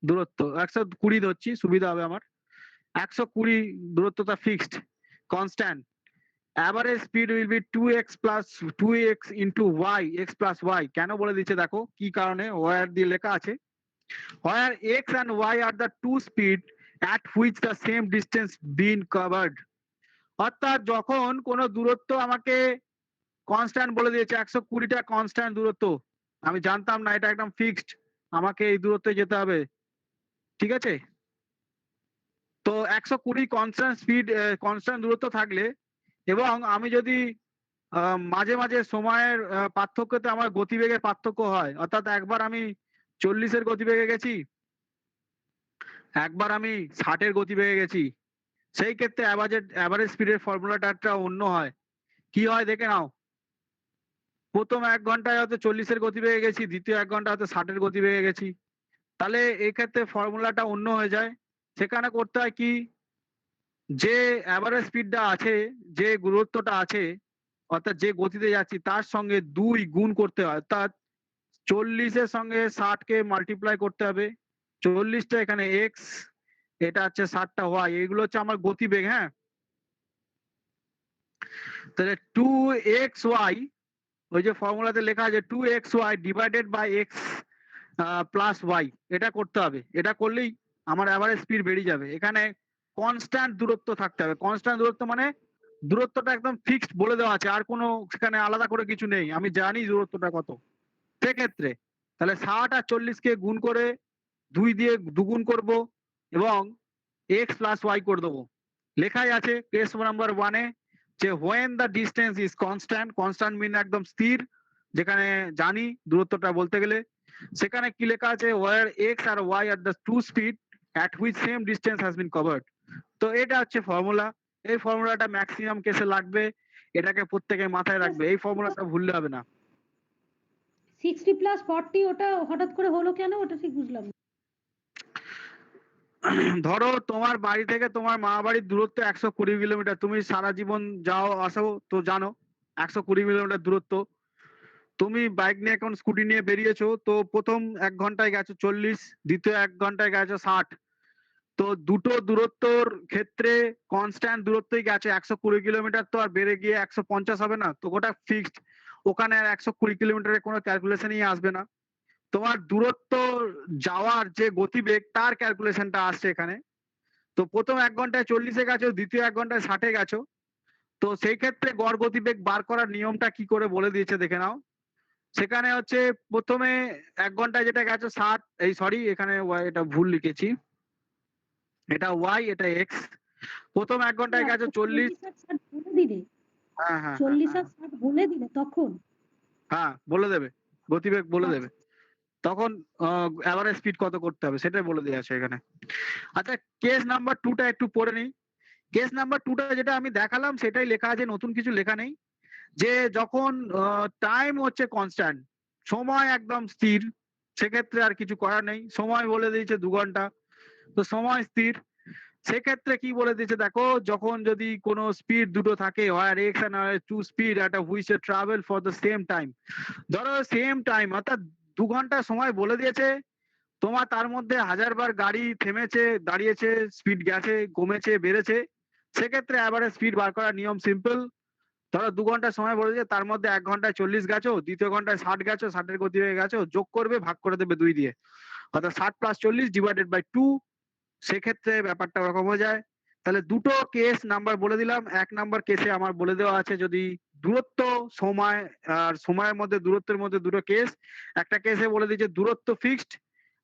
দূরত্ব, 120 ধরছি সুবিধা হবে আমার, 120 দূরত্বটা fixed constant. Average speed will be 2x plus 2x into y, x plus y। কেন বলে দিচ্ছে দেখো কি কারণে, ওয়ার দিয়ে লেখা আছে, where x and y are the two speed at which the same distance being covered। অর্থাৎ যখন কোনো দূরত্ব আমাকে কনস্ট্যান্ট বলে দিয়েছে, 120টা কনস্ট্যান্ট দূরত্ব, আমি জানতাম না এটা একদম ফিক্সড, আমাকে এই দূরত্বে যেতে হবে। ঠিক আছে, তো 120 কনস্ট্যান্ট স্পিড, কনস্ট্যান্ট দূরত্ব থাকলে, এবং আমি যদি মাঝে মাঝে সময়ের পার্থক্যতে আমার গতিবেগের পার্থক্য হয়, অর্থাৎ একবার আমি 40-এর গতিবেগে গেছি, একবার আমি 60-এর গতিবেগে গেছি, সেই ক্ষেত্রে অ্যাভারেজ স্পিডের ফর্মুলাটা অন্য হয়। কি হয় দেখে নাও, প্রথম 1 ঘন্টায় হয়তো 40-এর গতিবেগে গেছি, দ্বিতীয় 1 ঘন্টা হয়তো 60-এর গতিবেগে গেছি, তাহলে এই ক্ষেত্রে ফর্মুলাটা অন্য হয়ে যায়। সেখানে করতে হয় কি, যে অ্যাভারেজ স্পিডটা আছে, যে দূরত্বটা আছে, অর্থাৎ যে গতিতে যাচ্ছি তার সঙ্গে 2 গুণ করতে হয়, অর্থাৎ 40-এর সঙ্গে 60-কে মাল্টিপ্লাই করতে হবে। 40টা এখানে এক্স, এটা হচ্ছে 60টা ওয়াই, এগুলো হচ্ছে আমার গতিবেগ। হ্যাঁ, তাহলে 2xy, ওই যে ফর্মুলাতে লেখা আছে 2xy divided by X plus Y, এটা করতে হবে। এটা করলেই আমার অ্যাভারেজ স্পিড বেরিয়ে যাবে। এখানে কনস্ট্যান্ট দূরত্ব থাকতে হবে। কনস্ট্যান্ট দূরত্ব মানে দূরত্বটা একদম ফিক্সড বলে দেওয়া আছে, আর কোনো সেখানে আলাদা করে কিছু নেই, আমি জানি দূরত্বটা কত। সেক্ষেত্রে তাহলে 60 আর 40-কে গুণ করে 2 দিয়ে দুগুণ করব এবং এক্স প্লাস ওয়াই করে দেবো। লেখাই আছে কেস নাম্বার 1-এ যে when the distance is constant, constant মিন একদম স্থির, যেখানে জানি দূরত্বটা বলতে গেলে, সেখানে কি লেখা আছে where x R y R the two speed at which same distance has been covered। তো এটা হচ্ছে ফর্মুলা। এই ফর্মুলাটা ম্যাক্সিমাম কেসে লাগবে, এটাকে প্রত্যেকে মাথায় রাখবে, এই ফর্মুলাটা ভুললে হবে না। 60 প্লাস 40 ওটা হঠাৎ করে হলো কেন, ওটা ঠিক বুঝলাম না। ধরো তোমার বাড়ি থেকে তোমার মা বাড়ির দূরত্ব 120 কিলোমিটার, তুমি সারা জীবন যাও আসো তো জানো 120 কিলোমিটার দূরত্ব। তুমি বাইক নিয়ে এখন স্কুটি নিয়ে বেরিয়েছো, তো প্রথম 1 ঘন্টায় গেছো 40, দ্বিতীয় 1 ঘন্টায় গেছো 60। তো দুটো দূরত্বর ক্ষেত্রে কনস্ট্যান্ট দূরত্বই গেছে 120 কিলোমিটার, তো আর বেড়ে গিয়ে 150 হবে না, তো ওটা ফিক্সড। ওখানে আর 120 কিলোমিটারের কোনো ক্যালকুলেশনই আসবে না। তোমার দূরত্ব যাওয়ার যে গতিবেগ তার ক্যালকুলেশনটা আসছে এখানে। তো প্রথম 1 ঘন্টায় 40-এ গেছো, দ্বিতীয় 1 ঘন্টায় 60-এ গেছো। তো সেই ক্ষেত্রে গড় গতিবেগ বার করার নিয়মটা কি করে বলে দিয়েছে দেখে নাও। সেখানে হচ্ছে প্রথমে 1 ঘন্টায় যেটা গেছো 60, এই সরি এখানে এটা ভুল লিখেছি, এটা ওয়াই এটা এক্স। প্রথম 1 ঘন্টায় গেছো 40। 40 আর 60 বলে দিলে, হ্যাঁ হ্যাঁ 40 আর 60 বলে দিলে তখন হ্যাঁ বলে দেবে, গতিবেগ বলে দেবে, আচ্ছা, তখন অ্যাভারেজ স্পিড কত করতে হবে সেটাই বলে দেওয়া আছে এখানে। আচ্ছা, কেস নাম্বার 2টা একটু পড়ে নিই। কেস নাম্বার 2টা যেটা আমি দেখালাম সেটাই লেখা আছে, নতুন কিছু লেখা নেই। যে যখন টাইম হচ্ছে কনস্ট্যান্ট, সময় একদম স্থির, সেক্ষেত্রে আর কিছু করার নেই। সময় বলে দিয়েছে 2 ঘন্টা, তো সময় স্থির। সেক্ষেত্রে কি বলে দিয়েছে দেখো, যখন যদি কোনো স্পিড দুটো থাকে, where x and y two speed at a which they travel for the same time, ধরো সেম টাইম অর্থাৎ 2 ঘন্টা সময় বলে দিয়েছে, তোমার তার মধ্যে 1000 বার গাড়ি থেমেছে, দাঁড়িয়েছে, স্পিড গেছে, কমেছে, বেড়েছে, সেক্ষেত্রে অ্যাভারেজ স্পিড বার করার নিয়ম সিম্পল। ধরো 2 ঘন্টা সময় বলেছে, তার মধ্যে 1 ঘন্টায় 40 গেছো, দ্বিতীয় ঘন্টায় 60 গেছো, 60-এর গতিবেগে গেছো, যোগ করবে, ভাগ করে দেবে 2 দিয়ে, অর্থাৎ 60 + 40 ডিভাইডেড বাই 2। সেক্ষেত্রে ব্যাপারটা ওরকম হয়ে যায়। তাহলে দুটো কেস নাম্বার বলে দিলাম। 1 নাম্বার কেসে আমার বলে দেওয়া আছে যদি দূরত্ব সময় আর সময়ের মধ্যে দূরত্বের মধ্যে দুটো কেস, একটা কেসে বলে দিয়েছে দূরত্ব ফিক্সড,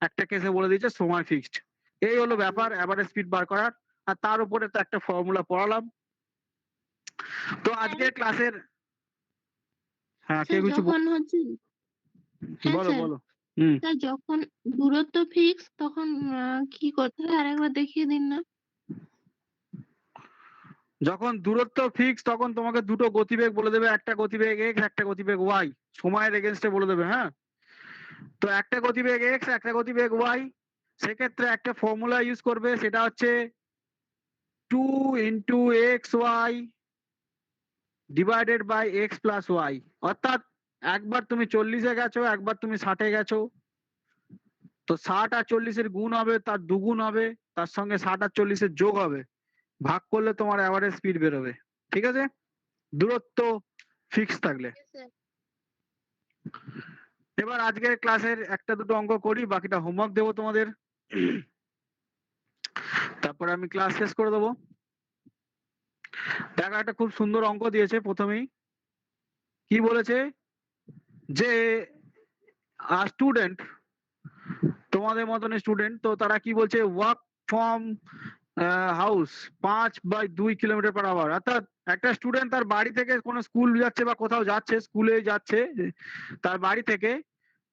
একটা কেসে বলে দিয়েছে সময় ফিক্সড। এই হলো ব্যাপার অ্যাভারেজ স্পিড বার করার। আর তার উপরে তো একটা ফর্মুলা পড়ালাম। তো আজকের ক্লাসের, হ্যাঁ কে স্যার কিছু যখন হচ্ছে, হ্যাঁ বলো স্যার, বলো। স্যার যখন দূরত্ব ফিক্স তখন কি করতে হয় আরেকবার দেখিয়ে দিন না। যখন দূরত্ব ফিক্স তখন তোমাকে দুটো গতিবেগ বলে দেবে, একটা গতিবেগ এক্স, একটা গতিবেগ ওয়াই, সময়ের এগেনস্টে বলে দেবে। হ্যাঁ, তো একটা গতিবেগ এক্স, একটা গতিবেগ ওয়াই, সেক্ষেত্রে একটা ফর্মুলা ইউজ করবে, সেটা হচ্ছে 2 × xy divided by X plus Y. অর্থাৎ একবার তুমি 40-এ গেছো, একবার তুমি 60-এ গেছো, তো 60 আর 40-এর গুণ হবে, তার দুগুণ হবে, তার সঙ্গে 60 আর 40-এর যোগ হবে, ভাগ করলে তোমার অ্যাভারেজ স্পিড বেরোবে। ঠিক আছে, দূরত্ব ফিক্স থাকলে। এবার আজকের ক্লাসের একটা দুটো অঙ্ক করি, বাকিটা হোমওয়ার্ক দেবো তোমাদের, তারপরে আমি ক্লাস শেষ করে দেবো। দেখো একটা খুব সুন্দর অঙ্ক দিয়েছে প্রথমেই। কি বলেছে যে স্টুডেন্ট, তোমাদের মতন স্টুডেন্ট, তো তারা কি বলছে, ওয়াক ফ্রম হাউস 5/2 কিলোমিটার/আওয়ার। অর্থাৎ একটা স্টুডেন্ট তার বাড়ি থেকে কোনো স্কুল যাচ্ছে বা কোথাও যাচ্ছে, স্কুলে যাচ্ছে তার বাড়ি থেকে,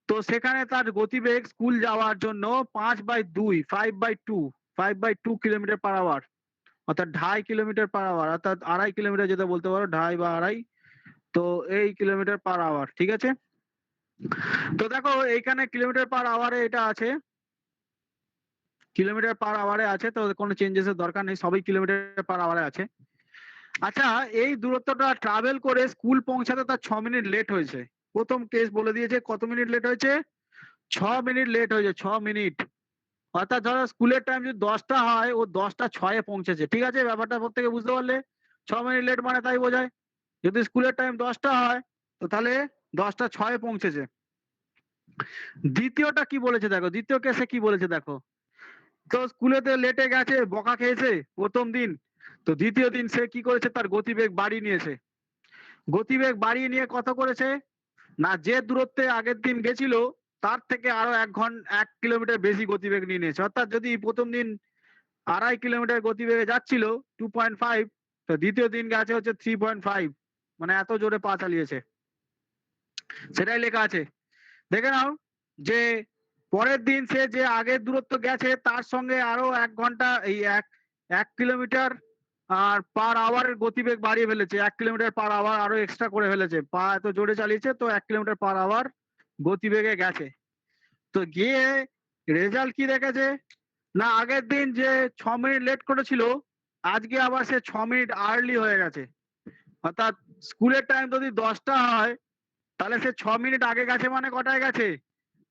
তো সেখানে তার গতিবেগ স্কুল যাওয়ার জন্য 5/2 5/2 কিলোমিটার/আওয়ার, অর্থাৎ 2.5 কিলোমিটার/আওয়ার, অর্থাৎ 2.5 কিলোমিটার যেটা বলতে পারো, 2.5 বা 2.5, তো এই কিলোমিটার/আওয়ার। ঠিক আছে, তো দেখো এইখানে কিলোমিটার/আওয়ারে এটা আছে, কিলোমিটার/আওয়ারে আছে, তো কোনো চেঞ্জেসের দরকার নেই, সবই কিলোমিটার/আওয়ারে আছে। আচ্ছা, এই দূরত্বটা ট্রাভেল করে স্কুল পৌঁছাতে তার 6 মিনিট লেট হয়েছে। প্রথম কেস বলে দিয়েছে কত মিনিট লেট হয়েছে? 6 মিনিট লেট হয়েছে, 6 মিনিট। অর্থাৎ ধরো স্কুলের টাইম যদি 10টা হয়, ও 10টা 6 পৌঁছেছে। ঠিক আছে, ব্যাপারটা প্রত্যেকে বুঝতে পারলে? 6 মিনিট লেট মানে তাই বোঝায়। যদি স্কুলের টাইম 10টা হয়, তো তাহলে 10টা 6 পৌঁছেছে। দ্বিতীয়টা কি বলেছে দেখো, দ্বিতীয় কেসে কি বলেছে দেখো। তো স্কুলেতে লেটে গেছে, বকা খেয়েছে প্রথম দিন। তো দ্বিতীয় দিন সে কি করেছে, তার গতিবেগ বাড়িয়ে নিয়েছে। গতিবেগ বাড়িয়ে নিয়ে কত করেছে না, যে দূরত্বে আগের দিন গেছিল তার থেকে আরো 1 কিলোমিটার বেশি গতিবেগ নিয়ে নিয়েছে। অর্থাৎ যদি প্রথম দিন 2.5 কিলোমিটার গতিবেগে যাচ্ছিল 2.5, তো দ্বিতীয় দিন গেছে হচ্ছে 3.5, মানে এত জোরে পা চালিয়েছে। সেটাই লেখা আছে, দেখে নাও যে পরের দিন সে যে আগের দূরত্ব গেছে তার সঙ্গে আরো 1 ঘন্টা এই 1 কিলোমিটার আর পার আওয়ারের গতিবেগ বাড়িয়ে ফেলেছে। 1 কিলোমিটার পার আওয়ার আরো এক্সট্রা করে ফেলেছে, পা এত জোরে চালিয়েছে তো 1 কিলোমিটার পার আওয়ার গতিবেগে গেছে। তো গিয়ে রেজাল্ট কি দেখেছে না, আগের দিন যে 6 মিনিট লেট করেছিল, আজকে আবার সে 6 মিনিট আর্লি হয়ে গেছে। অর্থাৎ স্কুলের টাইম যদি 10টা হয়, তাহলে সে 6 মিনিট আগে গেছে, মানে কটায় গেছে?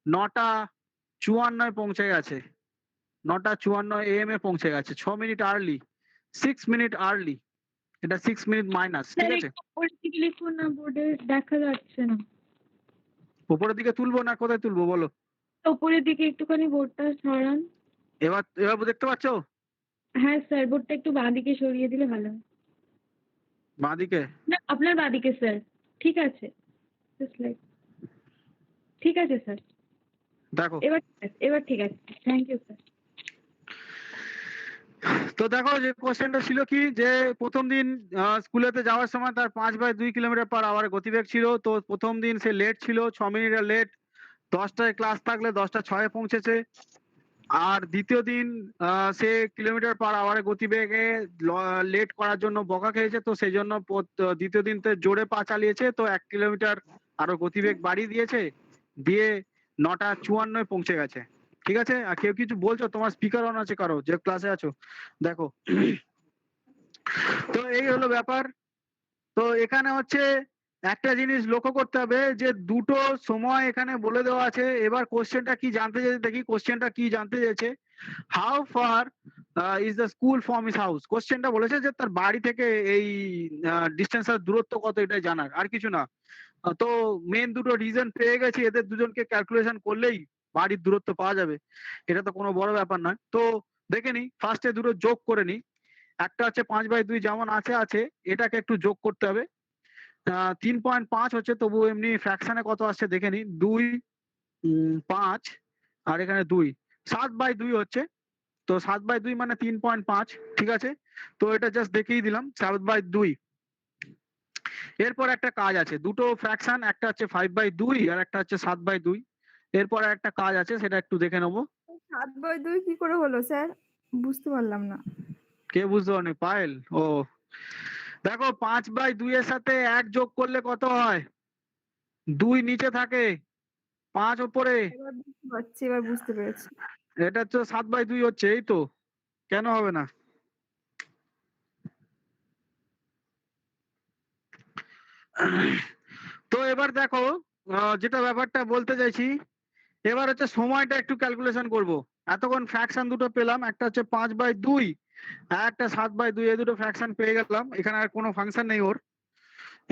9:54 পৌঁছে গেছে। 9:54 AM এ পৌঁছে গেছে, 6 মিনিট আর্লি, 6 মিনিট আর্লি। এটা 6 মিনিট মাইনাস, ঠিক আছে? উপরের দিকে লিখুন না, বোর্ডে দেখা যাচ্ছে না। উপরের দিকে তুলবো না কোথায় তুলবো বলো? উপরের দিকে একটুখানি বোর্ডটা সরান। এবার এবার দেখতে পাচ্ছো? হ্যাঁ স্যার, বোর্ডটা একটু বাঁদিকে সরিয়ে দিলে ভালো হয়। বাঁদিকে? না, আপনার বাঁদিকে স্যার। ঠিক আছে, Just like- ঠিক আছে স্যার, দেখো, এবার ঠিক আছে। Thank you sir. তো দেখো যে কোশ্চেনটা ছিল কি, যে প্রথম দিন স্কুলেতে যাওয়ার সময় তার 5/2 কিলোমিটার পার আওয়ার গতিবেগ ছিল। তো প্রথম দিন সে লেট ছিল, 6 মিনিটের লেট। 10টায় ক্লাস থাকলে 10টা 6 পৌঁছেছে। আর দ্বিতীয় দিন সে কিলোমিটার পার আওয়ারে গতিবেগে লেট করার জন্য বকা খেয়েছে, তো সেই জন্য দ্বিতীয় দিন তো জোরে পা চালিয়েছে, তো 1 কিলোমিটার আরো গতিবেগ বাড়িয়ে দিয়েছে, দিয়ে 9:54 পৌঁছে গেছে। ঠিক আছে, আর কেউ কিছু বলছো? তোমার স্পিকার অন আছে কারো, যে ক্লাসে আছো দেখো। তো এই হলো ব্যাপার। তো এখানে হচ্ছে একটা জিনিস লক্ষ্য করতে হবে যে দুটো সময় এখানে বলে দেওয়া আছে। এবার কোশ্চেনটা কি জানতে চাইছে দেখি, কোশ্চেনটা কি জানতে চাইছে, how far is the school from his house. কোশ্চেনটা বলেছে যে তার বাড়ি থেকে এই ডিস্টেন্সের দূরত্ব কত, এটাই জানার, আর কিছু না। তো মেন দুটো রিজন পেয়ে গেছি, এদের দুজনকে ক্যালকুলেশন করলেই বাড়ির দূরত্ব পাওয়া যাবে। এটা তো কোনো বড় ব্যাপার নয়। তো দেখে নি, ফার্স্টে দুটো যোগ করে নি। একটা হচ্ছে 5/2 যেমন আছে, এটাকে একটু যোগ করতে হবে। 3.5 হচ্ছে, তবু এমনি ফ্র্যাকশনে কত আসছে দেখে নি। 2, 5 আর এখানে 2, 7/2 হচ্ছে। তো 7/2 মানে 3.5, ঠিক আছে। তো এটা জাস্ট দেখিয়ে দিলাম 7/2। এরপর একটা কাজ আছে, দুটো ফ্র্যাকশন, একটা হচ্ছে 5/2 আর একটা হচ্ছে 7/2। এরপর একটা কাজ আছে, সেটা একটু দেখে নেবো। 7/2 কি করে হলো স্যার? বুঝতে পারলাম না। কে বুঝতে পারেনি? পায়েল? ও দেখো, 5/2 এর সাথে 1 যোগ করলে কত হয়? 2 নিচে থাকে, 5 ওপরে। এবার বুঝতে পারছি, এবার বুঝতে পেরেছি। এটা তো 7/2 হচ্ছে, এই তো। কেন হবে না? তো এবার দেখো, যেটা ব্যাপারটা বলতে চাইছি, এবার হচ্ছে সময়টা একটু ক্যালকুলেশন করব। এতক্ষণ ফ্র্যাকশন দুটো পেলাম, একটা হচ্ছে 5/2 আর একটা 7/2। এই দুটো ফ্র্যাকশন পেয়ে গেলাম, এখানে আর কোনো ফাংশন নেই ওর।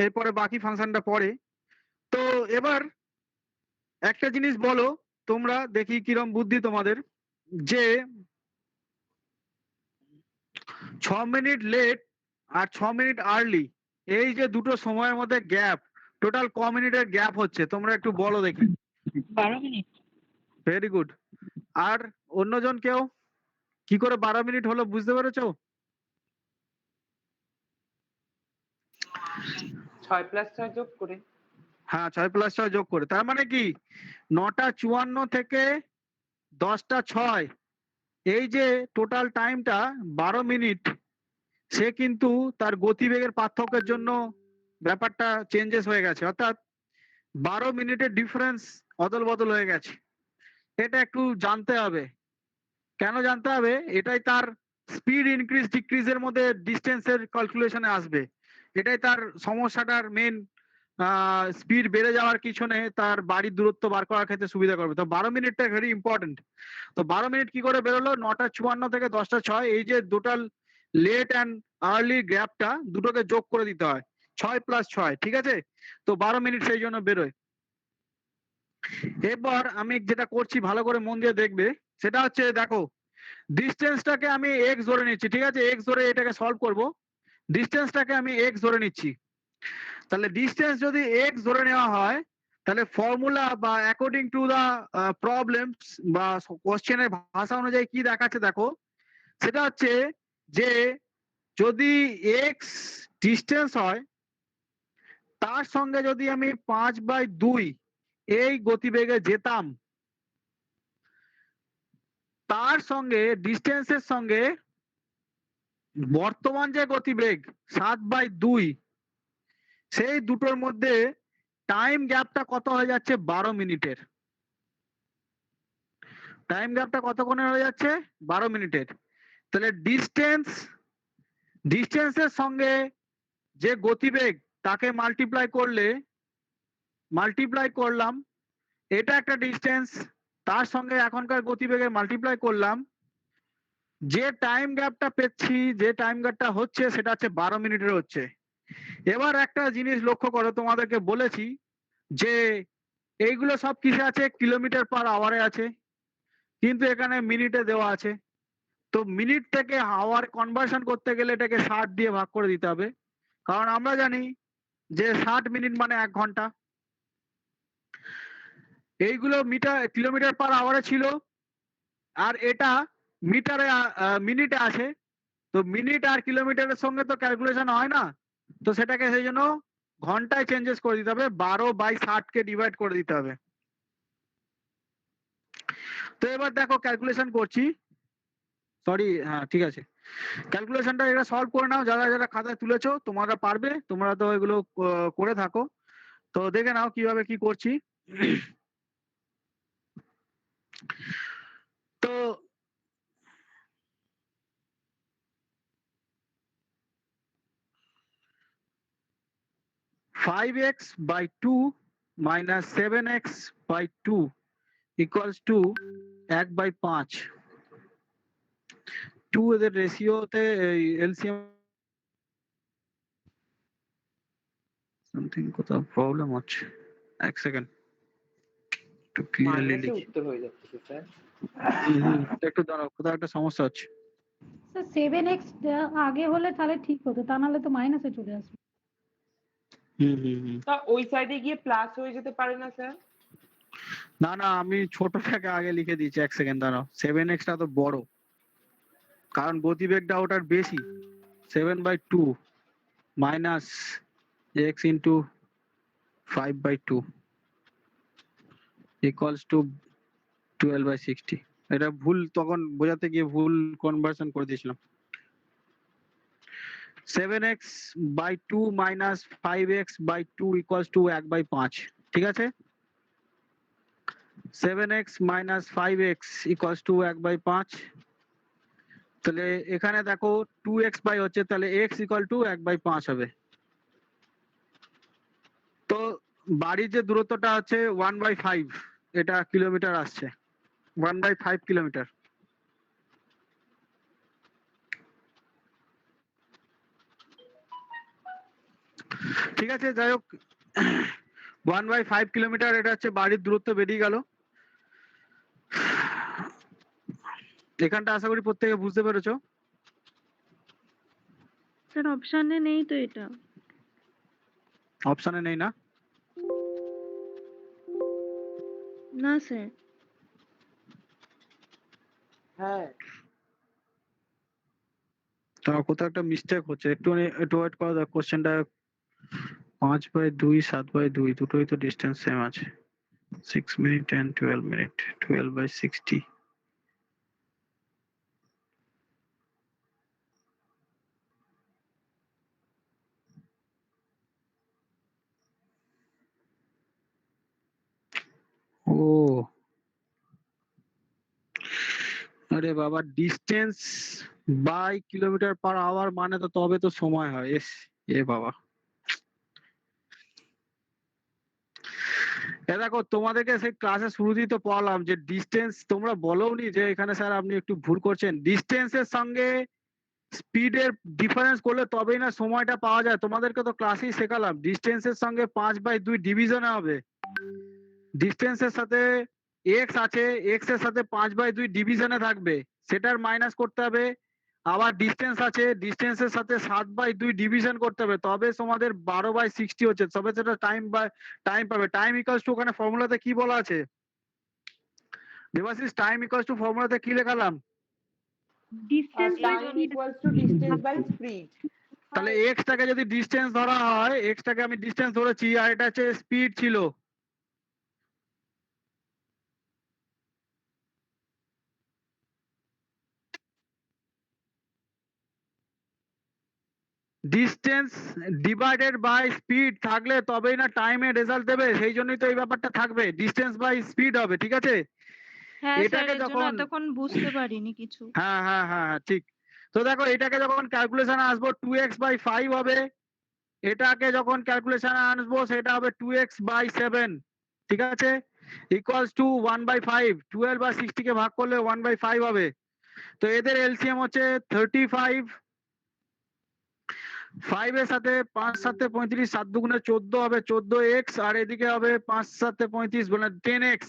এরপরে বাকি ফাংশনটা পরে। তো এবার একটা জিনিস বলো তোমরা, দেখি কিরম বুদ্ধি তোমাদের, যে 6 মিনিট লেট আর 6 মিনিট আর্লি, এই যে দুটো সময়ের মধ্যে গ্যাপ, টোটাল ক মিনিটের গ্যাপ হচ্ছে তোমরা একটু বলো দেখি। 12 মিনিট। Very good. আর অন্যজন কেউ, কি করে 12 মিনিট হলো বুঝতে পেরেছো? 6+6 যোগ করে। হ্যাঁ, 6+6 যোগ করে, তার মানে কি 9:54 থেকে 10:06, এই যে টোটাল টাইমটা 12 মিনিট, সে কিন্তু তার গতিবেগের পার্থক্যের জন্য ব্যাপারটা চেঞ্জেস হয়ে গেছে। অর্থাৎ 12 মিনিটের ডিফারেন্স অদল বদল হয়ে গেছে। এটা একটু জানতে হবে। কেন জানতে হবে? এটাই তার স্পিড ইনক্রিজ ডিক্রিজের মধ্যে ডিস্টেন্সের ক্যালকুলেশনে আসবে। এটাই তার সমস্যাটার মেন। স্পিড বেড়ে যাওয়ার পিছনে তার বাড়ির দূরত্ব বার করার ক্ষেত্রে সুবিধা করবে। তো 12 মিনিটটা ভেরি ইম্পর্টেন্ট। তো 12 মিনিট কি করে বেরোলো? 9:54 থেকে 10:06, এই যে টোটাল লেট অ্যান্ড আর্লি গ্যাপটা দুটোকে যোগ করে দিতে হয়, 6 + 6, ঠিক আছে? তো 12 মিনিট সেই জন্য বেরোয়। এবার আমি যেটা করছি ভালো করে মন দিয়ে দেখবে, সেটা হচ্ছে দেখো ডিস্টেন্সটাকে আমি এক্স ধরে নিচ্ছি, ঠিক আছে? এক্স ধরে এটাকে সলভ করব। ডিস্টেন্সটাকে আমি এক্স ধরে নিচ্ছি। তাহলে ডিস্টেন্স যদি এক্স ধরে নেওয়া হয়, তাহলে ফর্মুলা বা অ্যাকর্ডিং টু দা প্রবলেমস বা কোশ্চেনের ভাষা অনুযায়ী কি দেখাচ্ছে দেখো, সেটা হচ্ছে যে যদি এক্স ডিস্টেন্স হয়, তার সঙ্গে যদি আমি 5/2 এই গতিবেগে যেতাম, তার সঙ্গে ডিস্টেন্সের সঙ্গে বর্তমান যে গতিবেগ 7/2, সেই দুটোর মধ্যে টাইম গ্যাপটা কত হয়ে যাচ্ছে? 12 মিনিটের। টাইম গ্যাপটা কতক্ষণের হয়ে যাচ্ছে? 12 মিনিটের। তাহলে ডিস্টেন্সের সঙ্গে যে গতিবেগ তাকে মাল্টিপ্লাই করলাম, এটা একটা ডিস্টেন্স, তার সঙ্গে এখনকার গতিবেগের মাল্টিপ্লাই করলাম, যে টাইম গ্যাপটা পেয়েছি, যে টাইম গ্যাপটা হচ্ছে সেটা হচ্ছে 12 মিনিটের হচ্ছে। এবার একটা জিনিস লক্ষ্য করো, তোমাদেরকে বলেছি যে এইগুলো সব কিসে আছে? কিলোমিটার পার আওয়ারে আছে, কিন্তু এখানে মিনিটে দেওয়া আছে। তো মিনিট থেকে আওয়ার কনভার্সন করতে গেলে এটাকে 60 দিয়ে ভাগ করে দিতে হবে, কারণ আমরা জানি যে 60 মিনিট মানে 1 ঘন্টা। এইগুলো কিলোমিটার পার আওয়ারে ছিল, আর এটা মিনিটে আছে। তো মিনিট আর কিলোমিটারের সঙ্গে তো ক্যালকুলেশন হয় না, তো সেটাকে সেই জন্য ঘন্টায় চেঞ্জেস করে দিতে হবে, 12/60 কে ডিভাইড করে দিতে হবে। তো এবার দেখো ক্যালকুলেশন করছি, সরি, হ্যাঁ ঠিক আছে, ক্যালকুলেশনটা এটা সলভ করে নাও। যারা যারা খাতায় তুলেছো তোমরা পারবে, তোমরা তো এগুলো করে থাকো। তো দেখে নাও কিভাবে কি করছি। তো (5x/2 - 7x/2) equals to 1/5। 2 এদের রেশিওতে এলসিএম সামথিং, কোথাও প্রবলেম হচ্ছে। এক সেকেন্ড, একটু ক্লিয়ারলি মাইনাসে লিখি। উত্তর হয়ে যাচ্ছে স্যার। একটু দাঁড়াও, কোথাও একটা সমস্যা হচ্ছে। স্যার 7x আগে হলে তাহলে ঠিক হতো, তা নাহলে তো মাইনাসে চলে আসবে। তা ওই সাইডে গিয়ে প্লাস হয়ে যেতে পারে না স্যার? না না, আমি ছোটটাকে আগে লিখে দিয়েছি, এক সেকেন্ড দাঁড়াও। 7x টা তো বড়, কারণ গতিবেগটা ওটার বেশি। 7/2 minus x into 5/2 equals to 12/60। এটা ভুল, তখন বোঝাতে গিয়ে ভুল কনভার্সন করে দিয়েছিলাম। 7x/2 minus 5x/2 equals to 1/5, ঠিক আছে? 7x minus 5x equals to 1/5। তাহলে এখানে দেখো 2x বাই হচ্ছে, তাহলে x ইকুয়াল টু 1/5 হবে। তো বাড়ির যে দূরত্বটা হচ্ছে 1/5, এটা কিলোমিটার আসছে, 1/5 কিলোমিটার। ঠিক আছে, যাই হোক 1/5 কিলোমিটার এটা হচ্ছে বাড়ির দূরত্ব বেরিয়ে গেল। এখানটা আশা করি প্রত্যেকে বুঝতে পেরেছো। স্যার অপশানে নেই তো এটা। অপশনে নেই না? না স্যার। হ্যাঁ, তোমার কোথাও একটা মিস্টেক হচ্ছে, একটু ওয়েট করো, কোশ্চেনটা 5/2 7/2 দুটোই তো ডিস্টেন্স সেম আছে। 6 মিনিট and 12 মিনিট, 12/60। ও আরে বাবা, distance by kilometre per hour মানে তো তবে তো সময় হয়। এস এ বাবা, দেখো তোমাদেরকে সেই ক্লাসে শুরুতেই তো পড়ালাম যে ডিস্টেন্স, তোমরা বলোনি যে এখানে স্যার আপনি একটু ভুল করছেন, ডিস্টেন্সের সঙ্গে স্পিডের ডিফারেন্স করলে তবেই না সময়টা পাওয়া যায়। তোমাদেরকে তো ক্লাসেই শেখালাম ডিস্টেন্সের সঙ্গে 5/2 ডিভিশনে হবে। ডিস্টেন্সের সাথে এক্স আছে, এক্স এর সাথে 5/2 ডিভিশনে থাকবে, সেটার মাইনাস করতে হবে। আবার ডিস্টেন্স আছে, ডিস্টেন্সের সাথে 7/2 ডিভিশন করতে হবে, তবে তোমাদের 12/60 হচ্ছে, তবে সেটা টাইম পাবে। টাইম ইকুয়ালস টু ওখানে ফর্মুলাতে কি বলা আছে দেবাশিস? টাইম ইকুয়ালস টু ফর্মুলাতে কি লেখালাম? Distance by time equals to distance by speed. তাহলে এক্স টাকে যদি ডিস্টেন্স ধরা হয়, এক্স টাকে আমি ডিস্টেন্স ধরেছি আর এটা হচ্ছে স্পিড ছিল। ডিস্টেন্স ডিভাইডেড বাই স্পিড থাকলে তবেই না টাইমে রেজাল্ট দেবে, সেই জন্যই তো এই ব্যাপারটা থাকবে, ডিস্টেন্স বাই স্পিড হবে, ঠিক আছে? হ্যাঁ স্যার, এটাকে এর জন্য যখন এতক্ষণ বুঝতে পারিনি কিছু। হ্যাঁ হ্যাঁ হ্যাঁ হ্যাঁ, ঠিক। তো দেখো এটাকে যখন ক্যালকুলেশনে আসবো 2x/5 হবে, এটাকে যখন ক্যালকুলেশনে আসবো সেটা হবে 2x/7, ঠিক আছে, ইকুয়ালস টু 1/5। 12 আর 60 কে ভাগ করলে 1/5 হবে। তো এদের এলসিএম হচ্ছে 35, 5 এর সাথে 5 7 35, 7 দুগুণে 14 হবে, 14x, আর এদিকে হবে 5 7 35 মানে 10x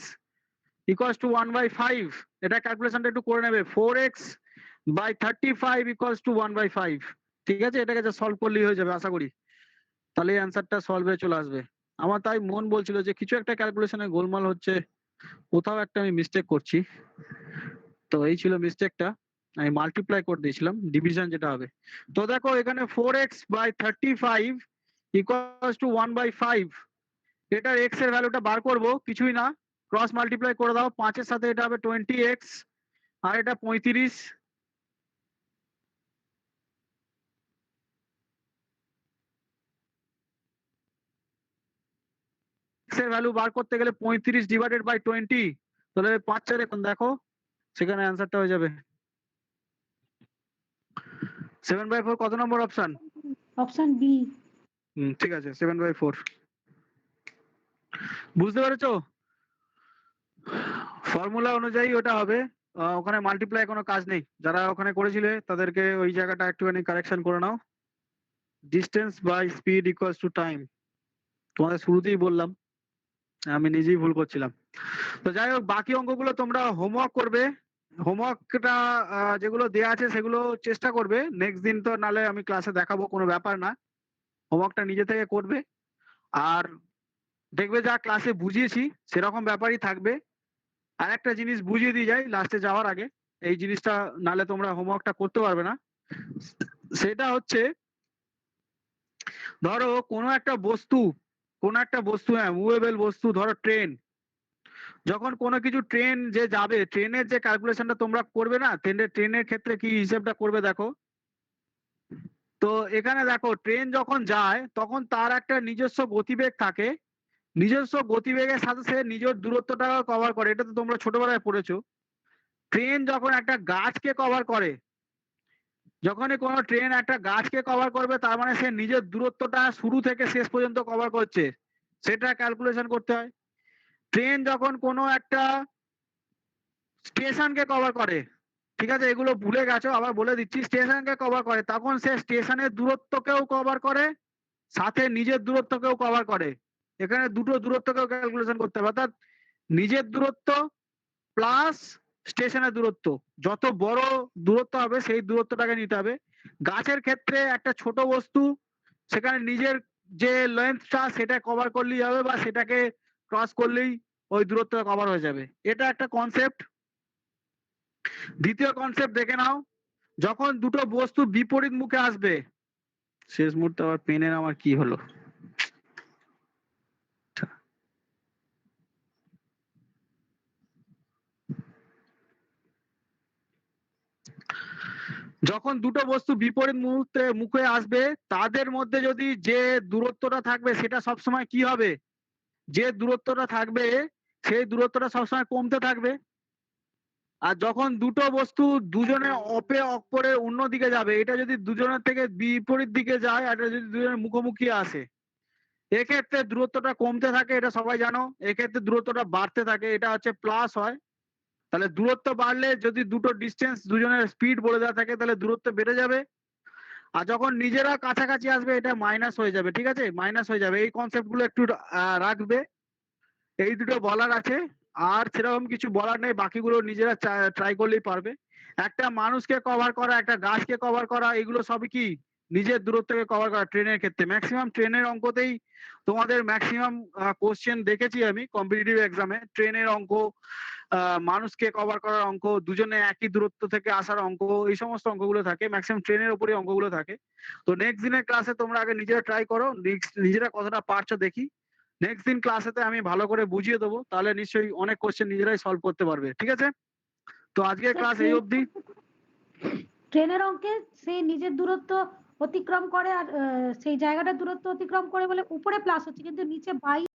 ইকুয়ালস টু 1/5। এটা ক্যালকুলেশনটা একটু করে নেবে, 4x/35 ইকুয়ালস টু 1/5, ঠিক আছে? এটাকে যা সলভ করলেই হয়ে যাবে আশা করি, তাহলে অ্যান্সারটা সলভে চলে আসবে। আমার তাই মন বলছিল যে কিছু একটা ক্যালকুলেশনে গোলমাল হচ্ছে, কোথাও একটা আমি মিস্টেক করছি, তো এই ছিল মিস্টেকটা, আমি মাল্টিপ্লাই করে দিয়েছিলাম, ডিভিশন যেটা হবে। তো দেখো এখানে 4x/35 ইকুয়ালস টু 1/5, এটার x এর ভ্যালুটা বার করব, কিছুই না, ক্রস মাল্টিপ্লাই করে দাও, 5 এর সাথে এটা হবে 20x আর এটা 35, x এর ভ্যালু বার করতে গেলে 35 ডিভাইডেড বাই 20, তাহলে 5 4 এখন দেখো সেখানে অ্যান্সারটা হয়ে যাবে 7/4। কত নম্বর অপশন? Option B. ঠিক আছে, 7/4। বুঝতে পেরেছো? ফর্মুলা অনুযায়ী ওটা হবে, ওখানে মাল্টিপ্লাই কোনো কাজ নেই, যারা ওখানে করেছিলে তাদেরকে ওই জায়গাটা একটুখানি কারেকশন করে নাও। Distance by speed equals to time, তোমাদের শুরুতেই বললাম, আমি নিজেই ভুল করছিলাম। তো যাই হোক, বাকি অঙ্কগুলো তোমরা হোমওয়ার্ক করবে, হোমওয়ার্কটা যেগুলো দেয়া আছে সেগুলো চেষ্টা করবে, নেক্সট দিন তো নালে আমি ক্লাসে দেখাবো, কোনো ব্যাপার না, হোমওয়ার্কটা নিজে থেকে করবে। আর দেখবে যা ক্লাসে বুঝিয়েছি সেরকম ব্যাপারই থাকবে। আর একটা জিনিস বুঝিয়ে দিয়ে যাই লাস্টে যাওয়ার আগে, এই জিনিসটা নালে তোমরা হোমওয়ার্কটা করতে পারবে না, সেটা হচ্ছে ধরো কোনো একটা বস্তু, হ্যাঁ মুভেবল বস্তু, ধরো ট্রেন, যখন কোনো কিছু ট্রেন যে যাবে, ট্রেনের যে ক্যালকুলেশনটা তোমরা করবে না, ট্রেনের ক্ষেত্রে কি হিসেবটা করবে দেখো। তো এখানে দেখো ট্রেন যখন যায় তখন তার একটা নিজস্ব গতিবেগ থাকে, নিজস্ব গতিবেগের সাথে সে নিজের দূরত্বটা কভার করে, এটা তো তোমরা ছোটবেলায় পড়েছো। ট্রেন যখন একটা গাছকে কভার করে, যখনই কোনো ট্রেন একটা গাছকে কভার করবে তার মানে সে নিজের দূরত্বটা শুরু থেকে শেষ পর্যন্ত কভার করছে, সেটা ক্যালকুলেশন করতে হয়। ট্রেন যখন কোনো একটা স্টেশনকে কভার করে, ঠিক আছে, এগুলো ভুলে গেছো আবার বলে দিচ্ছি, স্টেশনকে কভার করে তখন সে স্টেশনের দূরত্বকেও কভার করে, সাথে নিজের দূরত্বকেও কভার করে। এখানে দুটো দূরত্বকেও ক্যালকুলেশন করতে হবে, অর্থাৎ নিজের দূরত্ব প্লাস স্টেশনের দূরত্ব, যত বড় দূরত্ব হবে সেই দূরত্বটাকে নিতে হবে। গাছের ক্ষেত্রে একটা ছোট বস্তু, সেখানে নিজের যে লেন্থটা সেটা কভার করলেই হবে, বা সেটাকে ক্রস করলেই ওই দূরত্বটা কভার হয়ে যাবে, এটা একটা কনসেপ্ট। দ্বিতীয় কনসেপ্ট দেখে নাও, যখন দুটো বস্তু বিপরীত মুখে আসবে, শেষ মুহূর্তে আবার পেনের আমার কি হলো, যখন দুটো বস্তু বিপরীত মুখে আসবে তাদের মধ্যে যদি যে দূরত্বটা থাকবে সেটা সবসময় কি হবে, যে দূরত্বটা থাকবে সেই দূরত্বটা সবসময় কমতে থাকবে, আর যখন দুটো বস্তু দুজনে অপরের অন্য দিকে যাবে, এটা যদি দুজনের থেকে বিপরীত দিকে যায় আর এটা যদি দুজনের মুখোমুখি আসে, এক্ষেত্রে দূরত্বটা কমতে থাকে, এটা সবাই জানো। এক্ষেত্রে দূরত্বটা বাড়তে থাকে, এটা হচ্ছে প্লাস হয়। তাহলে দূরত্ব বাড়লে যদি দুটো ডিস্টেন্স দুজনের স্পিড বলে দেওয়া থাকে তাহলে দূরত্ব বেড়ে যাবে। আর যখন নিজেরা কাছাকাছি আসবে এটা মাইনাস হয়ে যাবে, ঠিক আছে, মাইনাস হয়ে যাবে। এই কনসেপ্ট গুলো একটু রাখবে। এই দুটো বলার আছে, আর সেরকম কিছু বলার নেই, বাকিগুলো নিজেরা ট্রাই করলেই পারবে। একটা মানুষকে কভার করা, একটা গাছকে কভার করা, এগুলো সবই কি নিজের দূরত্বকে কভার করা। ট্রেনের ক্ষেত্রে ম্যাক্সিমাম ট্রেনের অঙ্কতেই তোমাদের ম্যাক্সিমাম কোশ্চেন দেখেছি আমি কম্পিটিটিভ এক্সামে, ট্রেনের অঙ্ক, মানুষকে কভার করার অঙ্ক, দুজনে একই দূরত্ব থেকে আসার অঙ্ক, এই সমস্ত অঙ্কগুলো থাকে ম্যাক্সিমাম ট্রেনের উপরে অঙ্কগুলো থাকে। তো নেক্সট দিনের ক্লাসে তোমরা আগে নিজেরা ট্রাই করো, নিজেরা কতটা পারছো দেখি। নেক্সট দিন ক্লাসেতে আমি ভালো করে বুঝিয়ে দেবো, তাহলে নিশ্চয়ই অনেক কোশ্চেন নিজেরাই সলভ করতে পারবে, ঠিক আছে। তো আজকের ক্লাস এই অবধি। ট্রেনের অঙ্কে সে নিজের দূরত্ব অতিক্রম করে আর সেই জায়গাটার দূরত্ব অতিক্রম করে বলে উপরে প্লাস হচ্ছে, কিন্তু নিচে বাই